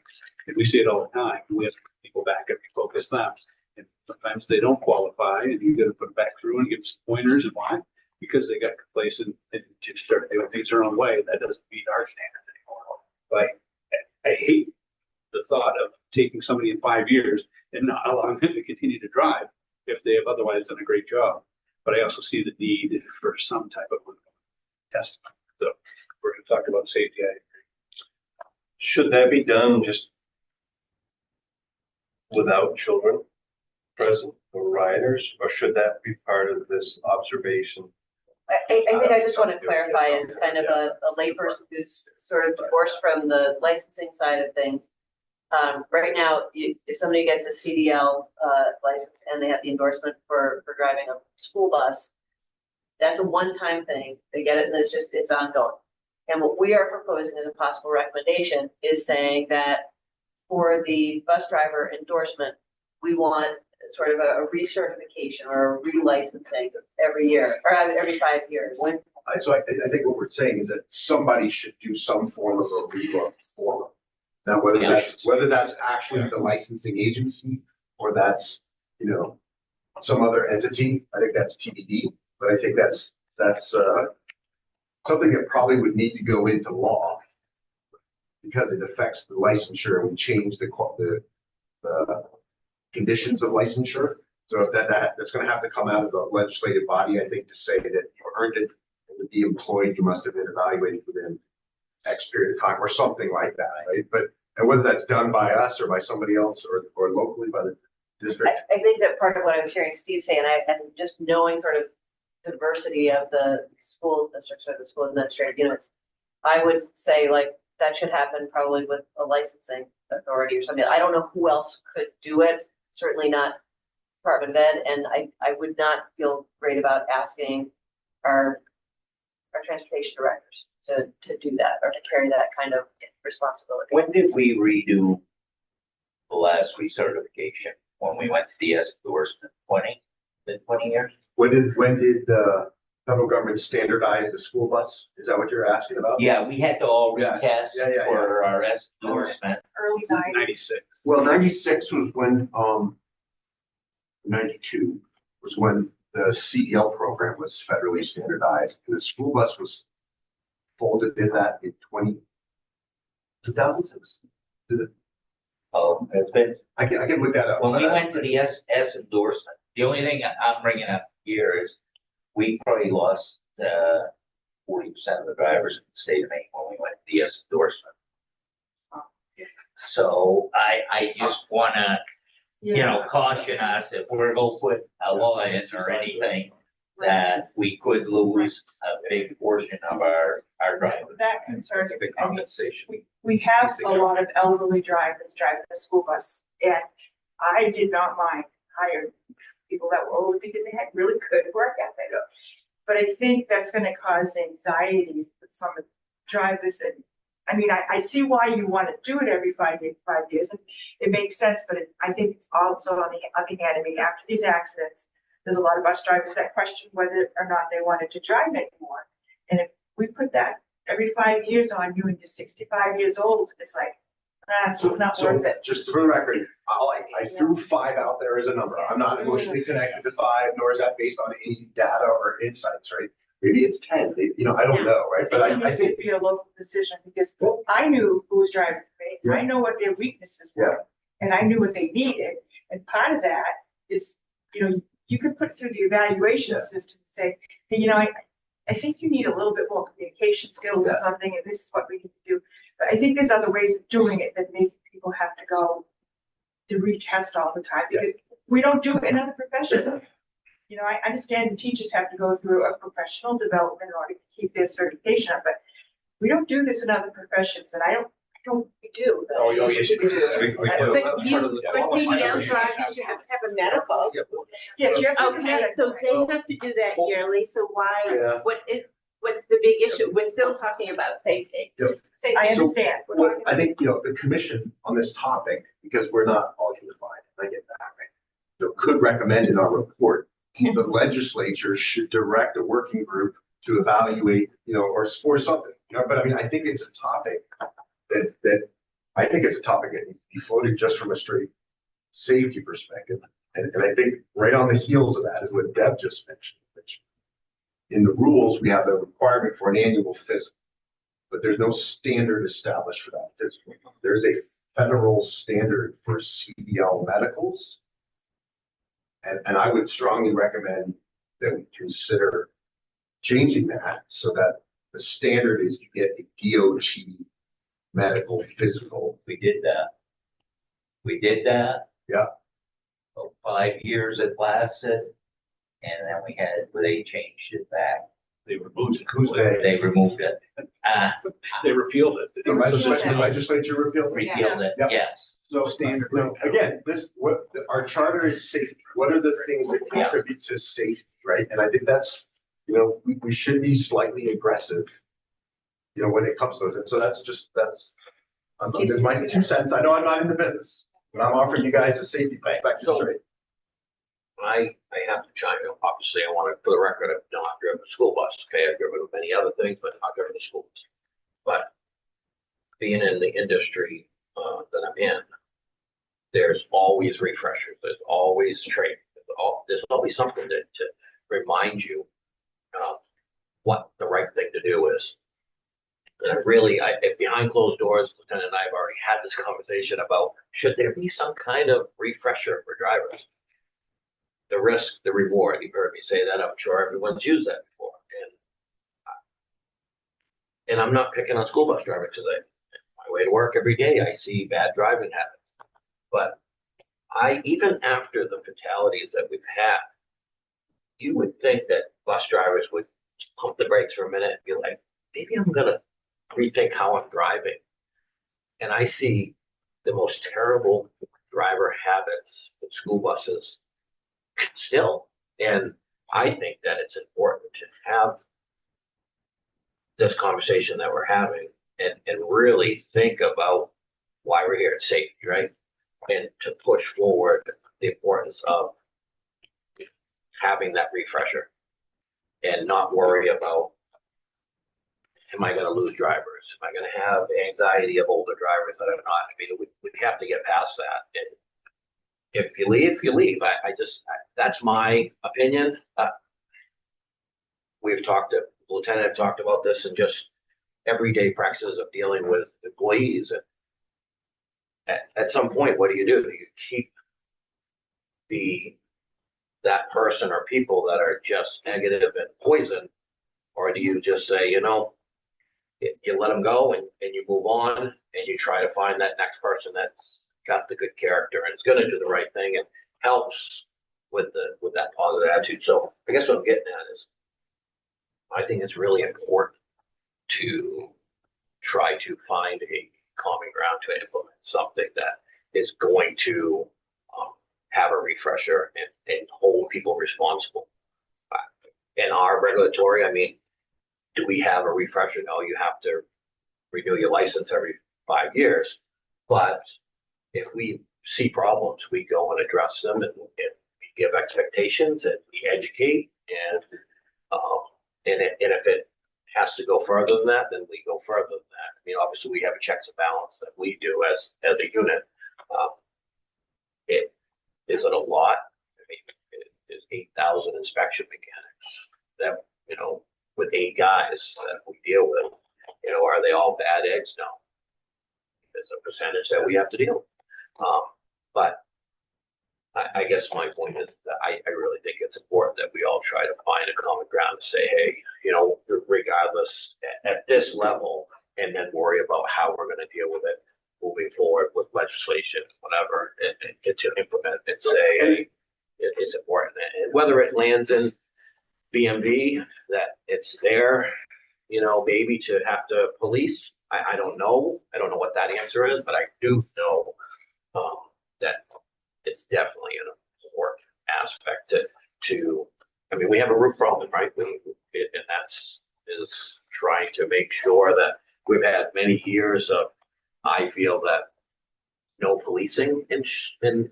[SPEAKER 7] And we see it all the time. We have people back and focus them. And sometimes they don't qualify, and you got to put them back through and give them some pointers. And why? Because they got complacent and just started doing things their own way. That doesn't meet our standards anymore. But I hate the thought of taking somebody in 5 years and not allowing them to continue to drive if they have otherwise done a great job. But I also see the need for some type of testing. So we're going to talk about safety.
[SPEAKER 3] Should that be done just without children present or riders, or should that be part of this observation?
[SPEAKER 1] I think I just want to clarify as kind of a layperson who's sort of divorced from the licensing side of things. Right now, if somebody gets a CDL license and they have the endorsement for driving a school bus, that's a one-time thing. They get it and it's ongoing. And what we are proposing as a possible recommendation is saying that for the bus driver endorsement, we want sort of a recertification or a relicensing every year or every 5 years.
[SPEAKER 10] So I think what we're saying is that somebody should do some form of a relook for them. Now, whether that's actually the licensing agency or that's, some other entity, I think that's TBD, but I think that's something that probably would need to go into law because it affects the licensure and would change the conditions of licensure. So if that's going to have to come out of the legislative body, I think, to say that you earned it and to be employed, you must have been evaluated within X period of time or something like that, right? And whether that's done by us or by somebody else or locally by the district.
[SPEAKER 1] I think that part of what I was hearing Steve say, and just knowing sort of diversity of the school districts or the school administrative units, I would say like that should happen probably with a licensing authority or something. I don't know who else could do it. Certainly not Department of Ed, and I would not feel great about asking our transportation directors to do that or to carry that kind of responsibility.
[SPEAKER 6] When did we redo the last recertification? When we went to DS endorsement, 20 years?
[SPEAKER 10] When did the federal government standardize the school bus? Is that what you're asking about?
[SPEAKER 6] Yeah, we had to all retest
[SPEAKER 10] Yeah.
[SPEAKER 6] for our endorsement.
[SPEAKER 2] Early 90s.
[SPEAKER 7] 96.
[SPEAKER 10] Well, 96 was when 92 was when the CDL program was federally standardized, and the school bus was folded in that in 2006.
[SPEAKER 6] Oh, it's been,
[SPEAKER 10] I can look that up.
[SPEAKER 6] when we went to the S endorsement, the only thing I'm bringing up here is we probably lost 40% of the drivers in the state of Maine when we went to the S endorsement. So I just wanna, caution us if we're gonna put a law in or anything, that we could lose a big portion of our drivers.
[SPEAKER 2] That concern,
[SPEAKER 7] The compensation.
[SPEAKER 2] we have a lot of elderly drivers driving the school bus, and I did not mind hiring people that were old because they had really good work ethic. But I think that's going to cause anxiety for some of the drivers. And I mean, I see why you want to do it every 5 years, and it makes sense. But I think it's also on the other hand. I mean, after these accidents, there's a lot of bus drivers that question whether or not they wanted to drive anymore. And if we put that every 5 years on you and you're 65 years old, it's like, it's not worth it.
[SPEAKER 10] Just for the record, I threw 5 out there as a number. I'm not emotionally connected to 5, nor is that based on any data or insights, right? Maybe it's 10. I don't know, right? But I think
[SPEAKER 2] it needs to be a local decision because I knew who was driving me.
[SPEAKER 10] Yeah.
[SPEAKER 2] I know what their weaknesses were, and I knew what they needed. And part of that is, you could put through the evaluation system and say, hey, I think you need a little bit more communication skills or something, and this is what we need to do. But I think there's other ways of doing it that make people have to go to retest all the time because we don't do it in other professions. I understand the teachers have to go through a professional development in order to keep their certification up, but we don't do this in other professions, and I don't we do.
[SPEAKER 7] Oh, yes, you do.
[SPEAKER 5] But CDL drivers, you have to have a medical.
[SPEAKER 2] Yes, you have to have a
[SPEAKER 5] Okay,
[SPEAKER 2] medical.
[SPEAKER 5] so they have to do that yearly, so why,
[SPEAKER 10] Yeah.
[SPEAKER 5] what's the big issue? We're still talking about safety.
[SPEAKER 2] I understand.
[SPEAKER 10] what I think, the commission on this topic, because we're not all unified, I get that, right? Could recommend in our report, the legislature should direct a working group to evaluate, or something, but I mean, I think it's a topic that I think it's a topic that needs to be floated just from a straight safety perspective. And I think right on the heels of that is what Deb just mentioned, which in the rules, we have a requirement for an annual physical, but there's no standard established for that physical. There's a federal standard for CDL medicals. And I would strongly recommend that we consider changing that so that the standard is you get a DOT medical, physical.
[SPEAKER 6] We did that. We did that.
[SPEAKER 10] Yeah.
[SPEAKER 6] About 5 years it lasted, and then they changed it back.
[SPEAKER 7] They removed it.
[SPEAKER 10] Who's they?
[SPEAKER 6] They removed it.
[SPEAKER 7] They repealed it.
[SPEAKER 10] The legislature repealed it.
[SPEAKER 6] Repealed it,
[SPEAKER 10] Yeah.
[SPEAKER 6] yes.
[SPEAKER 10] So
[SPEAKER 7] Standard.
[SPEAKER 10] now, again, our charter is safety. What are the things that
[SPEAKER 6] Yeah.
[SPEAKER 10] contribute to safety, right? And I think that's, we should be slightly aggressive, when it comes to those. And so that's my 2 cents. I know I'm not in the business, but I'm offering you guys a safety perspective,
[SPEAKER 11] So-
[SPEAKER 10] right?
[SPEAKER 11] I have to chime in. Obviously, I want to, for the record, I've not driven a school bus. Okay, I've driven many other things, but not driven a school bus. But being in the industry that I'm in, there's always refreshers. There's always training. There's always something to remind you what the right thing to do is. And if behind closed doors, Lieutenant and I have already had this conversation about should there be some kind of refresher for drivers? The risk, the reward. You've heard me say that. I'm sure everyone's used that before. And I'm not picking on school bus drivers today. My way to work every day, I see bad driving habits. But even after the fatalities that we've had, you would think that bus drivers would pump the brakes for a minute and be like, maybe I'm going to rethink how I'm driving. And I see the most terrible driver habits with school buses still. And I think that it's important to have this conversation that we're having and really think about why we're here at safety, right? And to push forward the importance of having that refresher and not worry about, am I going to lose drivers? Am I going to have anxiety of older drivers that are not? I mean, we have to get past that. And if you leave, you leave. That's my opinion. The Lieutenant have talked about this and just everyday practices of dealing with employees. And at some point, what do? Do you keep that person or people that are just negative and poison? Or do you just say, you let them go and you move on and you try to find that next person that's got the good character and is going to do the right thing and helps with that positive attitude. So I guess what I'm getting at is I think it's really important to try to find a common ground to implement something that is going to have a refresher and hold people responsible. In our regulatory, do we have a refresher? No, you have to renew your license every 5 years. But if we see problems, we go and address them and we give expectations and we educate and if it has to go further than that, then we go further than that. Obviously we have a checks and balance that we do as a unit. Is it a lot? There's 8,000 inspection mechanics that, with 8 guys that we deal with, are they all bad eggs? No. There's a percentage that we have to deal with. But I guess my point is that I really think it's important that we all try to find a common ground to say, hey, regardless at this level, and then worry about how we're going to deal with it moving forward with legislation, whatever, and to implement and say, hey, it's important. And whether it lands in BMV, that it's there, maybe to have to police, I don't know. I don't know what that answer is, but I do know that it's definitely an important aspect to we have a root problem, right? And that's trying to make sure that we've had many years of, I feel that no policing in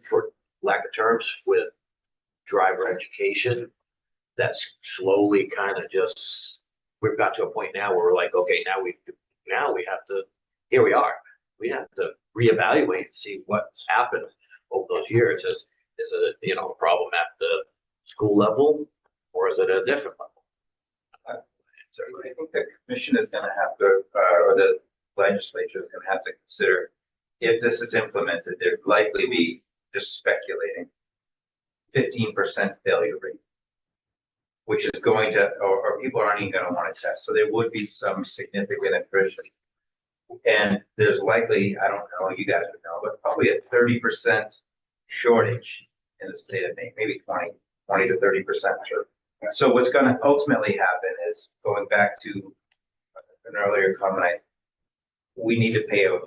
[SPEAKER 11] for lack of terms with driver education. That's slowly kind of just, we've got to a point now where we're like, okay, now we have to, here we are. We have to reevaluate and see what's happened over those years. Is it a problem at the school level or is it a different level?
[SPEAKER 4] So I think the commission is going to have to, or the legislature is going to have to consider if this is implemented, there'd likely be, just speculating, 15% failure rate, which is going to, or people aren't even going to want to test. So there would be some significant attrition.
[SPEAKER 6] And there's likely, I don't know, you guys would know, but probably a 30% shortage in the state of Maine, maybe 20 to 30%. So what's going to ultimately happen is, going back to an earlier comment, we need to pay a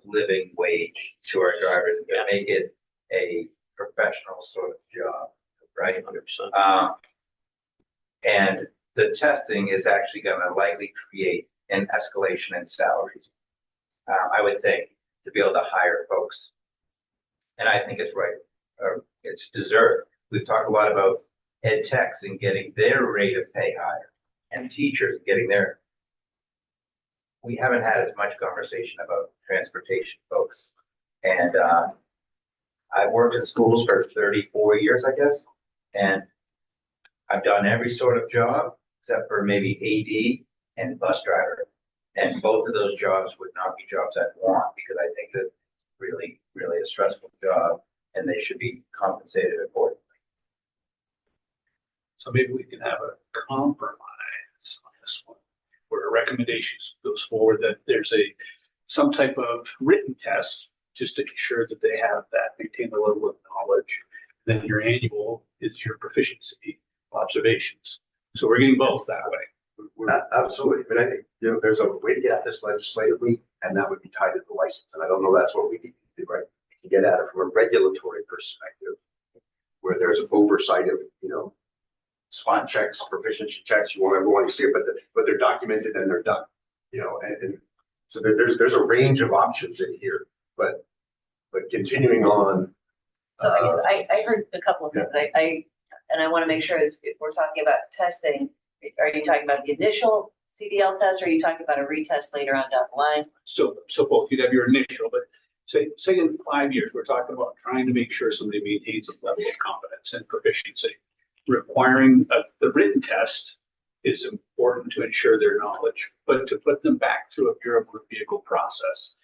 [SPEAKER 6] living wage to our drivers and make it a professional sort of job, right?
[SPEAKER 11] 100%.
[SPEAKER 6] And the testing is actually going to likely create an escalation in salaries, I would think, to be able to hire folks. And I think it's right. It's deserved. We've talked a lot about ed techs and getting their rate of pay higher, and teachers getting their. We haven't had as much conversation about transportation folks. And I've worked in schools for 34 years, I guess, and I've done every sort of job except for maybe AD and bus driver. And both of those jobs would not be jobs I'd want, because I think that really, really a stressful job, and they should be compensated accordingly.
[SPEAKER 7] So maybe we can have a compromise on this one, where a recommendation goes forward that there's some type of written test just to ensure that they have that, maintain the level of knowledge. Then your annual is your proficiency observations. So we're getting both that way.
[SPEAKER 10] Absolutely. But I think, there's a way to get at this legislatively, and that would be tied to the license. And I don't know that's what we need to do, right? To get at it from a regulatory perspective, where there's oversight of, spot checks, proficiency checks, you won't ever want to see it, but they're documented and they're done, and so there's a range of options in here, but continuing on.
[SPEAKER 1] So I guess I heard a couple of things. I want to make sure if we're talking about testing, are you talking about the initial CDL test, or are you talking about a retest later on down the line?
[SPEAKER 7] So both, you'd have your initial, but say in 5 years, we're talking about trying to make sure somebody maintains a level of competence and proficiency. Requiring the written test is important to ensure their knowledge, but to put them back through a bureau motor vehicle process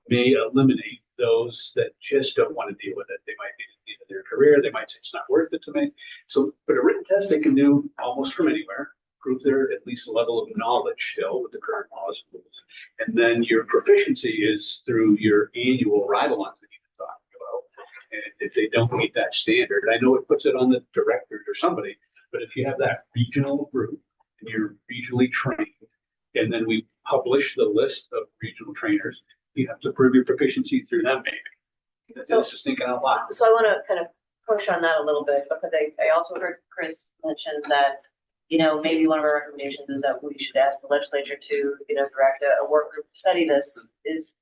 [SPEAKER 7] may eliminate those that just don't want to deal with it. They might be at the end of their career. They might say it's not worth it to me. So, but a written test they can do almost from anywhere, prove their at least a level of knowledge still with the current laws and rules. And then your proficiency is through your annual ride-alongs that you've been talking about. And if they don't meet that standard, I know it puts it on the directors or somebody, but if you have that regional group and you're regionally trained, and then we publish the list of regional trainers, you have to prove your proficiency through them, maybe. That's just thinking out loud.
[SPEAKER 1] So I want to kind of push on that a little bit, because I also heard Chris mention that, maybe one of our recommendations is that we should ask the legislature to, direct a work group to study this. It's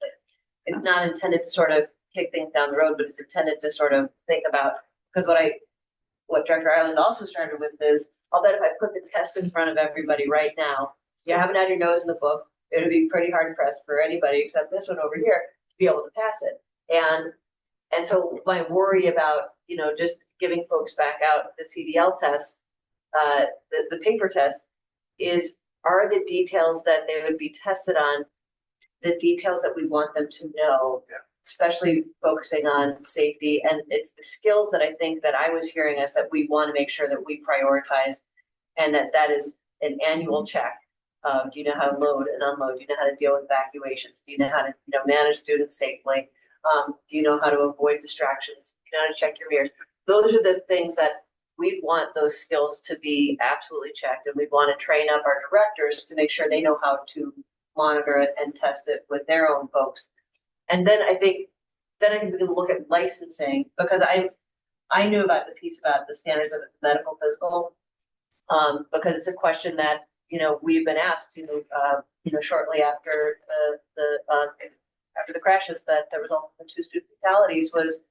[SPEAKER 1] not intended to sort of kick things down the road, but it's intended to sort of think about, because what Director Ireland also started with is, I'll bet if I put the test in front of everybody right now, you haven't had your nose in the book, it would be pretty hard pressed for anybody except this one over here to be able to pass it. And so my worry about, just giving folks back out the CDL test, the paper test, is, are the details that they would be tested on the details that we want them to know, especially focusing on safety. And it's the skills that I think that I was hearing us that we want to make sure that we prioritize, and that is an annual check. Do you know how to load and unload? Do you know how to deal with evacuations? Do you know how to manage students safely? Do you know how to avoid distractions? Do you know how to check your mirrors? Those are the things that we want those skills to be absolutely checked, and we want to train up our directors to make sure they know how to monitor it and test it with their own folks. And then I think we can look at licensing, because I knew about the piece about the standards of the medical physical, because it's a question that we've been asked shortly after the crashes, that the result of the 2 student fatalities was,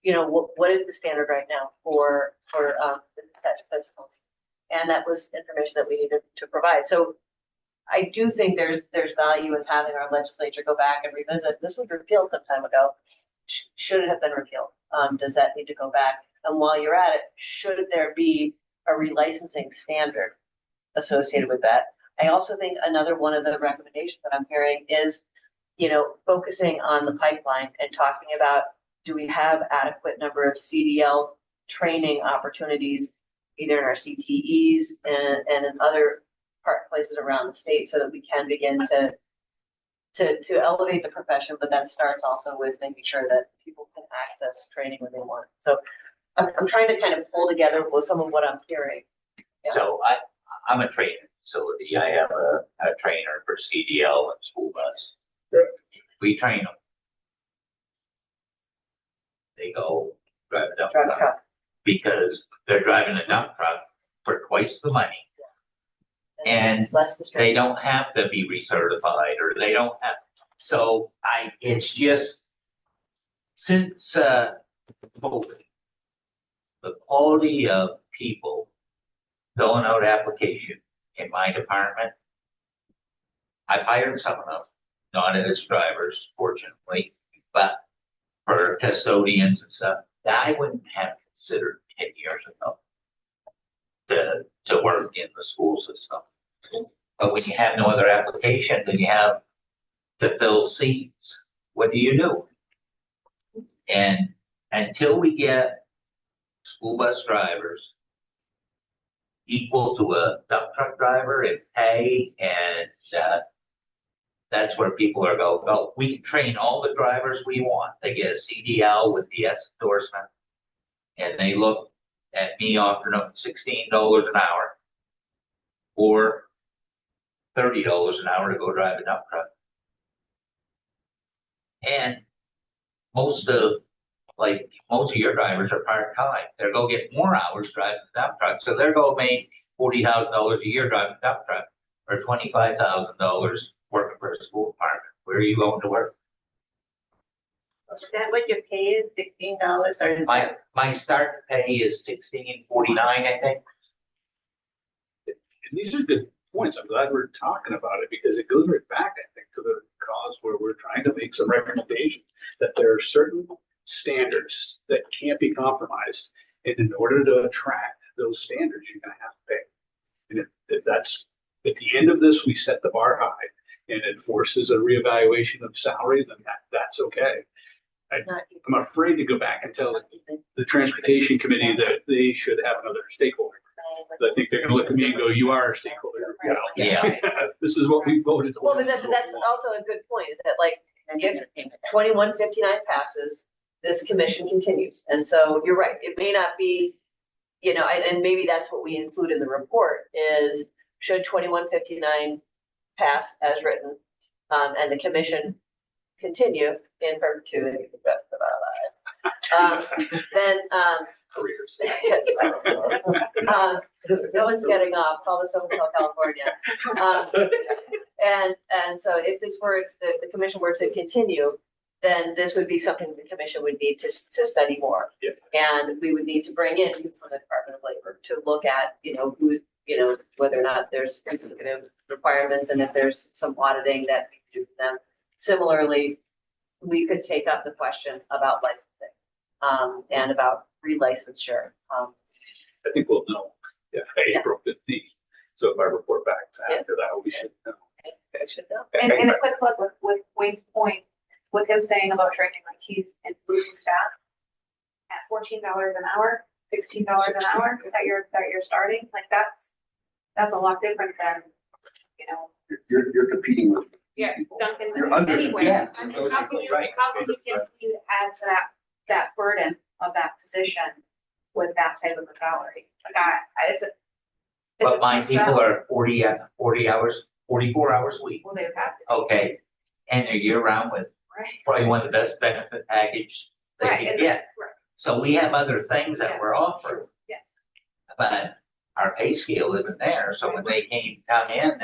[SPEAKER 1] what is the standard right now for the physical, and that was information that we needed to provide. So I do think there's value in having our legislature go back and revisit. This was repealed some time ago. Should it have been repealed? Does that need to go back? And while you're at it, should there be a relicensing standard associated with that? I also think another one of the recommendations that I'm hearing is, focusing on the pipeline and talking about, do we have adequate number of CDL training opportunities, either in our CTEs and in other places around the state, so that we can begin to to elevate the profession, but that starts also with making sure that people can access training when they want. So I'm trying to kind of pull together with some of what I'm hearing. Yeah.
[SPEAKER 11] So I'm a training facility. I have a trainer for CDL and school bus. We train them. They go drive a dump
[SPEAKER 1] Drive a
[SPEAKER 11] truck
[SPEAKER 1] truck.
[SPEAKER 11] because they're driving a dump truck for twice the money. And
[SPEAKER 1] less the
[SPEAKER 11] they don't have to be recertified or they don't have, so it's just, since, COVID, the quality of people filling out application in my department, I've hired some of them, not as drivers, fortunately, but for custodians and stuff, that I wouldn't have considered 10 years ago to work in the school system. But when you have no other application, then you have to fill seats. What do you do? And until we get school bus drivers equal to a dump truck driver in pay, and that's where people are going, oh, we can train all the drivers we want. They get a CDL with DS endorsement, and they look at me offering them $16 an hour or $30 an hour to go drive a dump truck. And most of your drivers are part-time. They're going to get more hours driving a dump truck. So they're going to make $40,000 a year driving a dump truck or $25,000 working for a school department. Where are you going to work?
[SPEAKER 5] Is that what your pay is, $16 or is that?
[SPEAKER 11] My start pay is $16.49, I think.
[SPEAKER 7] And these are good points. I'm glad we're talking about it because it goes right back, I think, to the cause where we're trying to make some recommendations that there are certain standards that can't be compromised. And in order to attract those standards, you're going to have to pay. And if that's at the end of this, we set the bar high and it forces a reevaluation of salary, then that's okay. I'm afraid to go back and tell the transportation committee that they should have another stakeholder. I think they're going to look at me and go, "You are a stakeholder." You know?
[SPEAKER 11] Yeah.
[SPEAKER 7] This is what we voted for.
[SPEAKER 1] Well, but that's also a good point, is that like, if 2159 passes, this commission continues. And so you're right, it may not be, and maybe that's what we include in the report is, should 2159 pass as written, and the commission continue in perpetuity for the rest of our lives, then,
[SPEAKER 7] Careers.
[SPEAKER 1] no one's getting off, call this Hotel California. And so if this were, the commission were to continue, then this would be something the commission would need to study more.
[SPEAKER 7] Yeah.
[SPEAKER 1] And we would need to bring in people from the Department of Labor to look at, who, whether or not there's duplicative requirements and if there's some auditing that we can do for them. Similarly, we could take up the question about licensing, and about relicensure.
[SPEAKER 7] I think we'll know. Yeah, April 15th. So if I report back after that, we should know.
[SPEAKER 1] I should know.
[SPEAKER 9] And a quick look with Wayne's point, with him saying about training, like he's losing staff at $14 an hour, $16 an hour that you're starting, like that's a lot different than,
[SPEAKER 10] You're competing with.
[SPEAKER 9] yeah, Duncan,
[SPEAKER 10] You're under.
[SPEAKER 9] anyway.
[SPEAKER 11] Yeah.
[SPEAKER 9] I mean, how can you
[SPEAKER 11] Right.
[SPEAKER 9] continue to add to that burden of that position with that type of a salary? Like
[SPEAKER 11] But my people are 40 hours, 44 hours a week.
[SPEAKER 9] Well, they would have to.
[SPEAKER 11] Okay. And they're year round with
[SPEAKER 9] Right.
[SPEAKER 11] probably one of the best benefit package they
[SPEAKER 9] Right,
[SPEAKER 11] can
[SPEAKER 9] and-
[SPEAKER 11] get.
[SPEAKER 9] right.
[SPEAKER 11] So we have other things that we're offering,
[SPEAKER 9] Yes.
[SPEAKER 11] but our pay scale isn't there. So when they come in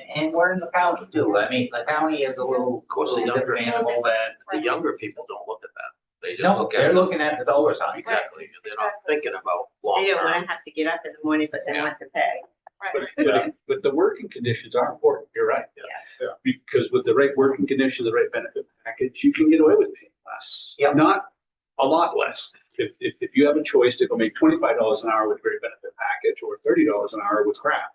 [SPEAKER 11] and we're in the county too. I mean, the county is a little,
[SPEAKER 6] Of course, the younger
[SPEAKER 11] different
[SPEAKER 6] people,
[SPEAKER 11] animal than,
[SPEAKER 6] the younger people don't look at that. They just
[SPEAKER 11] no,
[SPEAKER 6] look at
[SPEAKER 11] they're
[SPEAKER 6] it.
[SPEAKER 11] looking at the dollar sign.
[SPEAKER 6] Exactly. They're not thinking about long
[SPEAKER 5] They don't
[SPEAKER 6] term.
[SPEAKER 5] want to have to get up in the morning, but they want to pay.
[SPEAKER 7] But the working conditions are important. You're right.
[SPEAKER 5] Yes.
[SPEAKER 7] Yeah, because with the right working condition, the right benefit package, you can get away with paying less.
[SPEAKER 11] Yep.
[SPEAKER 7] Not a lot less. If you have a choice to go make $25 an hour with great benefit package or $30 an hour with crap,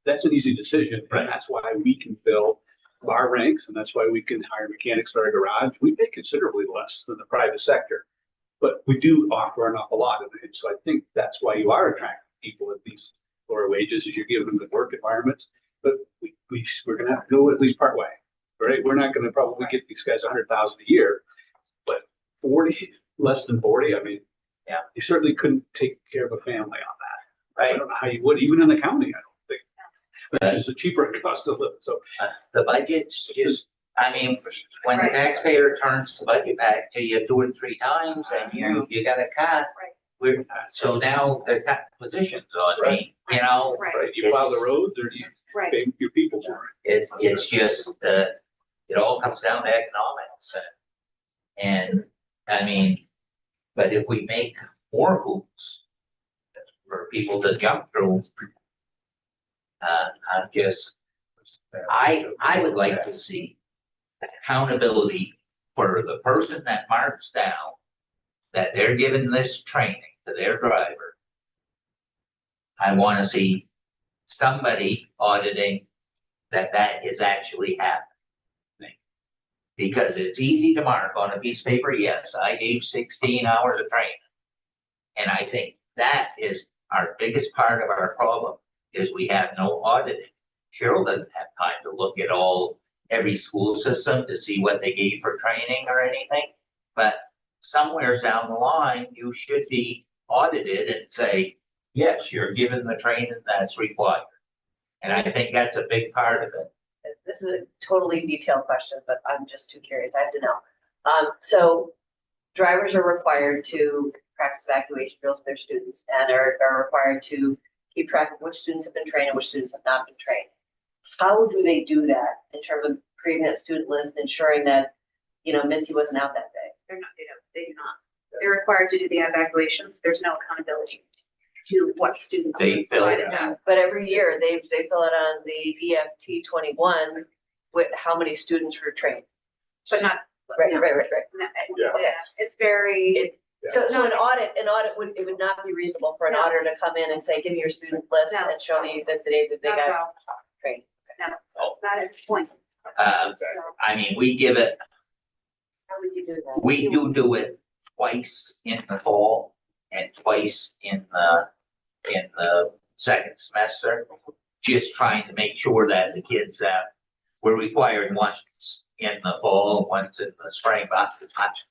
[SPEAKER 7] that's an easy decision.
[SPEAKER 11] Right.
[SPEAKER 7] And that's why we can fill our ranks, and that's why we can hire mechanics for our garage. We pay considerably less than the private sector, but we do offer an awful lot of it. So I think that's why you are attracting people at these lower wages, is you're giving them good work environments. But we're going to have to go at least part way. right? We're not gonna probably get these guys 100,000 a year, but 40, less than 40, I mean,
[SPEAKER 11] Yeah.
[SPEAKER 7] you certainly couldn't take care of a family on that. I
[SPEAKER 11] Right.
[SPEAKER 7] don't know how you would, even in the county, I don't think, which is a cheaper cost of living, so.
[SPEAKER 11] The budget's just, I mean, when the taxpayer turns the budget back to you 2 or 3 times and you got a cut.
[SPEAKER 9] Right.
[SPEAKER 11] So now they're cutting positions on me, you know?
[SPEAKER 9] Right.
[SPEAKER 7] Right, you plow the roads or do you
[SPEAKER 9] Right.
[SPEAKER 7] pay your people for it?
[SPEAKER 11] It's just, it all comes down to economics. And, I mean, but if we make more hoops for people to jump through, I'm just, I would like to see accountability for the person that marks down that they're giving this training to their driver. I want to see somebody auditing that is actually happening. Because it's easy to mark on a piece of paper, yes, I gave 16 hours of training. And I think that is our biggest part of our problem, is we have no auditing. Cheryl doesn't have time to look at every school system to see what they gave for training or anything. But somewhere down the line, you should be audited and say, yes, you're given the training that's required. And I think that's a big part of it.
[SPEAKER 1] This is a totally detailed question, but I'm just too curious. I have to know. So drivers are required to practice evacuation drills with their students and are required to keep track of which students have been trained and which students have not been trained. How do they do that in terms of creating that student list, ensuring that, Mitzi wasn't out that day?
[SPEAKER 9] They're not, they do not. They're required to do the evacuations. There's no accountability to what students.
[SPEAKER 11] They fill it
[SPEAKER 9] provided them.
[SPEAKER 1] But every year they fill it on the EFT 21 with how many students were trained.
[SPEAKER 9] But not.
[SPEAKER 1] Right.
[SPEAKER 9] No,
[SPEAKER 8] Yeah.
[SPEAKER 9] It's very.
[SPEAKER 1] So an audit would not be reasonable for an
[SPEAKER 9] No.
[SPEAKER 1] auditor to come in and say, give me your student list
[SPEAKER 9] No.
[SPEAKER 1] and show me that the day that they
[SPEAKER 9] Not
[SPEAKER 1] got
[SPEAKER 9] at all.
[SPEAKER 1] trained.
[SPEAKER 9] No, not at this point. So,
[SPEAKER 11] I mean, we give it,
[SPEAKER 1] How would you do that?
[SPEAKER 11] we do it twice in the fall and twice in the second semester. Just trying to make sure that the kids that were required once in the fall, once in the spring, but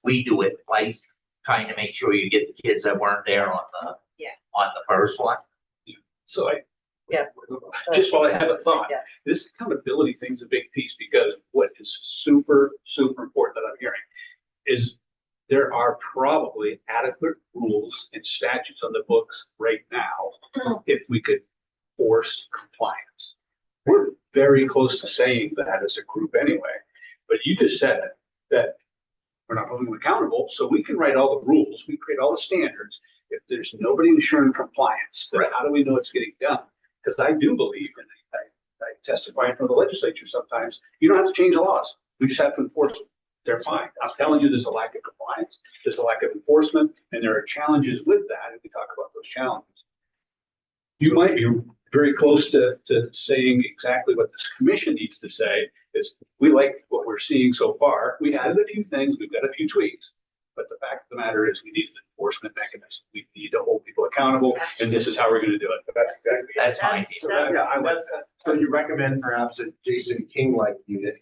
[SPEAKER 11] we do it twice, trying to make sure you get the kids that weren't there on the first one.
[SPEAKER 7] So
[SPEAKER 1] Yeah.
[SPEAKER 7] just while I have a thought,
[SPEAKER 1] Yeah.
[SPEAKER 7] this accountability thing's a big piece, because what is super, super important that I'm hearing is there are probably adequate rules and statutes on the books right now if we could force compliance. We're very close to saying that as a group anyway, but you just said it, that we're not holding them accountable, so we can write all the rules, we create all the standards. If there's nobody ensuring compliance, then how do we know it's getting done? Because I do believe, and I testify in front of the legislature sometimes, you don't have to change the laws. We just have to enforce them. They're fine. I'm telling you, there's a lack of compliance, there's a lack of enforcement, and there are challenges with that, and we talk about those challenges. You might be very close to saying exactly what this commission needs to say, is we like what we're seeing so far. We added a few things, we've got a few tweaks, but the fact of the matter is we need an enforcement mechanism. We need to hold people accountable, and this is how we're gonna do it.
[SPEAKER 8] That's exactly.
[SPEAKER 11] That's my
[SPEAKER 1] That's-
[SPEAKER 11] view.
[SPEAKER 10] So you recommend perhaps a Jason King-like unit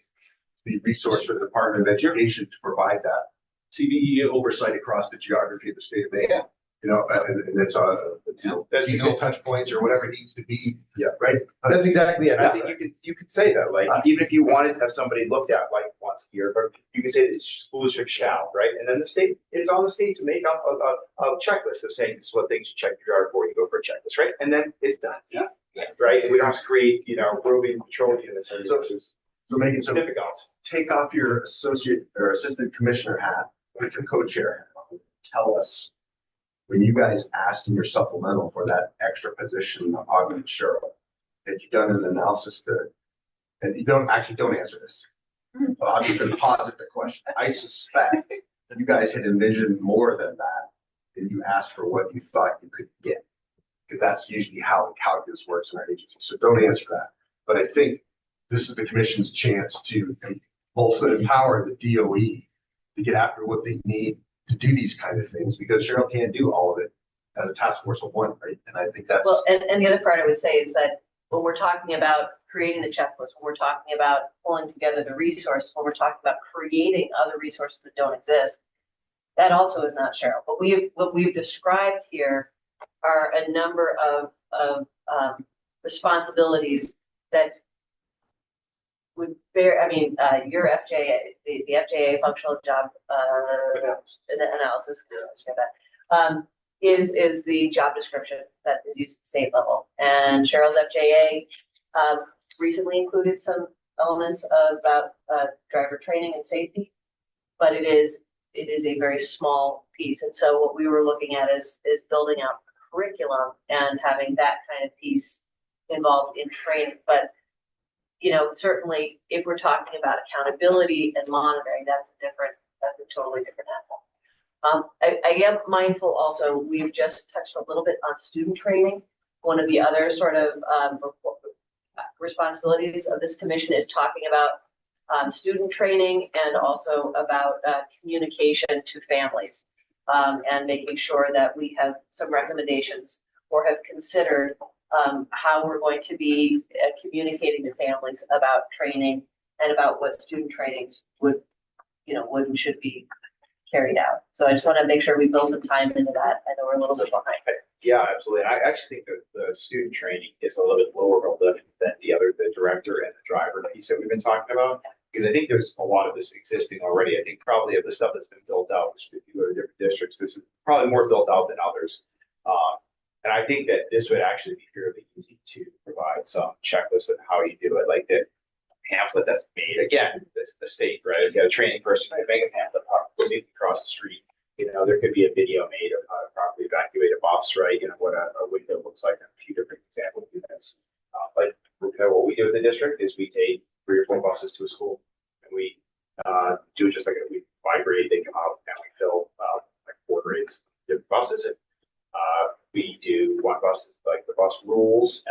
[SPEAKER 10] be resource for the Department of Education to provide that
[SPEAKER 7] CBE
[SPEAKER 10] oversight across the geography of the state of Maine?
[SPEAKER 7] Yeah.
[SPEAKER 10] And it's
[SPEAKER 7] That's
[SPEAKER 10] seasonal touch points or whatever it needs to be. Yeah. Right?
[SPEAKER 8] That's exactly it. I think you could say that, like, even if you wanted to have somebody looked at like once a year, but you could say that school district shall, right? And then the state, it's on the state to make up a checklist of saying this is what things you check your driver before you go for a checklist, right? And then it's done.
[SPEAKER 7] Yeah.
[SPEAKER 8] Right? And we don't have to create, roving patrol units, which is
[SPEAKER 10] So making some,
[SPEAKER 8] difficult.
[SPEAKER 10] take off your associate or assistant commissioner hat, put your co-chair hat on. Tell us, when you guys asked in your supplemental for that extra position of augment Cheryl, had you done an analysis and you don't answer this. Well, I'm just gonna posit the question. I suspect you guys had envisioned more than that, and you asked for what you thought you could get. Because that's usually how the calculus works in our agency. So don't answer that. But I think this is the commission's chance to both empower the DOE to get after what they need to do these kind of things, because Cheryl can't do all of it as a task force of one, right? And I think that's.
[SPEAKER 1] Well, and the other part I would say is that when we're talking about creating the checklist, when we're talking about pulling together the resource, when we're talking about creating other resources that don't exist, that also is not Cheryl. But what we've described here are a number of responsibilities that would bear, I mean, your FJA, the FJA functional job analysis, is the job description that is used at state level. And Cheryl's FJA recently included some elements about driver training and safety, but it is a very small piece. And so what we were looking at is building out curriculum and having that kind of piece involved in training. But certainly if we're talking about accountability and monitoring, that's a totally different animal. I am mindful also, we've just touched a little bit on student training. One of the other sort of responsibilities of this commission is talking about student training and also about communication to families, and making sure that we have some recommendations or have considered how we're going to be communicating to families about training and about what student trainings would and should be carried out. So I just want to make sure we build some time into that. I know we're a little bit behind.
[SPEAKER 8] Yeah, absolutely. I actually think that the student training is a little bit lower than the director and the driver that you said we've been talking about. Because I think there's a lot of this existing already. I think probably of the stuff that's been built out, which if you go to different districts, this is probably more built out than others. And I think that this would actually be fairly easy to provide some checklists of how you do it, like the pamphlet that's made. Again, the state, right? If you got a training person to make a pamphlet across the street. There could be a video made of how to properly evacuate a bus, right? What a window looks like, and a few different example units. But what we do in the district is we take 3 or 4 buses to a school, and we do it just like we migrate. They come out and we fill like 4 grades, different buses, and we do one bus is like the bus rules.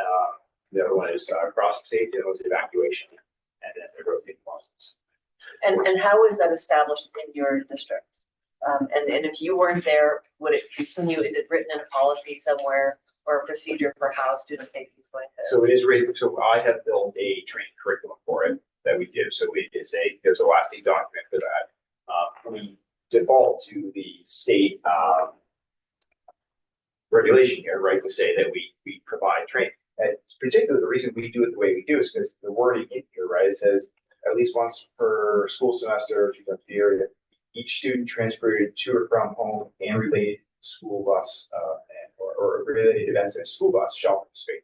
[SPEAKER 8] The other one is crossing safety, and was evacuation, and then they're rotating buses.
[SPEAKER 1] And how is that established in your district? And if you weren't there, would it continue? Is it written in a policy somewhere or a procedure for how student safety is going to?
[SPEAKER 8] So it is written. So I have built a training curriculum for it that we do. So there's a lasting document for that. We default to the state regulation here, right, to say that we provide training. And particularly the reason we do it the way we do is because the wording in here, right, it says at least once per school semester, if you go to the area, each student transported to or from home and related school bus or related events in a school bus shall participate.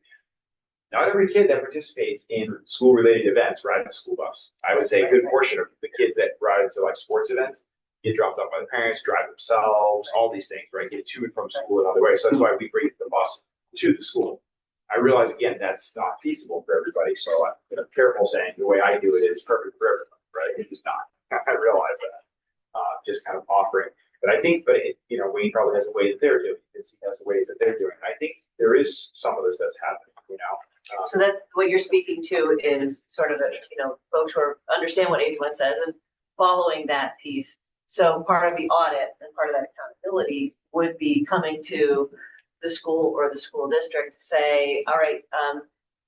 [SPEAKER 8] Not every kid that participates in school-related events rides a school bus. I would say a good portion of the kids that ride into like sports events get dropped off by the parents, drive themselves, all these things, right? Get to and from school another way. So that's why we bring the bus to the school. I realize again that's not feasible for everybody, so I'm careful saying the way I do it is perfect for everyone, right? It is not. I realize that. Just kind of offering, but I think, Wayne probably has a way that they're doing. He has a way that they're doing. I think there is some of this that's happening.
[SPEAKER 1] So that what you're speaking to is sort of folks who understand what 81 says and following that piece. So part of the audit and part of that accountability would be coming to the school or the school district to say, all right,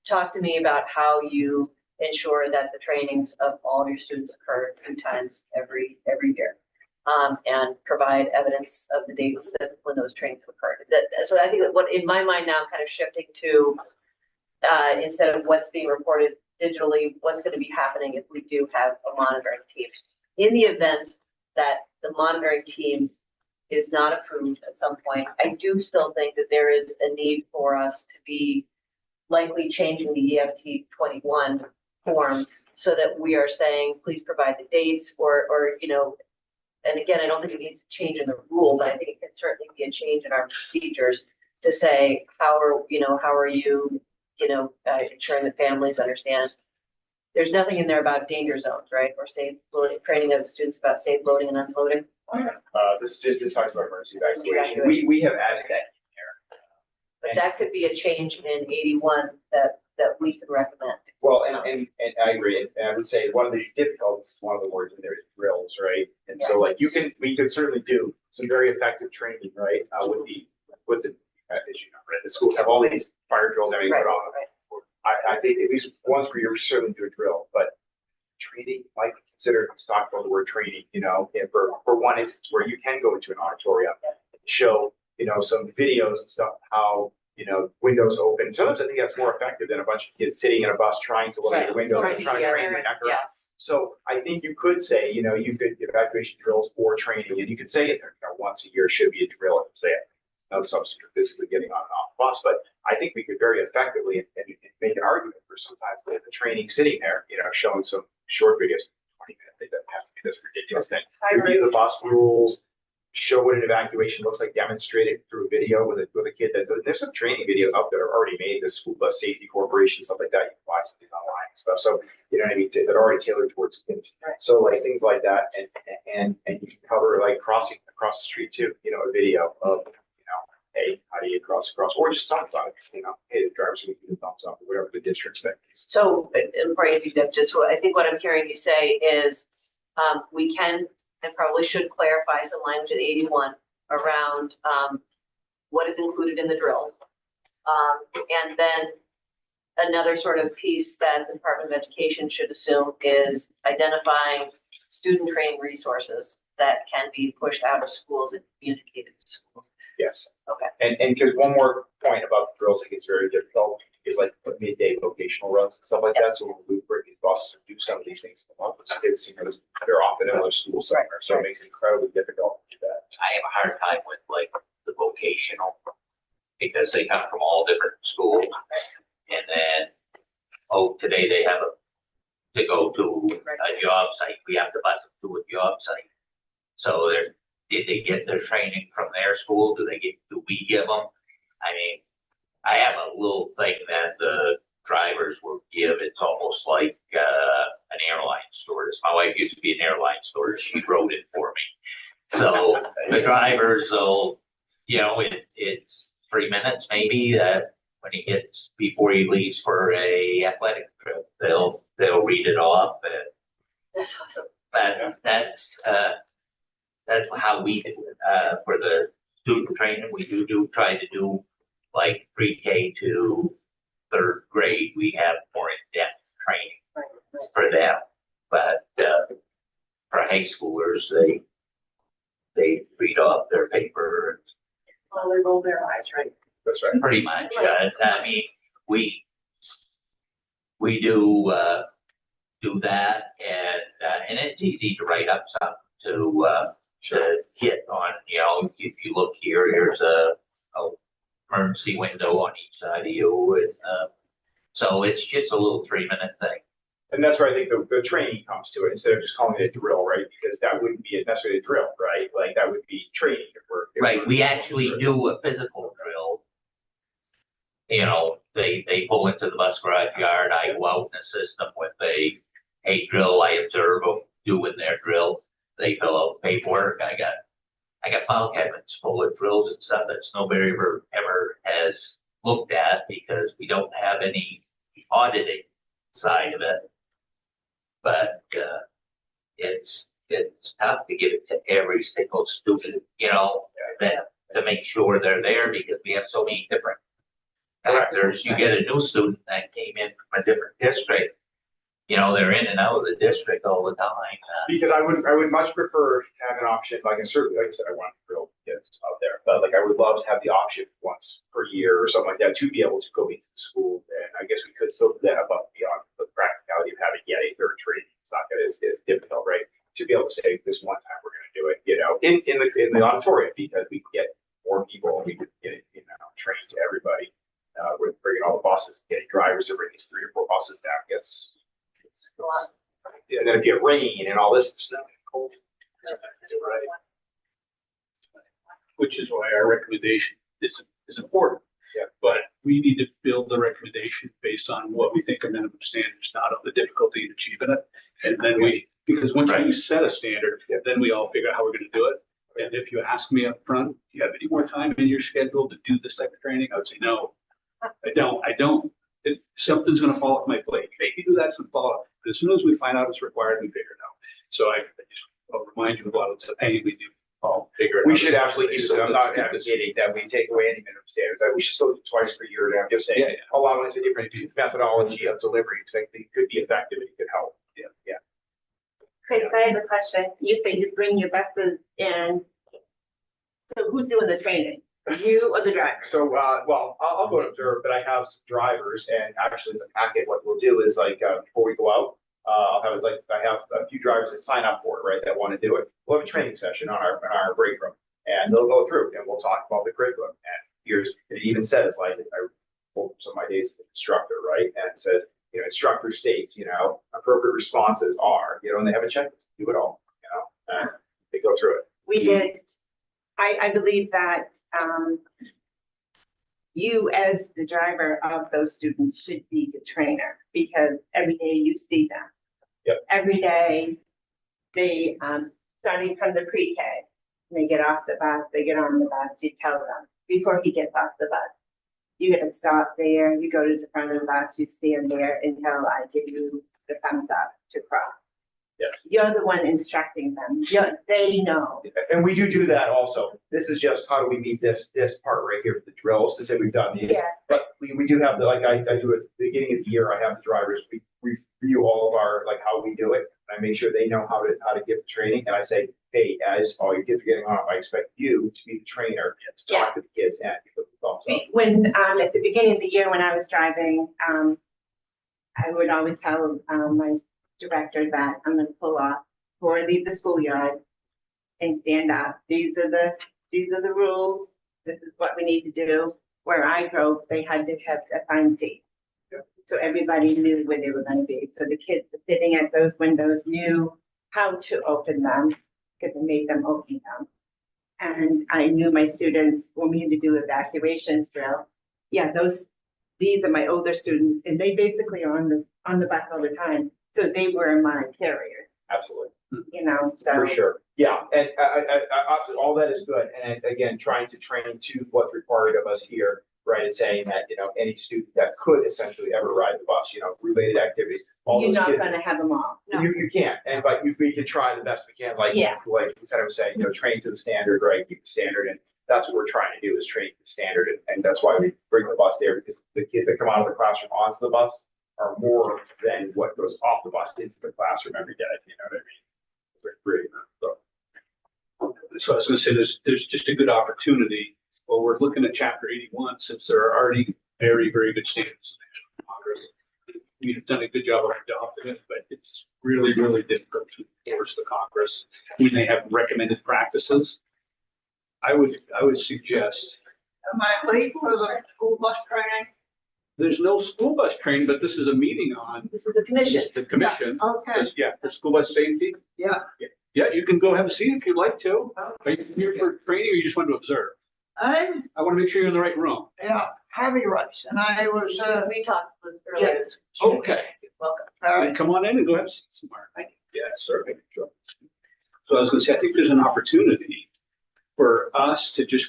[SPEAKER 1] talk to me about how you ensure that the trainings of all of your students occur 2 times every year, and provide evidence of the dates that when those trainings occurred. So I think that what in my mind now kind of shifting to instead of what's being reported digitally, what's going to be happening if we do have a monitoring team. In the event that the monitoring team is not approved at some point, I do still think that there is a need for us to be likely changing the EFT 21 form so that we are saying, please provide the dates or and again, I don't think it needs a change in the rule, but I think it can certainly be a change in our procedures to say, how are you ensuring that families understand. There's nothing in there about danger zones, right? Or safe loading, training of students about safe loading and unloading.
[SPEAKER 8] This talks about emergency evacuation. We have added that in there.
[SPEAKER 1] But that could be a change in 81 that we could recommend.
[SPEAKER 8] Well, and I agree. And I would say one of the difficulties, one of the words in there is drills, right? And so like we could certainly do some very effective training, right? With the as right? The schools have all these fire drills and everything.
[SPEAKER 1] Right.
[SPEAKER 8] I think at least once per year, we certainly do a drill, but training might be considered, to talk about the word training, you know, and for one instance where you can go into an auditorium and show, you know, some videos and stuff, how, you know, windows open. Sometimes I think that's more effective than a bunch of kids sitting in a bus trying to look at the window and trying to train the heck around.
[SPEAKER 1] Yes.
[SPEAKER 8] So I think you could say, you know, you could evacuation drills for training, and you could say it, you know, once a year should be a drill, say it. No substance or physically getting on and off the bus, but I think we could very effectively and make an argument for sometimes the training sitting there, you know, showing some short videos, 20 minutes, they don't have to be this ridiculous thing. Review the bus rules, show what an evacuation looks like, demonstrate it through a video with a kid. There's some training videos out there already made, the School Bus Safety Corporation, stuff like that. You can buy something online and stuff. So, you know what I mean? They're already tailored towards kids. So like things like that, and you can cover like crossing across the street too, you know, a video of, hey, how do you cross, or just talk about it, you know, hey, the driver's going to give you a thumbs up, or whatever the district's thing is.
[SPEAKER 1] So, Brian, just what I think what I'm hearing you say is, we can and probably should clarify some language in 81 around, what is included in the drills. And then another sort of piece that the Department of Education should assume is identifying student training resources that can be pushed out of schools and communicated to schools.
[SPEAKER 8] Yes.
[SPEAKER 1] Okay.
[SPEAKER 8] And because one more point about the drills that gets very difficult is like midday vocational runs and stuff like that. So when we bring these buses to do some of these things, a lot of those kids, you know, they're often in other schools somewhere. So it makes it incredibly difficult to do that.
[SPEAKER 11] I have a hard time with like the vocational because they come from all different schools. And then, today they have to go to a job site. We have to bus them to a job site. So did they get their training from their school? Do we give them? I mean, I have a little thing that the drivers will give. It's almost like an airline stewardess. My wife used to be an airline stewardess. She wrote it for me. So the drivers will, you know, it's 3 minutes maybe that when he gets, before he leaves for a athletic trip, they'll read it off. And
[SPEAKER 1] That's awesome.
[SPEAKER 11] but that's how we do it. For the student training, we try to do like pre-K to third grade. We have more in-depth training for them. But for high schoolers, they read off their paper.
[SPEAKER 2] Well, they roll their eyes, right?
[SPEAKER 8] That's right.
[SPEAKER 11] Pretty much. I mean, we do that, and it's easy to write up something to hit on. You know, if you look here, here's a emergency window on each side of you, and so it's just a little 3-minute thing.
[SPEAKER 8] And that's where I think the training comes to it, instead of just calling it a drill, right? Because that wouldn't be necessarily a drill, right? Like that would be training.
[SPEAKER 11] Right. We actually do a physical drill. You know, they pull into the bus garage yard. I go out and assist them with a drill. I observe them doing their drill. They fill out paperwork. I got file cabinets full of drills and stuff that nobody ever has looked at because we don't have any auditing side of it. But it's tough to give it to every single student, you know, that to make sure they're there because we have so many different factors. You get a new student that came in from a different district, you know, they're in and out of the district all the time.
[SPEAKER 8] Because I would much prefer to have an option, like, and certainly, like I said, I want to drill kids out there, but like I would love to have the option once per year or something like that to be able to go into the school. And I guess we could still do that above and beyond the practicality of having a third training. It's not that it's difficult, right? To be able to say this one time we're going to do it, you know, in the auditorium because we could get more people and we could get it, you know, trained to everybody. With bringing all the buses, getting drivers to bring these 3 or 4 buses down gets a lot. And then if you have rain and all this snow and cold, right?
[SPEAKER 7] Which is why our recommendation is important.
[SPEAKER 8] Yeah.
[SPEAKER 7] But we need to build the recommendation based on what we think are minimum standards, not on the difficulty in achieving it. And then because once you set a standard, then we all figure out how we're going to do it. And if you ask me up front, do you have any more time in your schedule to do this type of training? I would say, no, I don't. Something's going to fall off my plate. Maybe do that, some fall off. But as soon as we find out it's required, we figure it out. So I'll remind you of a lot of the pain we do I'll figure it out.
[SPEAKER 8] We should actually use it. I'm not advocating that we take away any minimum standards. We should still do it twice per year. I'm just saying, allowing us a different methodology of delivery, because I think it could be effective and it could help. Yeah.
[SPEAKER 5] Chris, I have a question. You say you bring your buses in. So who's doing the training? You or the driver?
[SPEAKER 8] So, well, I'll go and observe, but I have some drivers, and actually the packet, what we'll do is like, before we go out, I have a few drivers that sign up for it, right, that want to do it. We'll have a training session on our break room, and they'll go through and we'll talk about the curriculum. And it even says, like, I pulled some of my days as an instructor, right, and it said, instructor states, appropriate responses are, and they have a checklist, do it all, and they go through it.
[SPEAKER 5] We did. I believe that you as the driver of those students should be the trainer, because every day you see them.
[SPEAKER 8] Yep.
[SPEAKER 5] Every day they, starting from the pre-K, they get off the bus, they get on the bus, you tell them before he gets off the bus, you gotta stop there, you go to the front of the bus, you stand there until I give you the thumbs up to cross.
[SPEAKER 8] Yes.
[SPEAKER 5] You're the one instructing them. They know.
[SPEAKER 8] And we do that also. This is just how do we meet this part right here, the drills, to say we've done these.
[SPEAKER 5] Yeah.
[SPEAKER 8] But we do have I do at the beginning of the year, I have the drivers, we review all of our, like, how we do it. I make sure they know how to give the training, and I say, hey, as all your kids are getting off, I expect you to be the trainer, to talk to the kids and give them the thumbs up.
[SPEAKER 5] When, at the beginning of the year when I was driving, I would always tell my director that I'm going to pull off before I leave the schoolyard and stand up. These are the rules. This is what we need to do. Where I drove, they had to have assigned seats. So everybody knew where they were going to be. So the kids sitting at those windows knew how to open them, because I made them open them. And I knew my students, when we had to do evacuations drill, these are my older students, and they basically are on the bus all the time. So they were my carriers.
[SPEAKER 8] Absolutely.
[SPEAKER 5] So.
[SPEAKER 8] For sure. Yeah. And all that is good. And again, trying to train to what's required of us here, right? And saying that, any student that could essentially ever ride the bus, related activities. All
[SPEAKER 5] You're
[SPEAKER 8] those
[SPEAKER 5] not
[SPEAKER 8] kids,
[SPEAKER 5] going to have them all. No.
[SPEAKER 8] You can't. And but we can try the best we can. Like I was saying, train to the standard, right? Keep the standard. And that's what we're trying to do, is train to the standard. And that's why we bring the bus there, because the kids that come out of the classroom onto the bus are more than what goes off the bus into the classroom every day. You know what I mean? It's pretty,
[SPEAKER 7] So I was going to say, there's just a good opportunity. Well, we're looking at Chapter 81, since there are already very, very good standards in the National Congress. We've done a good job of adopting it, but it's really, really difficult to enforce the Congress when they have recommended practices. I would suggest.
[SPEAKER 12] Am I late for the school bus training?
[SPEAKER 7] There's no school bus training, but this is a meeting on.
[SPEAKER 1] This is the commission.
[SPEAKER 7] The commission.
[SPEAKER 12] Okay.
[SPEAKER 7] For school bus safety.
[SPEAKER 12] Yeah.
[SPEAKER 7] Yeah, you can go have a seat if you'd like to. Are you here for training, or you just want to observe? I want to make sure you're in the right room.
[SPEAKER 12] Heavy rice, and I was.
[SPEAKER 1] We talked earlier.
[SPEAKER 7] Okay.
[SPEAKER 1] Welcome.
[SPEAKER 12] All right.
[SPEAKER 7] Come on in and go have a seat somewhere. Yeah, certainly. Sure. So I was going to say, I think there's an opportunity for us to just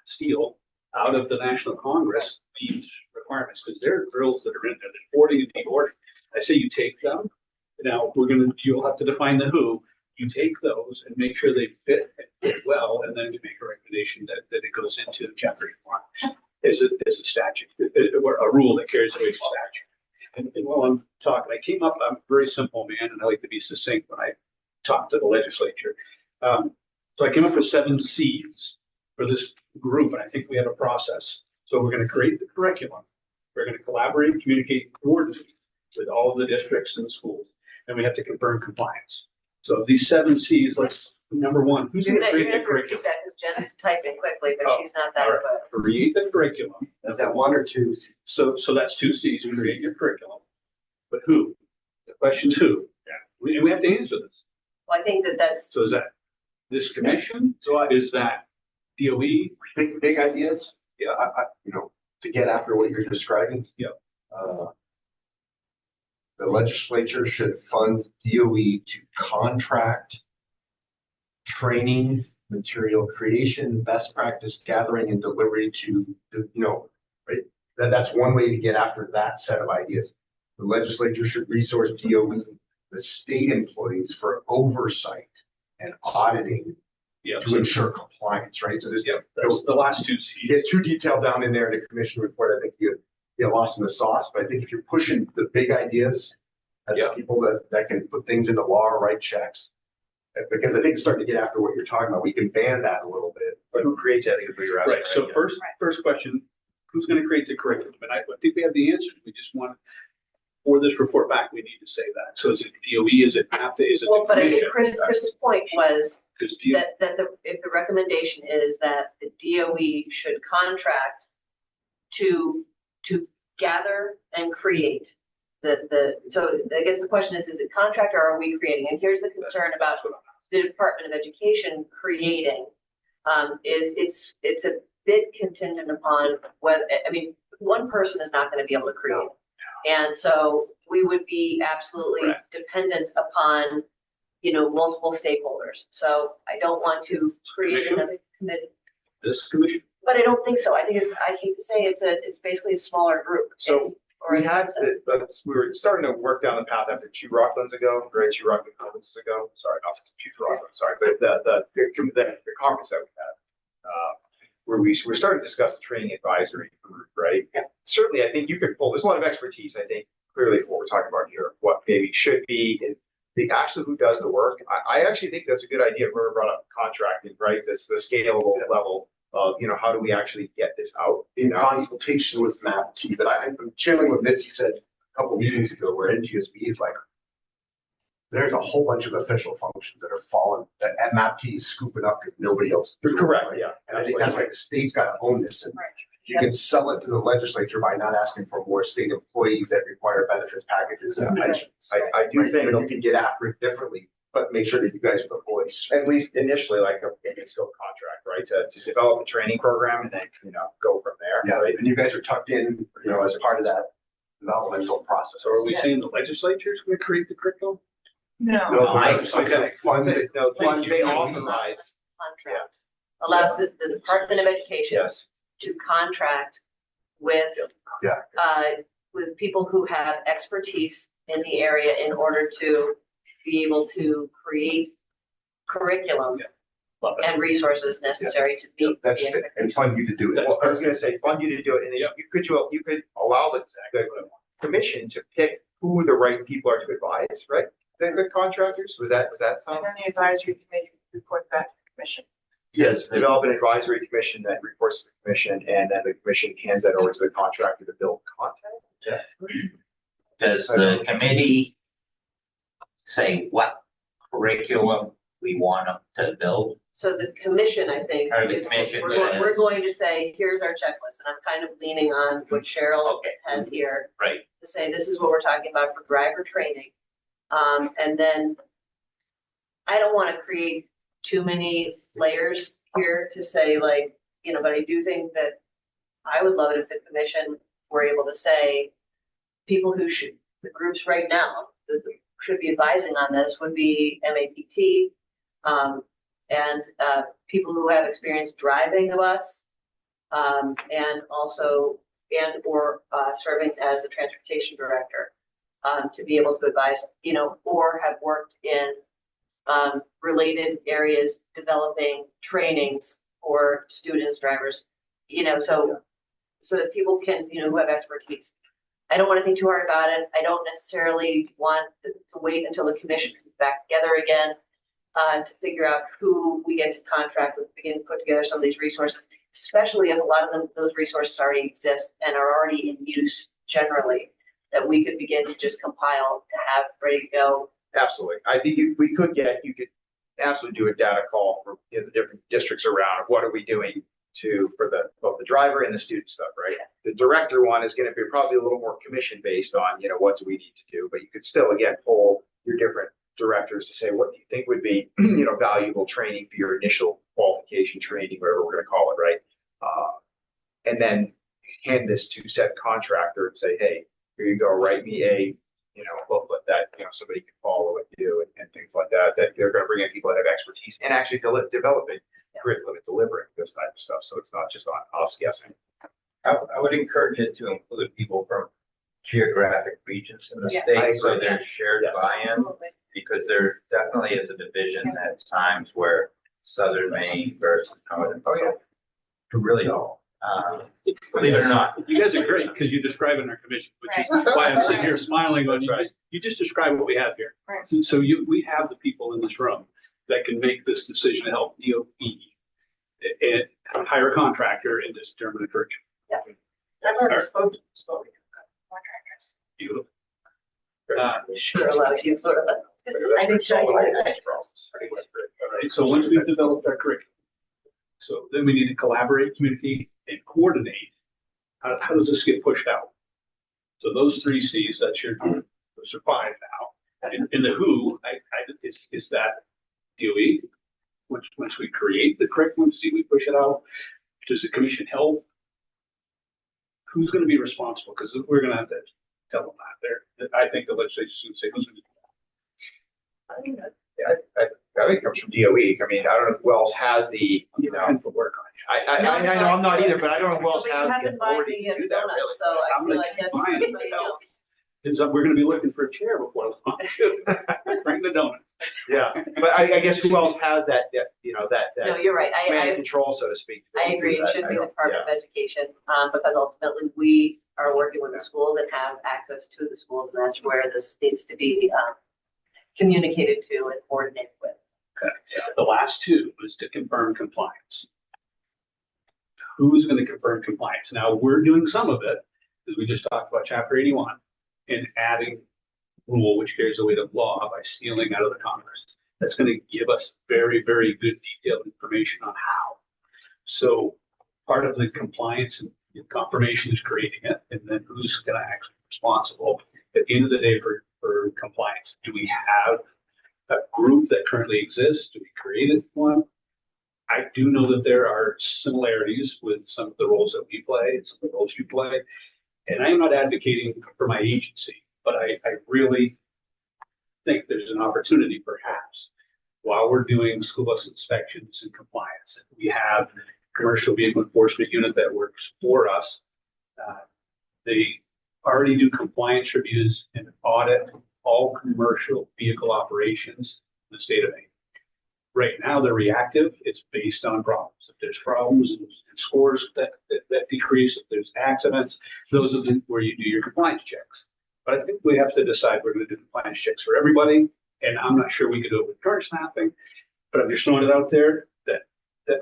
[SPEAKER 7] steal out of the National Congress these requirements, because there are drills that are in there, the boarding and de-boarding. I say you take them. Now you'll have to define the who. You take those and make sure they fit well, and then you make a recommendation that it goes into Chapter 81 as a statute, or a rule that carries the weight of statute. And while I'm talking, I'm a very simple man, and I like to be succinct when I talk to the legislature. So I came up with 7 C's for this group, and I think we have a process. So we're going to create the curriculum. We're going to collaborate, communicate, coordinate with all of the districts and the schools, and we have to confirm compliance. So these 7 C's, number 1, who's going to create the curriculum?
[SPEAKER 1] That because Jen is typing quickly, but she's not that good.
[SPEAKER 7] Create the curriculum.
[SPEAKER 10] Is that 1 or 2?
[SPEAKER 7] So that's 2 C's, create your curriculum. But who? The question's who? Yeah. We have to answer this.
[SPEAKER 1] Well, I think that's.
[SPEAKER 7] So is that this commission? Is that DOE?
[SPEAKER 10] Big ideas?
[SPEAKER 7] Yeah.
[SPEAKER 10] To get after what you're describing.
[SPEAKER 7] Yeah.
[SPEAKER 10] The legislature should fund DOE to contract training, material creation, best practice gathering and delivery to, right? That's one way to get after that set of ideas. The legislature should resource DOE, the state employees, for oversight and auditing
[SPEAKER 7] Yeah.
[SPEAKER 10] to ensure compliance, right? So there's,
[SPEAKER 7] Yeah, that's the last two
[SPEAKER 10] you
[SPEAKER 7] C's.
[SPEAKER 10] get too detailed down in there in the commission report, I think you get lost in the sauce, but I think if you're pushing the big ideas, and the
[SPEAKER 7] Yeah.
[SPEAKER 10] people that can put things into law or write checks, because I think it's starting to get after what you're talking about, we can ban that a little bit.
[SPEAKER 8] But who creates that? I think is what you're asking.
[SPEAKER 7] Right, so first question, who's gonna create the curriculum? And I think we have the answers. We just want, for this report back, we need to say that. So is it DOE, is it NAFTA, is it
[SPEAKER 1] Well,
[SPEAKER 7] the
[SPEAKER 1] but I
[SPEAKER 7] commission?
[SPEAKER 1] think Chris's point was
[SPEAKER 7] Because
[SPEAKER 1] if the recommendation is that the DOE should contract to gather and create so I guess the question is it contract or are we creating? And here's the concern about the Department of Education creating, is it's a bit contingent upon whether, I mean, one person is not gonna be able to create. And so we would be absolutely
[SPEAKER 7] Correct.
[SPEAKER 1] dependent upon, multiple stakeholders. So I don't want to create
[SPEAKER 7] Commission?
[SPEAKER 1] another committee,
[SPEAKER 7] this commission,
[SPEAKER 1] but I don't think so. I think I hate to say it's basically a smaller group.
[SPEAKER 8] So
[SPEAKER 1] It's- or
[SPEAKER 8] We
[SPEAKER 1] a
[SPEAKER 8] had,
[SPEAKER 1] subset.
[SPEAKER 8] we were starting to work down the path after two Rocklands ago, right? Two Rockland conferences ago. Sorry, not two Rocklands, sorry, but the conference that we had. Where we started to discuss the training advisory group, right? And certainly, I think you could pull, there's a lot of expertise, I think, clearly for what we're talking about here, what maybe should be, and the actually who does the work. I actually think that's a good idea. Whoever brought up contracting, right? That's the scalable level of, how do we actually get this out?
[SPEAKER 10] In consultation with MAPT, that I'm chilling with Mitzi said a couple meetings ago, where NTSB is like, there's a whole bunch of official functions that are falling, that MAPT is scooping up because nobody else. is doing it,
[SPEAKER 8] Correct,
[SPEAKER 10] right?
[SPEAKER 8] yeah.
[SPEAKER 10] And I think that's why the state's got to own this, and you can sell it to the legislature by not asking for more state employees that require benefits packages and pensions.
[SPEAKER 8] I do
[SPEAKER 10] Right?
[SPEAKER 8] think,
[SPEAKER 10] You can get after it differently, but make sure that you guys are the voice.
[SPEAKER 8] at least initially, like a scope contract, right? To develop a training program and then, go from there,
[SPEAKER 10] Yeah,
[SPEAKER 8] right?
[SPEAKER 10] and you guys are tucked in, as part of that developmental process.
[SPEAKER 7] so are we saying the legislature is gonna create the curriculum?
[SPEAKER 2] No.
[SPEAKER 10] No, the
[SPEAKER 11] I-
[SPEAKER 10] legislature funds it.
[SPEAKER 8] No,
[SPEAKER 10] Fund
[SPEAKER 8] they
[SPEAKER 10] it.
[SPEAKER 8] authorize,
[SPEAKER 1] Contract allows the Department of Education
[SPEAKER 8] yes.
[SPEAKER 1] to contract with
[SPEAKER 10] Yeah.
[SPEAKER 1] with people who have expertise in the area in order to be able to create curriculum
[SPEAKER 7] Love it.
[SPEAKER 1] and resources necessary to meet
[SPEAKER 10] That's
[SPEAKER 1] the
[SPEAKER 10] just it, and fund you to do it.
[SPEAKER 8] Well, I was gonna say, fund you to do it, and then you could allow the commission to pick who the right people are to advise, right? The contractors, does that
[SPEAKER 2] And
[SPEAKER 8] sound?
[SPEAKER 2] then the advisory committee report back to the commission.
[SPEAKER 8] Yes, develop an advisory commission that reports to the commission, and then the commission hands that over to the contractor to build content.
[SPEAKER 11] Does the committee say what curriculum we want them to build?
[SPEAKER 1] So the commission, I think,
[SPEAKER 11] Or the
[SPEAKER 1] is,
[SPEAKER 11] commission
[SPEAKER 1] we're
[SPEAKER 11] says-
[SPEAKER 1] going to say, here's our checklist, and I'm kind of leaning on what Cheryl
[SPEAKER 11] Okay.
[SPEAKER 1] has here.
[SPEAKER 11] Right.
[SPEAKER 1] To say, this is what we're talking about for driver training. And then I don't want to create too many layers here to say like, but I do think that I would love it if the commission were able to say people who should, the groups right now that should be advising on this would be MAPT, and people who have experience driving a bus, and also, or serving as a transportation director, to be able to advise, or have worked in related areas, developing trainings for students, drivers, so that people can, who have expertise. I don't want to think too hard about it. I don't necessarily want to wait until the commission comes back together again to figure out who we get to contract with, begin to put together some of these resources, especially if a lot of those resources already exist and are already in use generally, that we could begin to just compile to have ready to go.
[SPEAKER 8] Absolutely. I think you could absolutely do a data call for the different districts around. What are we doing for both the driver and the student stuff, right? The director one is going to be probably a little more commission based on, what do we need to do? But you could still, again, poll your different directors to say, what do you think would be, valuable training for your initial qualification training, whatever we're going to call it, right? And then hand this to said contractor and say, hey, here you go, write me a, booklet that, somebody can follow and do and things like that, that they're going to bring in people that have expertise and actually developing curriculum and delivering this type of stuff. So it's not just on us guessing.
[SPEAKER 6] I would encourage it to include people from geographic regions in the
[SPEAKER 2] Yeah.
[SPEAKER 6] state,
[SPEAKER 10] I
[SPEAKER 6] so
[SPEAKER 10] agree.
[SPEAKER 6] there's shared
[SPEAKER 8] Yes.
[SPEAKER 6] buy-in, because there definitely is a division at times where
[SPEAKER 4] southern Maine versus northern. Oh, yeah. Really don't.
[SPEAKER 7] Believe it or not, you guys are great because you describe it in our commission, which is why I'm sitting here smiling on you. You just describe what we have here.
[SPEAKER 2] Right.
[SPEAKER 7] So we have the people in this room that can make this decision to help DOE and hire a contractor and determine a curriculum.
[SPEAKER 2] I've already spoken to contractors.
[SPEAKER 7] Beautiful.
[SPEAKER 1] Sure, allows you sort of
[SPEAKER 2] I think so.
[SPEAKER 7] All right, so once we've developed our curriculum, so then we need to collaborate, communicate, and coordinate. How does this get pushed out? So those three C's, those are five now. And the who, is that DOE? Once we create the curriculum, we push it out. Does the commission help? Who's going to be responsible? Because we're going to have to tell them that. I think the legislature should say who's going to do that.
[SPEAKER 8] I think it comes from DOE. I mean, I don't know who else has the, you know,
[SPEAKER 7] And for work on it.
[SPEAKER 8] I know I'm not either, but I don't know who else
[SPEAKER 1] We
[SPEAKER 8] has the
[SPEAKER 1] haven't bought
[SPEAKER 8] authority
[SPEAKER 1] the
[SPEAKER 8] to do that
[SPEAKER 1] donuts,
[SPEAKER 8] really.
[SPEAKER 1] so I
[SPEAKER 7] I'm
[SPEAKER 1] feel
[SPEAKER 7] gonna
[SPEAKER 1] like that's.
[SPEAKER 7] keep buying it, We're going to be looking for a chair before long. Bring the donut.
[SPEAKER 8] Yeah, but I guess who else has that, you know, that
[SPEAKER 1] No, you're right.
[SPEAKER 8] command and
[SPEAKER 1] I
[SPEAKER 8] control, so to speak. to
[SPEAKER 1] I agree.
[SPEAKER 8] do
[SPEAKER 1] It
[SPEAKER 8] that.
[SPEAKER 1] should
[SPEAKER 8] I
[SPEAKER 1] be the
[SPEAKER 8] don't-
[SPEAKER 1] Department of Education, because ultimately we are working with the schools and have access to the schools, and that's where this needs to be communicated to and coordinated with.
[SPEAKER 7] Okay. The last two is to confirm compliance. Who's going to confirm compliance? Now, we're doing some of it, as we just talked about Chapter 81, and adding rule which carries the weight of law by stealing out of the Congress. That's going to give us very, very good detailed information on how. So part of the compliance and confirmation is creating it, and then who's going to actually be responsible at the end of the day for compliance? Do we have a group that currently exists? Do we create one? I do know that there are similarities with some of the roles that we play and some of the roles you play. And I am not advocating for my agency, but I really think there's an opportunity perhaps while we're doing school bus inspections and compliance. We have a commercial vehicle enforcement unit that works for us. They already do compliance reviews and audit all commercial vehicle operations in the state of Maine. Right now, they're reactive. It's based on problems. If there's problems and scores that decrease, if there's accidents, those are where you do your compliance checks. But I think we have to decide we're going to do compliance checks for everybody. And I'm not sure we could do it with current snapping, but I'm just throwing it out there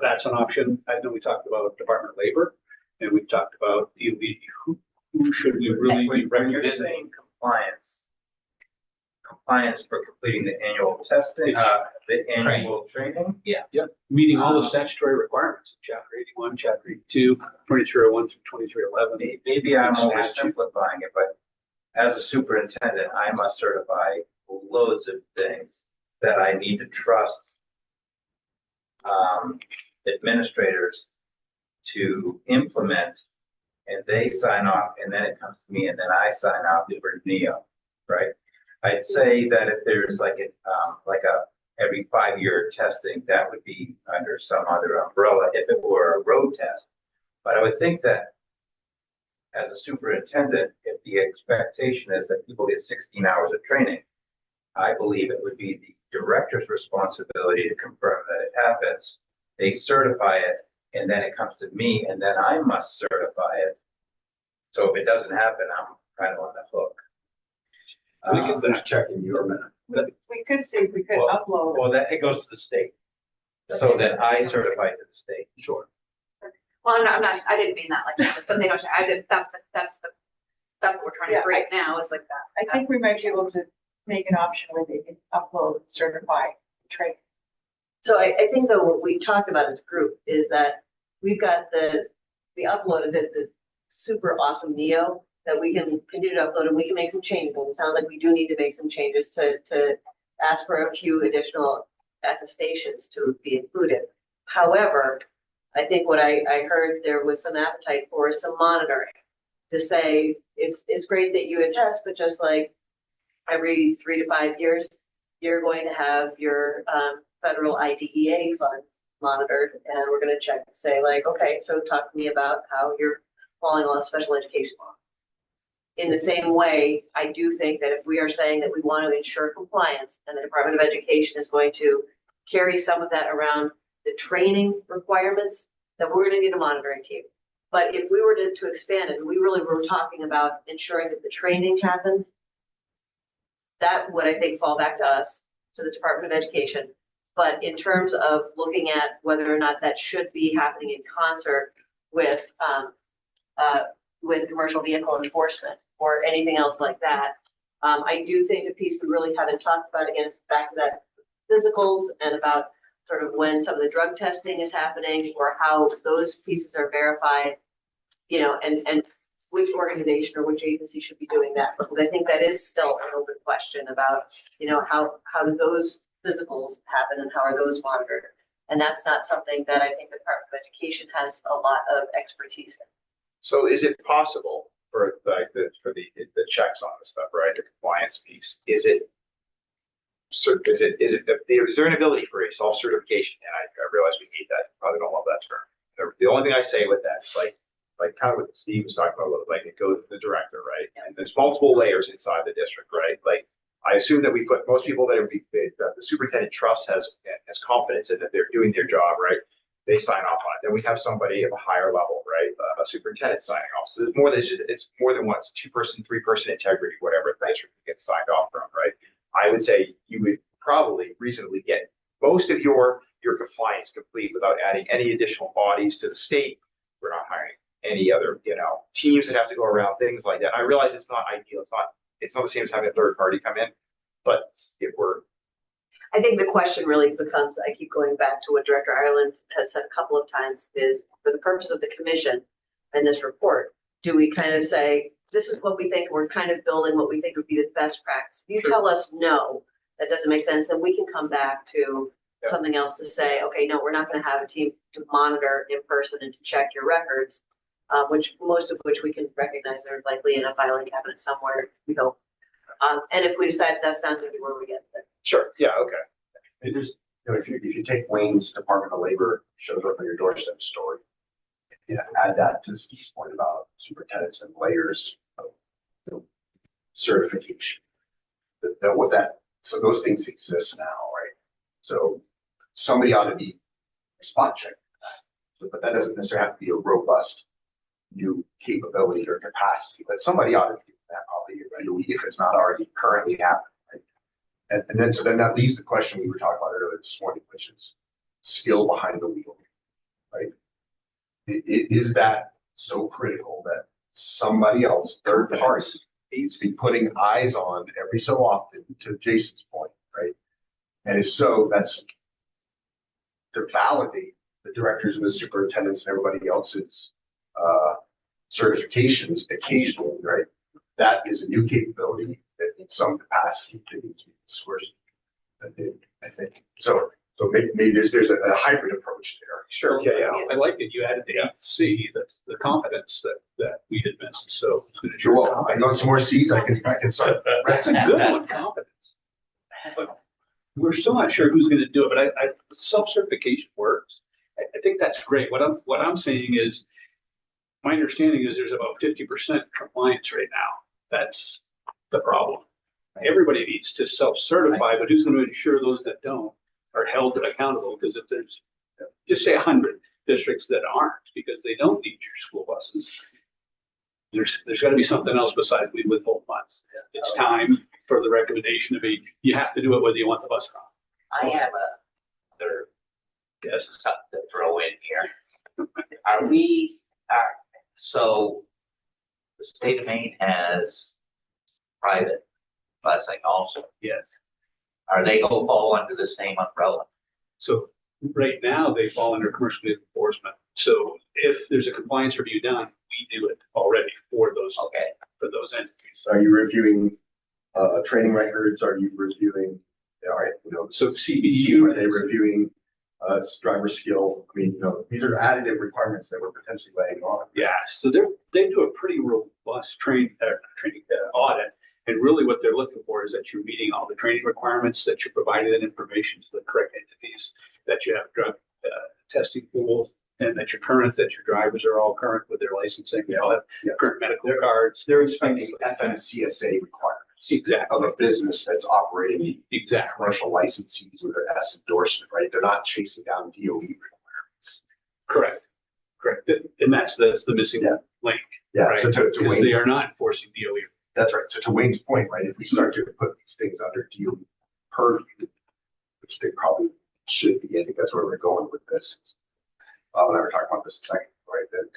[SPEAKER 7] that's an option. I know we talked about Department of Labor, and we've talked about DOE. Who should we really be
[SPEAKER 4] When you're
[SPEAKER 7] recommending?
[SPEAKER 4] saying compliance for completing the annual testing, the annual training?
[SPEAKER 7] Yeah, meeting all the statutory requirements, Chapter 81, Chapter 82, 2301 through 2311.
[SPEAKER 4] Maybe I'm
[SPEAKER 7] Statute.
[SPEAKER 4] oversimplifying it, but as a superintendent, I must certify loads of things that I need to trust administrators to implement, and they sign off, and then it comes to me, and then I sign off for NEO, right? I'd say that if there's like a every 5-year testing, that would be under some other umbrella if it were a road test. But I would think that as a superintendent, if the expectation is that people get 16 hours of training, I believe it would be the director's responsibility to confirm that it happens. They certify it, and then it comes to me, and then I must certify it. So if it doesn't happen, I'm kind of on the hook.
[SPEAKER 10] Just checking your minute.
[SPEAKER 2] We could say we could upload.
[SPEAKER 4] Well, that it goes to the state, so that I certify to the state.
[SPEAKER 7] Sure.
[SPEAKER 9] Well, I'm not, I didn't mean that like that, but they don't, that's what we're trying to create now is like that.
[SPEAKER 2] I think we might be able to make an option where they can upload, certify, train.
[SPEAKER 1] So I think though, what we talked about as a group is that we've got the upload of the super awesome Neo that we can continue to upload and we can make some changes. And it sounds like we do need to make some changes to ask for a few additional attestations to be included. However, I think what I heard there was some appetite for some monitoring to say it's great that you attest, but just like every 3 to 5 years, you're going to have your federal IDEA funds monitored, and we're going to check and say like, okay, so talk to me about how you're following all special education law. In the same way, I do think that if we are saying that we want to ensure compliance, and the Department of Education is going to carry some of that around the training requirements, then we're gonna need a monitoring team. But if we were to expand it, we really were talking about ensuring that the training happens. That would, I think, fall back to us, to the Department of Education. But in terms of looking at whether or not that should be happening in concert with commercial vehicle enforcement or anything else like that, I do think a piece we really haven't talked about, again, back to that physicals and about sort of when some of the drug testing is happening or how those pieces are verified, you know, and which organization or which agency should be doing that. Because I think that is still an open question about, you know, how do those physicals happen and how are those monitored? And that's not something that I think the Department of Education has a lot of expertise in.
[SPEAKER 8] So is it possible for like the checks on this stuff, right? The compliance piece, is there an ability for a self-certification? And I realize we need that. Probably don't love that term. The only thing I say with that is like kind of what Steve was talking about, like it goes to the director, right? And there's multiple layers inside the district, right? Like I assume that we put most people that the superintendent trust has confidence in that they're doing their job, right? They sign off on it. Then we have somebody of a higher level, right? A superintendent signing off. So there's more than it's more than once, 2-person, 3-person integrity, whatever the district gets signed off from, right? I would say you would probably reasonably get most of your compliance complete without adding any additional bodies to the state. We're not hiring any other, you know, teams that have to go around, things like that. I realize it's not ideal. It's not the same as having a third party come in, but if we're.
[SPEAKER 1] I think the question really becomes, I keep going back to what Director Ireland has said a couple of times, is for the purpose of the commission and this report, do we kind of say, this is what we think, we're kind of building what we think would be the best practice. If you tell us no, that doesn't make sense, then we can come back to something else to say, okay, no, we're not going to have a team to monitor in person and to check your records, which most of which we can recognize are likely in a filing cabinet somewhere, we hope. And if we decide that's not going to be where we get there.
[SPEAKER 8] Sure. Yeah. Okay.
[SPEAKER 10] It just, you know, if you take Wayne's Department of Labor shows up on your doorstep story, yeah, add that to Steve's point about superintendents and layers of, you know, certification. So those things exist now, right? So somebody ought to be spot checking that. So, but that doesn't necessarily have to be a robust new capability or capacity, but somebody ought to do that probably regularly if it's not already currently happening. Right? And then that leaves the question we were talking about earlier this morning, which is skill behind the wheel, right? Is that so critical that somebody else, third party, needs to be putting eyes on every so often, to Jason's point, right? And if so, that's to validate the directors and the superintendents and everybody else's certifications occasionally, right? That is a new capability that in some capacity can be sourced. I think so. So maybe there's a hybrid approach there.
[SPEAKER 8] Sure. Yeah.
[SPEAKER 7] I like that you added the C, that's the confidence that we had missed. So
[SPEAKER 10] You're welcome. I got some more C's. I can start.
[SPEAKER 7] That's a good one, confidence. But we're still not sure who's going to do it. But I self-certification works. I think that's great. What I'm saying is, my understanding is there's about 50% compliance right now. That's the problem. Everybody needs to self-certify, but who's going to ensure those that don't are held accountable? Because if there's, just say 100 districts that aren't because they don't need your school buses, there's got to be something else besides we withhold funds. It's time for the recommendation to be, you have to do it whether you want the bus or not.
[SPEAKER 6] I have other stuff to throw in here. So the state of Maine has private busing also.
[SPEAKER 7] Yes.
[SPEAKER 6] Are they going to fall under the same umbrella?
[SPEAKER 7] So right now they fall under commercial vehicle enforcement. So if there's a compliance review done, we do it already for those entities.
[SPEAKER 10] Are you reviewing training records? Are you reviewing, all right, you know,
[SPEAKER 7] So
[SPEAKER 10] CBT, are they reviewing driver skill? I mean, you know, these are additive requirements that we're potentially laying on.
[SPEAKER 7] Yeah, so they do a pretty robust training audit. And really what they're looking for is that you're meeting all the training requirements, that you're providing that information to the correct entities, that you have drug testing pools, and that you're current, that your drivers are all current with their licensing, they all have current medical cards.
[SPEAKER 10] They're inspecting FMCSA requirements.
[SPEAKER 7] Exactly.
[SPEAKER 10] of a business that's operating
[SPEAKER 7] Exactly.
[SPEAKER 10] commercial licensees with an S endorsement, right? They're not chasing down DOE requirements.
[SPEAKER 7] Correct. Correct. And that's the missing
[SPEAKER 10] Yeah.
[SPEAKER 7] link.
[SPEAKER 10] Yeah,
[SPEAKER 7] Right.
[SPEAKER 10] so to
[SPEAKER 7] Because they
[SPEAKER 10] Wayne's,
[SPEAKER 7] are not enforcing DOE.
[SPEAKER 10] that's right. So to Wayne's point, right, if we start to put these things under DOE purview, which they probably should be, I think that's where we're going with this. And I were talking about this a second, right? That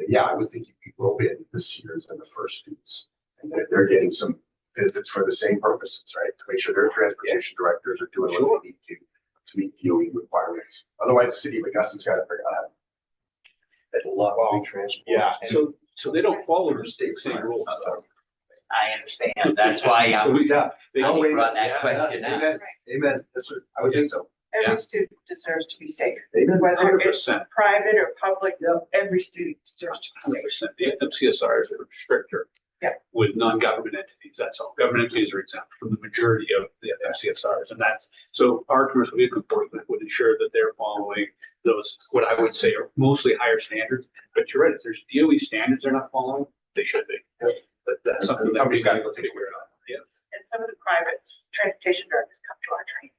[SPEAKER 10] yeah, I would think if you roll in the seniors and the first students, and they're getting some visits for the same purposes, right? To make sure their transportation directors are doing what they need to meet DOE requirements. Otherwise, the city of Augusta's got to figure out how to.
[SPEAKER 3] That's a lot
[SPEAKER 8] Well,
[SPEAKER 3] of transport.
[SPEAKER 8] yeah.
[SPEAKER 7] So they don't follow the
[SPEAKER 10] State
[SPEAKER 7] same
[SPEAKER 10] requirements.
[SPEAKER 7] rules.
[SPEAKER 11] I understand. That's why
[SPEAKER 10] Yeah,
[SPEAKER 7] They
[SPEAKER 11] I
[SPEAKER 7] don't-
[SPEAKER 11] brought that
[SPEAKER 7] yeah,
[SPEAKER 11] question up.
[SPEAKER 10] amen, amen. That's what I would think so.
[SPEAKER 2] Every student deserves to be safe,
[SPEAKER 10] Amen.
[SPEAKER 2] whether it's
[SPEAKER 7] 100%.
[SPEAKER 2] private or public,
[SPEAKER 10] Yep.
[SPEAKER 2] every student deserves to be safe.
[SPEAKER 7] 100%. The FMCSRs are stricter
[SPEAKER 2] Yeah.
[SPEAKER 7] with non-government entities. That's all. Government entities are exempt from the majority of the FMCSRs. And that's, so our commercial vehicle enforcement would ensure that they're following those, what I would say are mostly higher standards. But you're right, if there's DOE standards they're not following, they should be.
[SPEAKER 10] Yep.
[SPEAKER 7] But that's
[SPEAKER 10] And
[SPEAKER 7] something that we
[SPEAKER 10] somebody's gotta
[SPEAKER 7] got
[SPEAKER 10] go
[SPEAKER 7] to
[SPEAKER 10] take a
[SPEAKER 7] figure
[SPEAKER 10] look.
[SPEAKER 7] out. Yeah.
[SPEAKER 2] And some of the private transportation directors come to our training,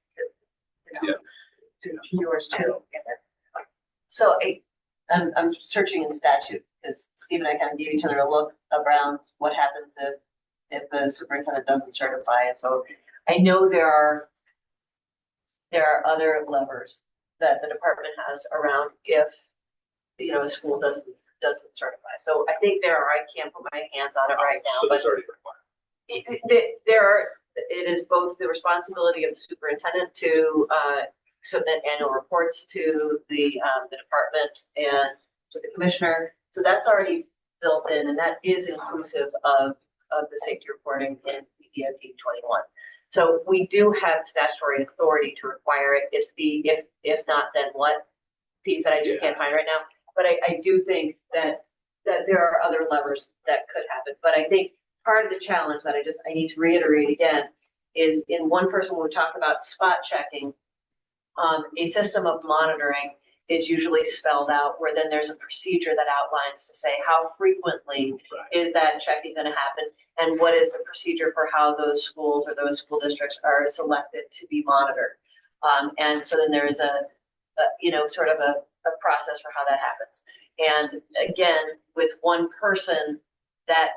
[SPEAKER 2] to yours too.
[SPEAKER 1] So I'm searching in statute because Steve and I kind of gave each other a look around what happens if the superintendent doesn't certify it. So I know there are other levers that the department has around if, a school doesn't certify. So I think I can't put my hands on it right now,
[SPEAKER 7] So
[SPEAKER 1] but
[SPEAKER 7] that's already required.
[SPEAKER 1] it is both the responsibility of the superintendent to submit annual reports to the department and to the commissioner. So that's already built in, and that is inclusive of the safety reporting in PDOT 21. So we do have statutory authority to require it. It's the if not, then what piece that I just can't find right now. But I do think that there are other levers that could happen. But I think part of the challenge that I need to reiterate again is in one person when we talk about spot checking, a system of monitoring is usually spelled out where then there's a procedure that outlines to say how frequently is that checking going to happen and what is the procedure for how those schools or those school districts are selected to be monitored. And so then there is a sort of a process for how that happens. And again, with one person, that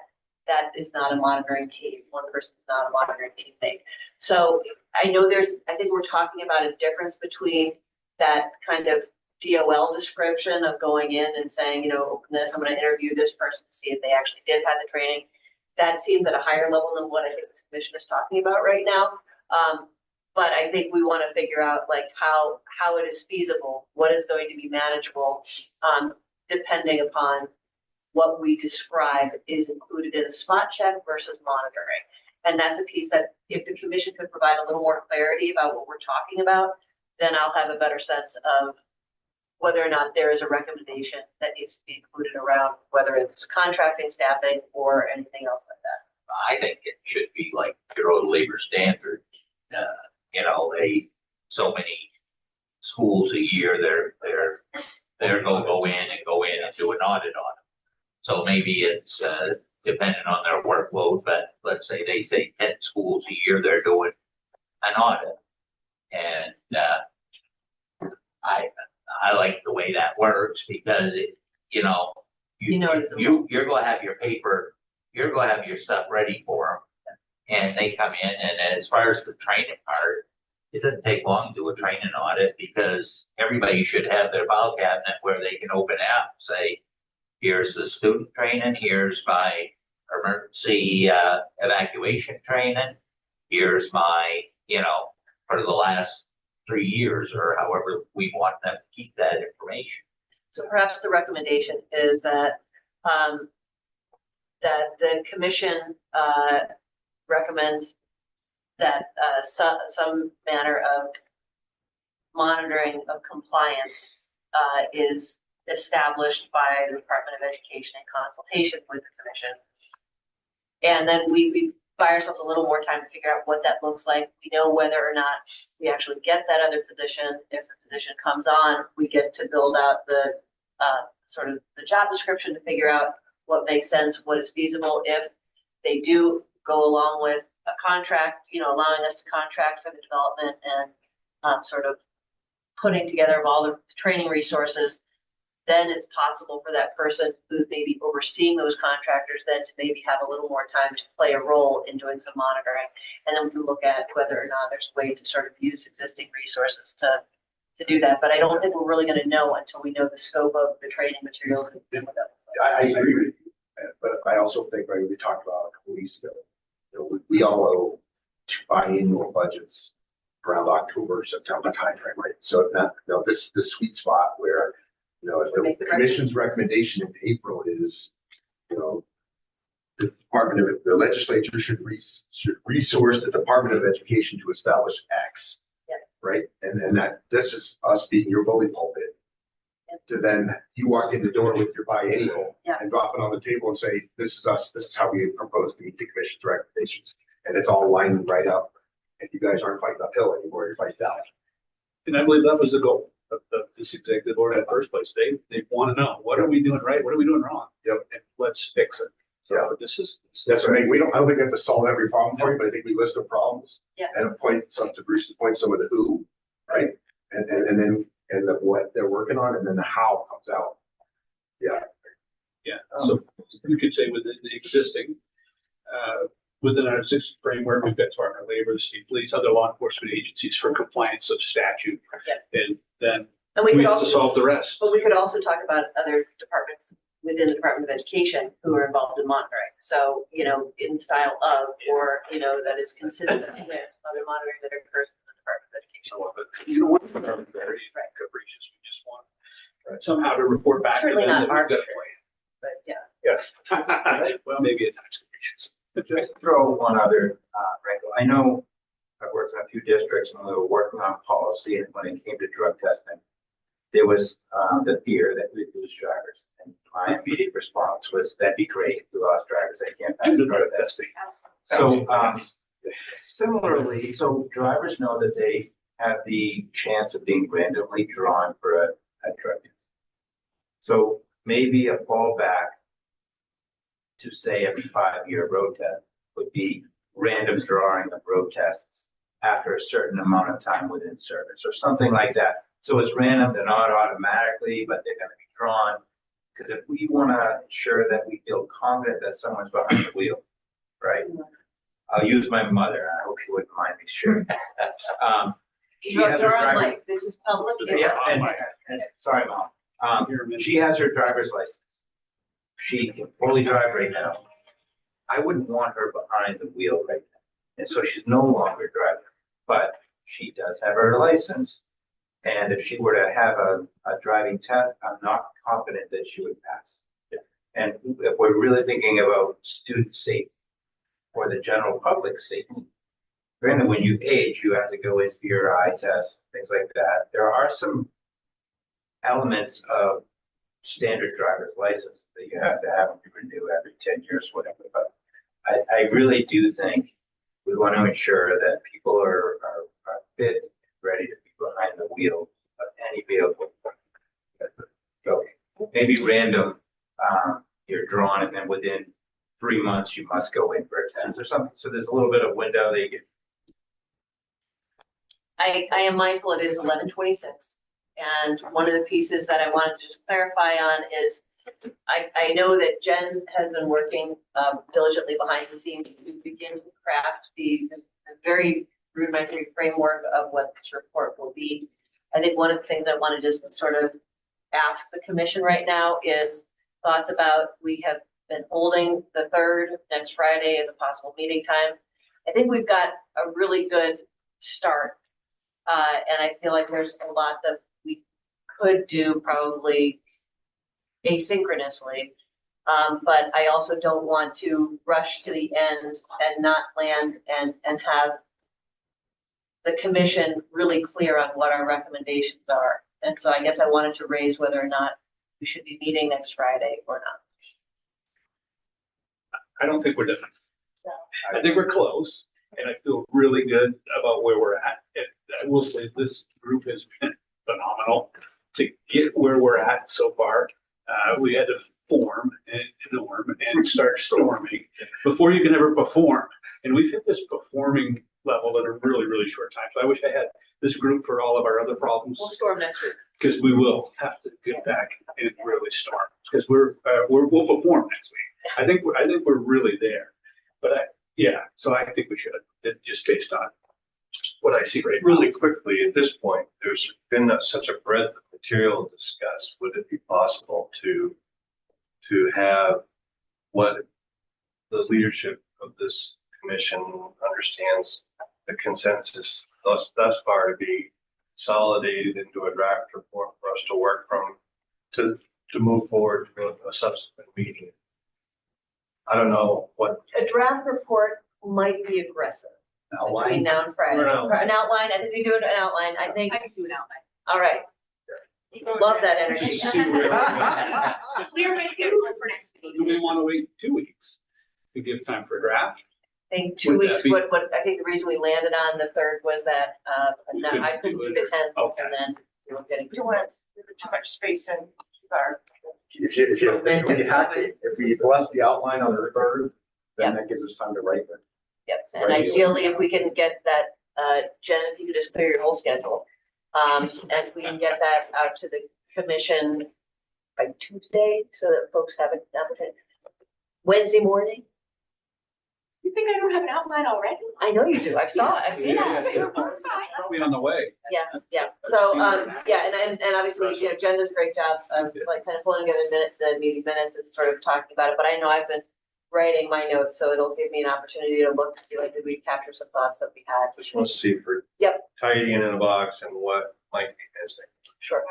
[SPEAKER 1] is not a monitoring team. One person is not a monitoring teammate. So I know I think we're talking about a difference between that kind of DOL description of going in and saying, open this, I'm going to interview this person to see if they actually did have the training. That seems at a higher level than what I think this commission is talking about right now. But I think we want to figure out like how it is feasible, what is going to be manageable, depending upon what we describe is included in a spot check versus monitoring. And that's a piece that if the commission could provide a little more clarity about what we're talking about, then I'll have a better sense of whether or not there is a recommendation that needs to be included around whether it's contracting, staffing, or anything else like that.
[SPEAKER 11] I think it should be like Bureau of Labor Standards. So many schools a year, they're go in and do an audit on them. So maybe it's dependent on their workload, but let's say they say 10 schools a year they're doing an audit, and I like the way that works because you're going to have your paper, you're going to have your stuff ready for them, and they come in, and as far as the training part, it doesn't take long to do a training audit because everybody should have their file cabinet where they can open up and say, here's the student training, here's my emergency evacuation training, here's my, for the last 3 years or however we want them to keep that information.
[SPEAKER 1] So perhaps the recommendation is that the commission recommends that some manner of monitoring of compliance is established by the Department of Education in consultation with the commission. And then we buy ourselves a little more time to figure out what that looks like. We know whether or not we actually get that other position. If the position comes on, we get to build out the sort of the job description to figure out what makes sense, what is feasible. If they do go along with a contract, allowing us to contract for the development and sort of putting together of all the training resources, then it's possible for that person who may be overseeing those contractors then to maybe have a little more time to play a role in doing some monitoring. And then we can look at whether or not there's a way to sort of use existing resources to do that. But I don't think we're really going to know until we know the scope of the training materials and what that looks like.
[SPEAKER 10] I agree with you, but I also think, right, we talked about a couple weeks ago, we all owe biannual budgets around October, September timeframe, right? So this sweet spot where, if the commission's recommendation in April is, the legislature should resource the Department of Education to establish X.
[SPEAKER 1] Yeah.
[SPEAKER 10] Right? And that this is us being your bully pulpit.
[SPEAKER 1] Yeah.
[SPEAKER 10] To then you walk in the door with your biennial
[SPEAKER 1] Yeah.
[SPEAKER 10] and drop it on the table and say, this is us, this is how we propose to meet the commission's recommendations. And it's all lining right up. And you guys aren't fighting uphill anymore, you're fighting down.
[SPEAKER 7] And I believe that was the goal of this executive order in the first place. They want to know, what are we doing right? What are we doing wrong?
[SPEAKER 10] Yep.
[SPEAKER 7] And let's fix it. So
[SPEAKER 10] Yeah.
[SPEAKER 7] this is.
[SPEAKER 10] Yes, I mean, I don't think we have to solve every problem for you, but I think we list the problems.
[SPEAKER 1] Yeah.
[SPEAKER 10] And point some to Bruce's point, some of the who, right? And then the what they're working on, and then the how comes out. Yeah.
[SPEAKER 7] Yeah, so you could say within the existing, within our existing framework, we've got Department of Labor, the state police, other law enforcement agencies for compliance of statute.
[SPEAKER 1] Yeah.
[SPEAKER 7] And then
[SPEAKER 1] And we
[SPEAKER 7] we
[SPEAKER 1] could
[SPEAKER 7] have to
[SPEAKER 1] also,
[SPEAKER 7] solve the rest.
[SPEAKER 1] but we could also talk about other departments within the Department of Education who are involved in monitoring. So, in style of, or, that is consistent with other monitoring that occurs in the Department of Education.
[SPEAKER 7] But you know what, we're very capricious, we just want somehow to report back. to
[SPEAKER 1] Certainly
[SPEAKER 7] them
[SPEAKER 1] not
[SPEAKER 7] that we've got a
[SPEAKER 1] arbitrary, but yeah.
[SPEAKER 7] plan. Right? Well, maybe at times capricious.
[SPEAKER 4] Just throw one other wrinkle. I know I've worked in a few districts when we were working on policy, and when it came to drug testing, there was the fear that we'd lose drivers. And my immediate response was, that'd be great if we lost drivers. They can't pass the drug testing. So similarly, so drivers know that they have the chance of being randomly drawn for a drug test. So maybe a fallback to say every 5-year road test would be random drawing of road tests after a certain amount of time within service or something like that. So it's random, they're not automatically, but they're going to be drawn. Because if we want to ensure that we feel confident that someone's behind the wheel, right? I'll use my mother. I hope she wouldn't mind me sharing this. She has her
[SPEAKER 1] You're on
[SPEAKER 4] driver-
[SPEAKER 1] mic. This is public.
[SPEAKER 4] Yeah, and sorry, Mom. She has her driver's license. She can fully drive right now. I wouldn't want her behind the wheel right now. And so she's no longer driving, but she does have her license. And if she were to have a driving test, I'm not confident that she would pass. And if we're really thinking about student safety or the general public safety, granted, when you age, you have to go in for your eye test, things like that. There are some elements of standard driver's license that you have to have when you renew every 10 years, whatever. But I really do think we want to ensure that people are fit, ready to be behind the wheel of any vehicle. So maybe random, you're drawn, and then within 3 months you must go in for a test or something. So there's a little bit of window that you can.
[SPEAKER 1] I am mindful it is 11:26. And one of the pieces that I wanted to just clarify on is I know that Jen has been working diligently behind the scenes to begin to craft the very rudimentary framework of what this report will be. I think one of the things I want to just sort of ask the commission right now is thoughts about, we have been holding the 3rd next Friday as a possible meeting time. I think we've got a really good start. And I feel like there's a lot that we could do probably asynchronously. But I also don't want to rush to the end and not land and have the commission really clear on what our recommendations are. And so I guess I wanted to raise whether or not we should be meeting next Friday or not.
[SPEAKER 7] I don't think we're done. I think we're close, and I feel really good about where we're at. And I will say this group has been phenomenal to get where we're at so far. we had to form and norm and start storming before you can ever perform. And we've hit this performing level in a really, really short time. So I wish I had this group for all of our other problems.
[SPEAKER 1] We'll storm next week.
[SPEAKER 7] Because we will have to get back and really storm, because we'll perform next week. I think we're really there. But so I think we should, just based on just what I see right now.
[SPEAKER 3] Really quickly, at this point, there's been such a breadth of material discussed. Would it be possible to have what the leadership of this commission understands the consensus thus far to be consolidated into a draft report for us to work from to move forward to a subsequent meeting? I don't know what.
[SPEAKER 1] A draft report might be aggressive. Between now and Friday. An outline, I think we do an outline, I think.
[SPEAKER 9] I can do an outline.
[SPEAKER 1] All right. Love that energy.
[SPEAKER 7] Just to see where we're at.
[SPEAKER 9] Clear my schedule for next week.
[SPEAKER 7] Do we want to wait 2 weeks to give time for a draft?
[SPEAKER 1] I think 2
[SPEAKER 7] Would that
[SPEAKER 1] weeks,
[SPEAKER 7] be-
[SPEAKER 1] what, I think the reason we landed on the 3rd was that, I couldn't do the 10th,
[SPEAKER 7] Okay.
[SPEAKER 1] and then we were getting.
[SPEAKER 2] We don't want too much space in our.
[SPEAKER 10] If we bless the outline on the 3rd, then that gives us time to write it.
[SPEAKER 1] Yes, and ideally, if we can get that, Jen, if you could just clear your whole schedule. And we can get that out to the commission by Tuesday, so that folks have it, Wednesday morning.
[SPEAKER 9] You think I don't have an outline already?
[SPEAKER 1] I know you do, I've seen
[SPEAKER 7] Yeah.
[SPEAKER 1] it.
[SPEAKER 7] Probably on the way.
[SPEAKER 1] Yeah, so, and obviously, Jen does a great job of like kind of pulling together the meeting minutes and sort of talking about it, but I know I've been writing my notes, so it'll give me an opportunity to look to see, like, did we capture some thoughts that we had?
[SPEAKER 3] Just want to see for
[SPEAKER 1] Yep.
[SPEAKER 3] tidying in a box and what might be missing.
[SPEAKER 1] Sure.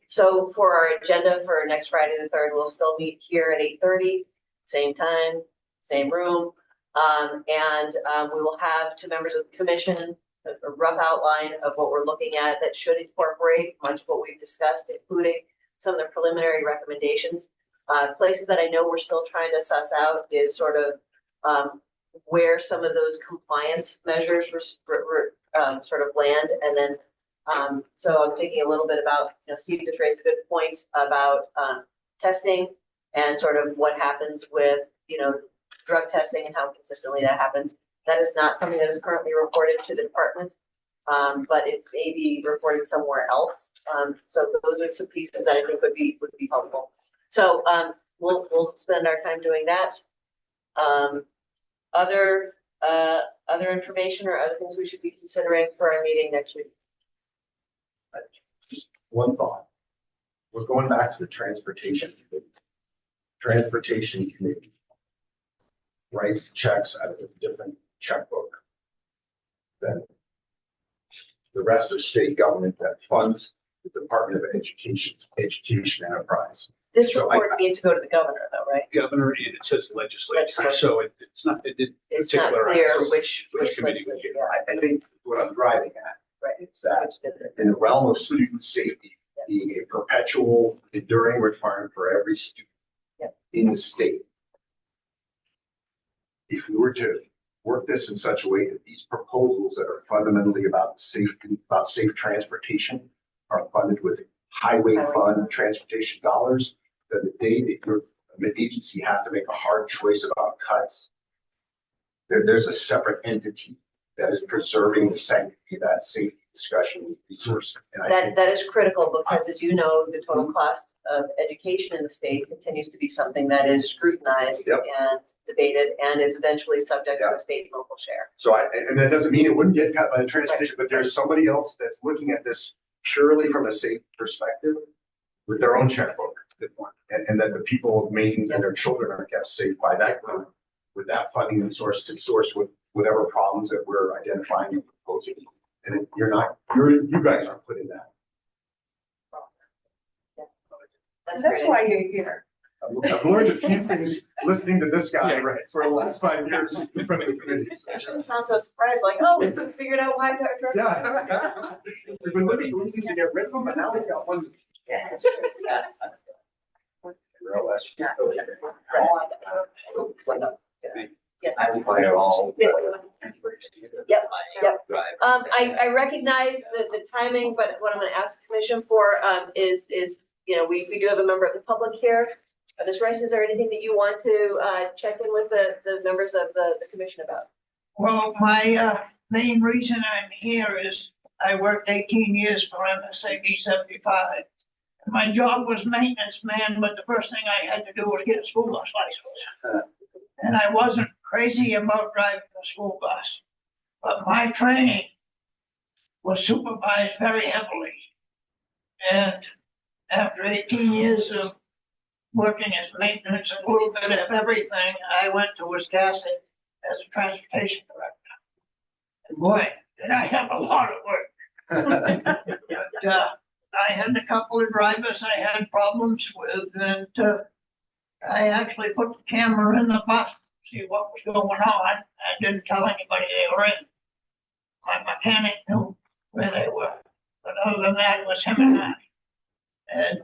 [SPEAKER 1] So for our agenda for next Friday, the 3rd, we'll still meet here at 8:30, same time, same room. We will have two members of the commission, a rough outline of what we're looking at that should incorporate much of what we've discussed, including some of the preliminary recommendations. Places that I know we're still trying to suss out is sort of where some of those compliance measures sort of land. And then, so I'm thinking a little bit about, Steve just raised a good point about testing and sort of what happens with, drug testing and how consistently that happens. That is not something that is currently reported to the department, but it may be reported somewhere else. So those are some pieces that I think would be helpful. So we'll spend our time doing that. Other information or other things we should be considering for our meeting next week?
[SPEAKER 10] Just one thought. We're going back to the transportation committee. Transportation committee writes checks out of a different checkbook than the rest of state government that funds the Department of Education enterprise.
[SPEAKER 1] This
[SPEAKER 10] So
[SPEAKER 1] report needs to go to the governor, though, right?
[SPEAKER 7] Governor, and it says legislature, so it's not, it did.
[SPEAKER 1] It's not
[SPEAKER 7] particularize
[SPEAKER 1] clear which
[SPEAKER 7] committee would
[SPEAKER 1] legislature,
[SPEAKER 7] do.
[SPEAKER 10] I think what I'm driving at
[SPEAKER 1] right.
[SPEAKER 10] is that in the realm of student safety being a perpetual enduring requirement for every student in the state, if we were to work this in such a way that these proposals that are fundamentally about safety, about safe transportation are funded with highway fund transportation dollars, then the day that your agency has to make a hard choice about cuts, there's a separate entity that is preserving the sanctity of that safety discussion with resource. And
[SPEAKER 1] That is critical because, as you know, the total cost of education in the state continues to be something that is scrutinized and debated and is eventually subject to a state and local share.
[SPEAKER 10] So and that doesn't mean it wouldn't get cut by the transportation, but there's somebody else that's looking at this purely from a safety perspective with their own checkbook. And that the people of Maine and their children are kept safe by that group with that funding and source to source with whatever problems that we're identifying and proposing. And you guys aren't put in that.
[SPEAKER 1] That's
[SPEAKER 2] why you're here.
[SPEAKER 10] I've learned a few things listening to this guy for the last 5 years in front of the committees.
[SPEAKER 1] I shouldn't sound so surprised, like, oh, we figured out why.
[SPEAKER 10] Yeah. We've been looking for reasons to get rid of them, but now we've got one.
[SPEAKER 1] I require all. Yep. I recognize the timing, but what I'm going to ask the commission for is we do have a member of the public here. Ms. Rice, is there anything that you want to check in with the members of the commission about?
[SPEAKER 12] Well, my main reason I'm here is I worked 18 years for MSAB 75. My job was maintenance man, but the first thing I had to do was get a school bus license. And I wasn't crazy about driving the school bus, but my training was supervised very heavily. And after 18 years of working as maintenance and a little bit of everything, I went to Wisconsin as a transportation director. And boy, did I have a lot of work. But I had a couple of drivers I had problems with, and I actually put the camera in the bus to see what was going on. I didn't tell anybody they were in. My mechanic knew where they were, but other than that, it was him and I. And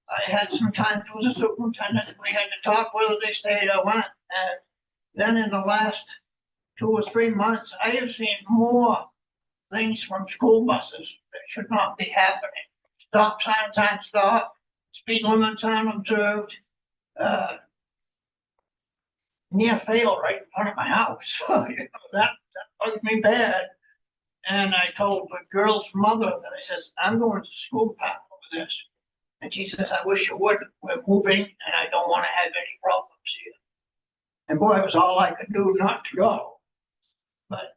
[SPEAKER 12] I had some time with the superintendent. We had to talk whether they stayed or went. And then in the last 2 or 3 months, I have seen more things from school buses that should not be happening. Stop signs aren't stopped, speed limits aren't observed, near fail right in front of my house. That bugged me bad. And I told the girl's mother that I says, I'm going to school path over this. And she says, I wish you would. We're moving and I don't want to have any problems here. And boy, it was all I could do not to go. But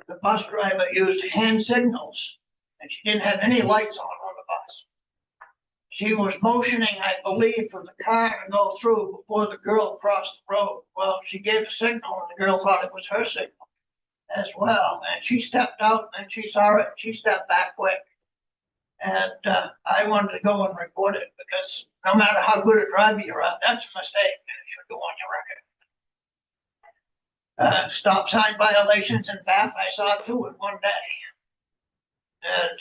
[SPEAKER 12] the bus driver used hand signals and she didn't have any lights on the bus. She was motioning, I believe, for the car to go through before the girl crossed the road. Well, she gave a signal and the girl thought it was her signal as well. And she stepped out and she saw it. She stepped back quick. And I wanted to go and report it because no matter how good a driver you are, that's a mistake and it should go on your record. Stop sign violations in Bath, I saw 2 in one day. And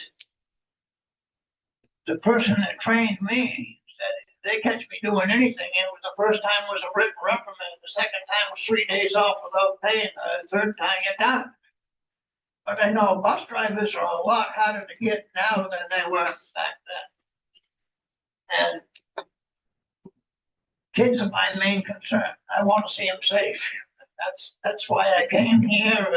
[SPEAKER 12] the person that trained me said, if they catch me doing anything, the first time was a written reprimand, the second time was 3 days off without paying, the third time you're done. But I know bus drivers are a lot harder to get now than they were back then. And kids are my main concern. I want to see them safe. That's why I came here.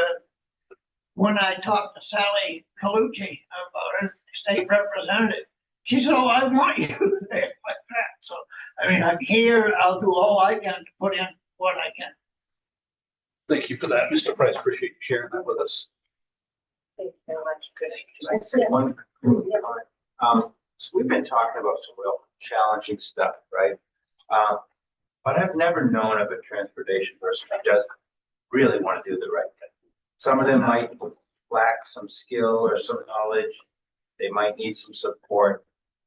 [SPEAKER 12] When I talked to Sally Colucci about it, state representative, she said, oh, I want you there like that. So, I mean, I'm here. I'll do all I can to put in what I can.
[SPEAKER 7] Thank you for that, Mr. Price. Appreciate you sharing that with us.
[SPEAKER 1] Thank you very much. Good.
[SPEAKER 4] Can I say one? So we've been talking about some real challenging stuff, right? But I've never known of a transportation person who does really want to do the right thing. Some of them might lack some skill or some knowledge. They might need some support.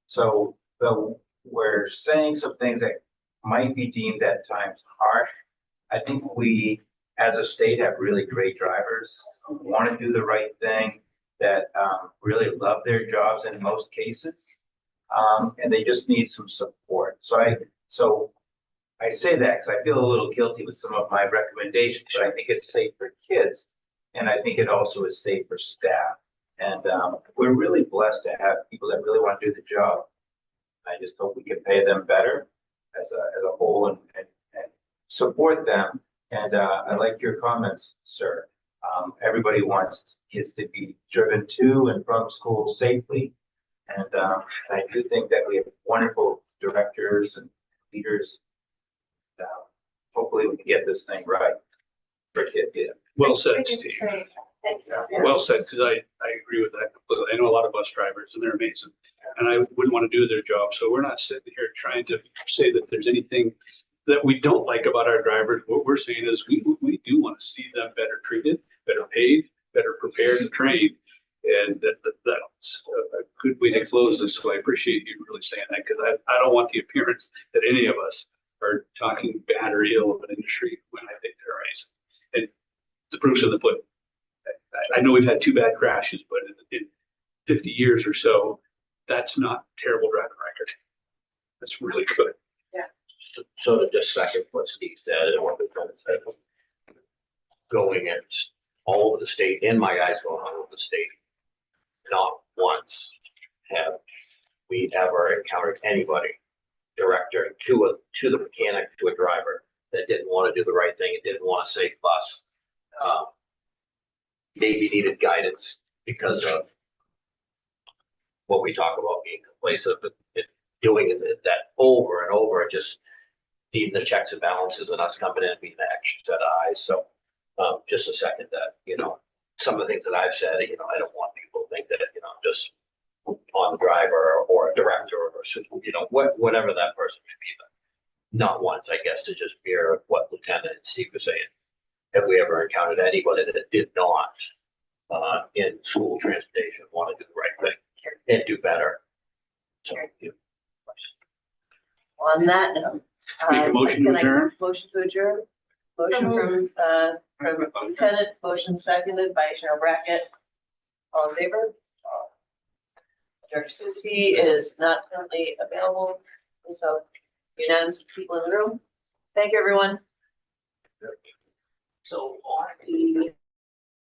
[SPEAKER 4] So though we're saying some things that might be deemed at times harsh, I think we, as a state, have really great drivers who want to do the right thing, that really love their jobs in most cases, and they just need some support. So I say that because I feel a little guilty with some of my recommendations, but I think it's safe for kids, and I think it also is safe for staff. And we're really blessed to have people that really want to do the job. I just hope we can pay them better as a whole and support them. And I like your comments, sir. Everybody wants kids to be driven to and from school safely. And I do think that we have wonderful directors and leaders. Hopefully we can get this thing right for kids. Yeah.
[SPEAKER 7] Well said, Steve. Well said, because I agree with that completely. I know a lot of bus drivers and they're amazing. And I wouldn't want to do their job. So we're not sitting here trying to say that there's anything that we don't like about our drivers. What we're saying is we do want to see them better treated, better paid, better prepared and trained. And that's a good way to close this. So I appreciate you really saying that, because I don't want the appearance that any of us are talking bad or ill of an industry when I think they're amazing. And the proof's in the pudding. I know we've had 2 bad crashes, but in 50 years or so, that's not a terrible driving record. That's really good.
[SPEAKER 11] So to just second what Steve said and what the president said, going in all over the state, and my guys going all over the state, not once have we ever encountered anybody, director to the mechanic, to a driver that didn't want to do the right thing and didn't want to save bus. Maybe needed guidance because of what we talk about being complacent, but doing that over and over, just needing the checks and balances and us coming in and being the extra set of eyes. So just a second that, some of the things that I've said, I don't want people to think that, just on the driver or a director or whatever that person may be. But not once, I guess, to just mirror what Lieutenant and Steve was saying. Have we ever encountered anybody that did not, in school transportation, want to do the right thing and do better? So,
[SPEAKER 1] On that note.
[SPEAKER 7] Make a motion to
[SPEAKER 1] can I-
[SPEAKER 7] adjourn?
[SPEAKER 1] Motion to adjourn. Motion from Lieutenant, motion seconded by Cheryl Brackett. All in favor? Director Susie is not currently available, so unanimous people in the room. Thank you, everyone.
[SPEAKER 11] So on the